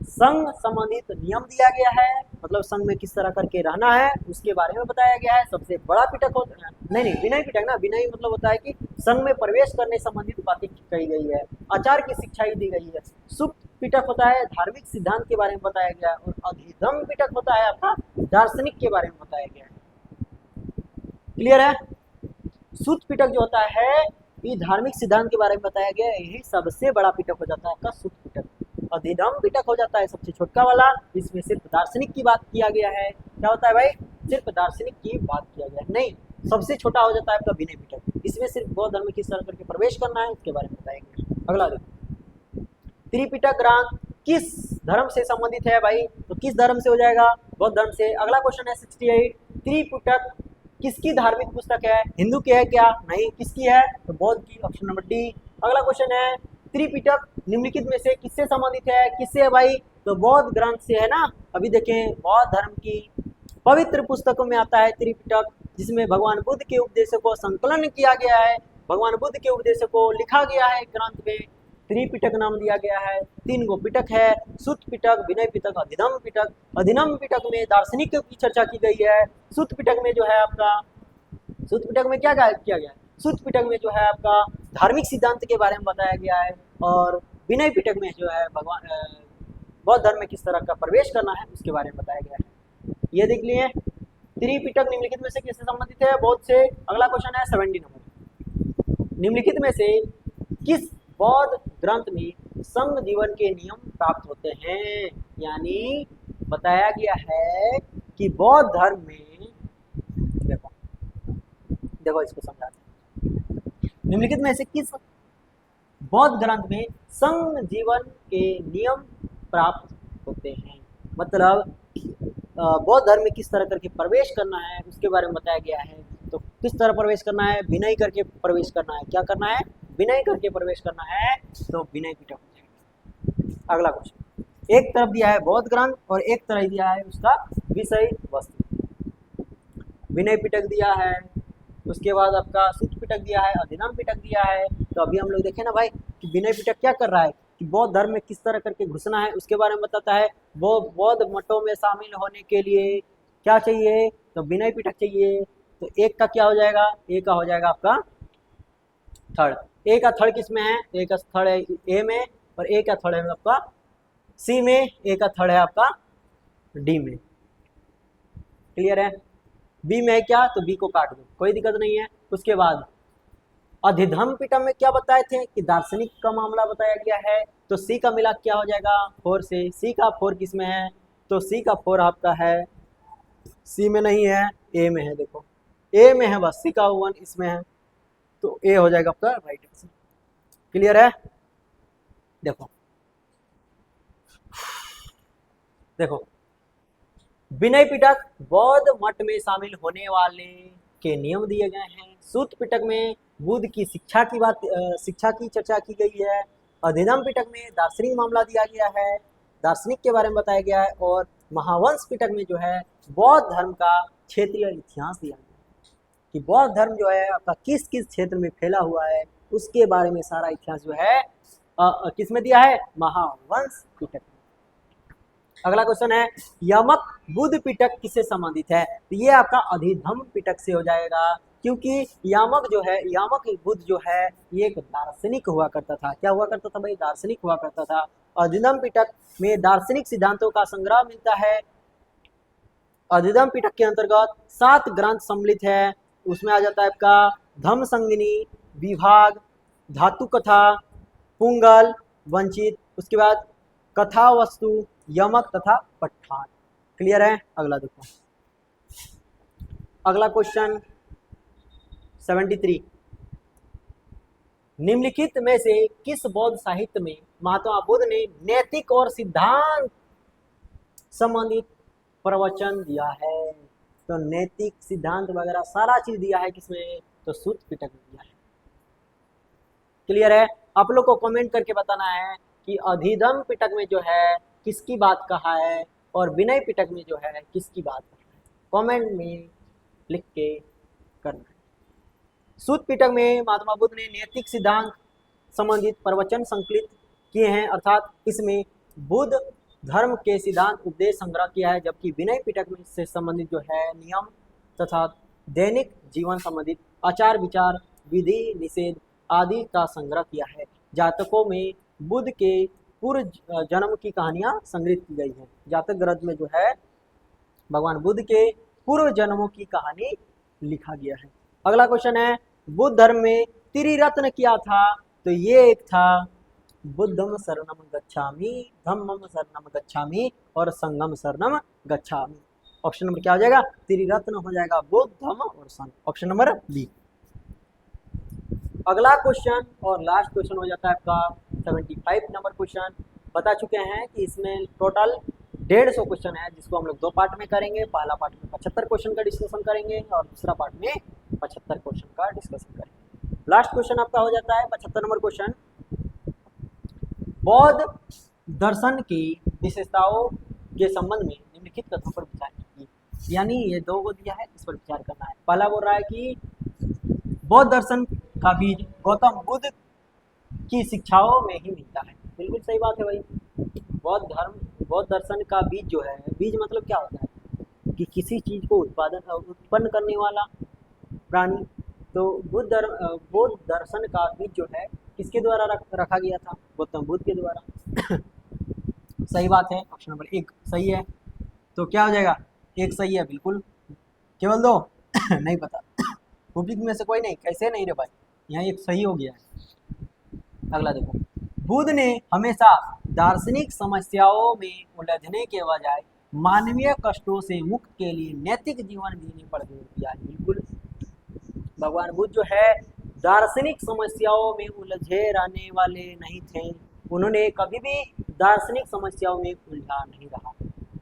संघ संबंधित नियम दिया गया है, मतलब संघ में किस तरह करके रहना है उसके बारे में बताया गया है। सबसे बड़ा पिटक होता है, नहीं विनय पिटक ना, विनय मतलब होता है कि संघ में प्रवेश करने संबंधित बातें कही गई है, आचार की शिक्षाई दी गई है। सुप्त पिटक होता है, धार्मिक सिद्धांत के बारे में बताया गया है। और अधिगम पिटक होता है आपका दार्शनिक के बारे में बताया गया है। क्लियर है? सुत पिटक जो होता है ये धार्मिक सिद्धांत के बारे में बताया गया है, यही सबसे बड़ा पिटक हो जाता है आपका सुत पिटक। अधिगम पिटक हो जाता है सबसे छोटा वाला, इसमें सिर्फ दार्शनिक की बात किया गया है। क्या होता है भाई? सिर्फ दार्शनिक की बात किया गया है। नहीं, सबसे छोटा हो जाता है आपका विनय पिटक, इसमें सिर्फ बौद्ध धर्म में किस तरह करके प्रवेश करना है उसके बारे में बताया गया। अगला देखो, त्रिपिटक ग्रंथ किस धर्म से संबंधित है भाई? तो किस धर्म से हो जाएगा? बौद्ध धर्म से। अगला क्वेश्चन है 68, त्रिपिटक किसकी धार्मिक पुस्तक है? हिंदू की है क्या? नहीं, किसकी है? तो बौद्ध की, ऑप्शन नंबर डी। अगला क्वेश्चन है, त्रिपिटक निम्नलिखित में से किससे संबंधित है? किससे है भाई? तो बौद्ध ग्रंथ से है ना। अभी देखें, बौद्ध धर्म की पवित्र पुस्तकों में आता है त्रिपिटक, जिसमें भगवान बुद्ध के उपदेशों को संकलन किया गया है, भगवान बुद्ध के उपदेशों को लिखा गया है ग्रंथ में, त्रिपिटक नाम दिया गया है। 3 गो पिटक है, सुत पिटक, विनय पिटक, अधिगम पिटक। अधिगम पिटक में दार्शनिक की चर्चा की गई है। सुत पिटक में जो है आपका, सुत पिटक में क्या किया गया है? सुत पिटक में जो है आपका धार्मिक सिद्धांत के बारे में बताया गया है। और विनय पिटक में जो है भगवान बौद्ध धर्म में किस तरह का प्रवेश करना है उसके बारे में बताया गया है। ये देख लिए, त्रिपिटक निम्नलिखित में से किससे संबंधित है? बौद्ध से। अगला क्वेश्चन है 70 नंबर, निम्नलिखित में से किस बौद्ध ग्रंथ में संघ जीवन के नियम प्राप्त होते हैं? यानी बताया गया है कि बौद्ध धर्म में, देखो इसको समझाते हैं, निम्नलिखित में से किस बौद्ध ग्रंथ में संघ जीवन के नियम प्राप्त होते हैं? मतलब बौद्ध धर्म में किस तरह करके प्रवेश करना है उसके बारे में बताया गया है। तो किस तरह प्रवेश करना है? विनय करके प्रवेश करना है। क्या करना है? विनय करके प्रवेश करना है, तो विनय पिटक हो जाएगा। अगला क्वेश्चन, एक तरफ दिया है बौद्ध ग्रंथ और एक तरफ दिया है उसका विषय वस्तु। विनय पिटक दिया है, उसके बाद आपका सुत पिटक दिया है, अधिगम पिटक दिया है। तो अभी हम लोग देखें ना भाई कि विनय पिटक क्या कर रहा है कि बौद्ध धर्म में किस तरह करके घुसना है उसके बारे में बताता है। वो बौद्ध मठों में शामिल होने के लिए क्या चाहिए? तो विनय पिटक चाहिए। तो एक का क्या हो जाएगा? एक का हो जाएगा आपका थर्ड। ए का थर्ड किस में है? ए का थर्ड है ए में, और ए का थर्ड है आपका सी में, ए का थर्ड है आपका डी में। क्लियर है? बी में है क्या? तो बी को काट दो, कोई दिक्कत नहीं है। उसके बाद अधिगम पिटक में क्या बताए थे कि दार्शनिक का मामला बताया गया है। तो सी का मिला क्या हो जाएगा? 4 से। सी का 4 किस में है? तो सी का 4 आपका है, सी में नहीं है, ए में है। देखो ए में है बस, सी का 1 इसमें है, तो ए हो जाएगा आपका राइट आंसर। क्लियर है? देखो देखो, विनय पिटक बौद्ध मठ में शामिल होने वाले के नियम दिए गए हैं। सूत पिटक में बुद्ध की शिक्षा की चर्चा की गई है। अधिगम पिटक में दार्शनिक मामला दिया गया है, दार्शनिक के बारे में बताया गया है। और महावंश पिटक में जो है बौद्ध धर्म का क्षेत्रीय इतिहास दिया गया है कि बौद्ध धर्म जो है आपका किस किस क्षेत्र में फैला हुआ है उसके बारे में सारा इतिहास जो है किस में दिया है? महावंश पिटक। अगला क्वेश्चन है, यमक बुद्ध पिटक किससे संबंधित है? तो ये आपका अधिगम पिटक से हो जाएगा, क्योंकि यामक जो है, यामक बुद्ध जो है ये एक दार्शनिक हुआ करता था। क्या हुआ करता था भाई? दार्शनिक हुआ करता था। अधिगम पिटक में दार्शनिक सिद्धांतों का संग्रह मिलता है। अधिगम पिटक के अंतर्गत 7 ग्रंथ सम्मिलित है। उसमें आ जाता है आपका धम्म संगिनी, विभाग, धातु कथा, पुंगल, वंचित, उसके बाद कथा वस्तु, यमक तथा पठान। क्लियर है? अगला देखो, अगला क्वेश्चन 73, निम्नलिखित में से किस बौद्ध साहित्य में महात्मा बुद्ध ने नैतिक और सिद्धांत संबंधित प्रवचन दिया है? तो नैतिक सिद्धांत वगैरह सारा चीज दिया है किसमें? तो सूत पिटक में दिया है। क्लियर है? आप लोग को कमेंट करके बताना है कि अधिगम पिटक में जो है किसकी बात कहा है और विनय पिटक में जो है किसकी बात कहा है, कमेंट में लिख के करना है। सूत पिटक में महात्मा बुद्ध ने नैतिक सिद्धांत संबंधित प्रवचन संकलित किए हैं, अर्थात इसमें बुद्ध धर्म के सिद्धांत उपदेश संग्रह किया है, जबकि विनय पिटक में से संबंधित जो है नियम तथा दैनिक जीवन संबंधित आचार विचार विधि निषेध आदि का संग्रह किया है। जातकों में बुद्ध के पूर्व जन्म की कहानियां संग्रहित की गई हैं। जातक ग्रंथ में जो है भगवान बुद्ध के पूर्व जन्मों की कहानी लिखा गया है। अगला क्वेश्चन है, बुद्ध धर्म में त्रिरत्न क्या था? तो ये एक था बुद्धम शरणम गच्छामि, धम्मम शरणम गच्छामि और संघम शरणम गच्छामि। ऑप्शन नंबर क्या हो जाएगा? त्रिरत्न हो जाएगा, बुद्ध धम्म और संघ। Option number B. अगला क्वेश्चन और लास्ट क्वेश्चन हो जाता है आपका 75 नंबर क्वेश्चन। बता चुके हैं कि इसमें टोटल 150 क्वेश्चन है, जिसको हम लोग 2 पार्ट में करेंगे। पहला पार्ट में 75 क्वेश्चन का डिस्कशन करेंगे और दूसरा पार्ट में 75 क्वेश्चन का डिस्कशन करेंगे। लास्ट क्वेश्चन आपका हो जाता है 75 नंबर क्वेश्चन, बौद्ध दर्शन की विशेषताओं के संबंध में निम्नलिखित कथनों पर विचार कीजिए। यानी ये 2 को दिया है, इस पर विचार करना है। पहला बोल रहा है कि बौद्ध दर्शन का बीज गौतम बुद्ध की शिक्षाओं में ही मिलता है। बिल्कुल सही बात है भाई। बौद्ध दर्शन का बीज जो है, बीज मतलब क्या होता है कि किसी चीज को उत्पन्न करने वाला प्राणी। तो बौद्ध दर्शन का बीज जो है किसके द्वारा रखा गया था? गौतम बुद्ध के द्वारा। सही बात है, ऑप्शन नंबर 1 सही है। तो क्या हो जाएगा? 1 सही है बिल्कुल, केवल 2 नहीं पता। पब्लिक में से कोई नहीं, कैसे नहीं रे भाई, यहाँ 1 सही हो गया है। अगला देखो, बुद्ध ने हमेशा दार्शनिक समस्याओं में उलझने के बजाय मानवीय कष्टों से मुक्त के लिए नैतिक जीवन जीने पर जोर दिया है। बिल्कुल, भगवान बुद्ध जो है दार्शनिक समस्याओं में उलझे रहने वाले नहीं थे। उन्होंने कभी भी दार्शनिक समस्याओं में उलझा नहीं रहा।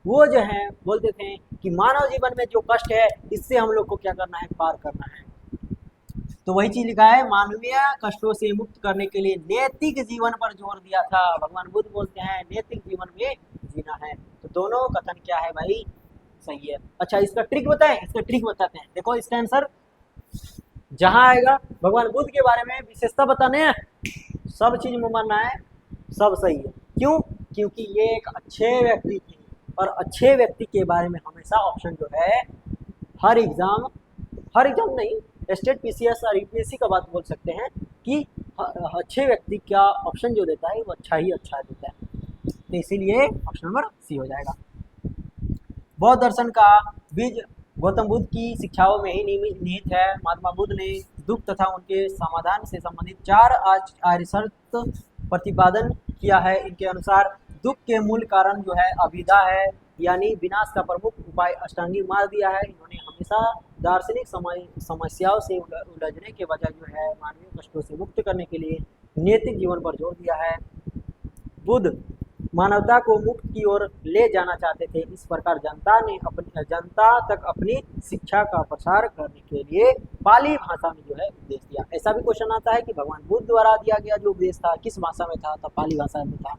वो जो है बोलते थे कि मानव जीवन में जो कष्ट है, इससे हम लोग को क्या करना है? पार करना है। तो वही चीज लिखा है, मानवीय कष्टों से मुक्त करने के लिए नैतिक जीवन पर जोर दिया था। भगवान बुद्ध बोलते हैं नैतिक जीवन में जीना है। तो दोनों कथन क्या है भाई? सही है। अच्छा, इसका ट्रिक बताएं? इसका ट्रिक बताते हैं। देखो इसका आंसर जहां आएगा भगवान बुद्ध के बारे में विशेषता बताने हैं, सब चीज में मानना है, सब सही है। क्यों? क्योंकि ये एक अच्छे व्यक्ति थे और अच्छे व्यक्ति के बारे में हमेशा ऑप्शन जो है हर एग्जाम नहीं, स्टेट पीसीएस और यूपीएससी का बात बोल सकते हैं कि अच्छे व्यक्ति का ऑप्शन जो देता है वो अच्छा देता है। तो इसीलिए ऑप्शन नंबर सी हो जाएगा। बौद्ध दर्शन का बीज गौतम बुद्ध की शिक्षाओं में ही निहित है। महात्मा बुद्ध ने दुख तथा उनके समाधान से संबंधित 4 आर्य शर्त प्रतिपादन किया है। इनके अनुसार दुख के मूल कारण जो है अभिदा है, यानी विनाश का प्रमुख उपाय अष्टांगिक मार्ग दिया है। इन्होंने हमेशा दार्शनिक समस्याओं से उलझने के बजाय जो है मानवीय कष्टों से मुक्त करने के लिए नैतिक जीवन पर जोर दिया है। बुद्ध मानवता को मुक्त की ओर ले जाना चाहते थे। इस प्रकार जनता तक अपनी शिक्षा का प्रसार करने के लिए पाली भाषा में जो है उपदेश दिया। ऐसा भी क्वेश्चन आता है कि भगवान बुद्ध द्वारा दिया गया जो उपदेश था किस भाषा में था? तो पाली भाषा में था।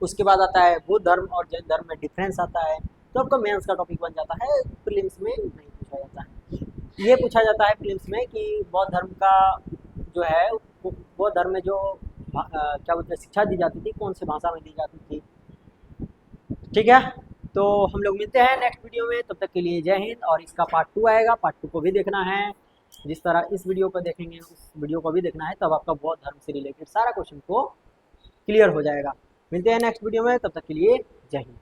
उसके बाद आता है बुद्ध धर्म और जैन धर्म में डिफरेंस आता है। तो आपका मेंस का टॉपिक बन जाता है, प्रीलिम्स में नहीं पूछा जाता है। ये पूछा जाता है प्रीलिम्स में कि बौद्ध धर्म का जो है, बौद्ध धर्म में जो क्या बोलते हैं शिक्षा दी जाती थी, कौन सी भाषा में दी जाती थी। ठीक है, तो हम लोग मिलते हैं नेक्स्ट वीडियो में। तब तक के लिए जय हिंद। और इसका पार्ट 2 आएगा, पार्ट 2 को भी देखना है। जिस तरह इस वीडियो को देखेंगे उस वीडियो को भी देखना है, तब आपका बौद्ध धर्म से रिलेटेड सारा क्वेश्चन को क्लियर हो जाएगा। मिलते हैं नेक्स्ट वीडियो में, तब तक के लिए जय हिंद।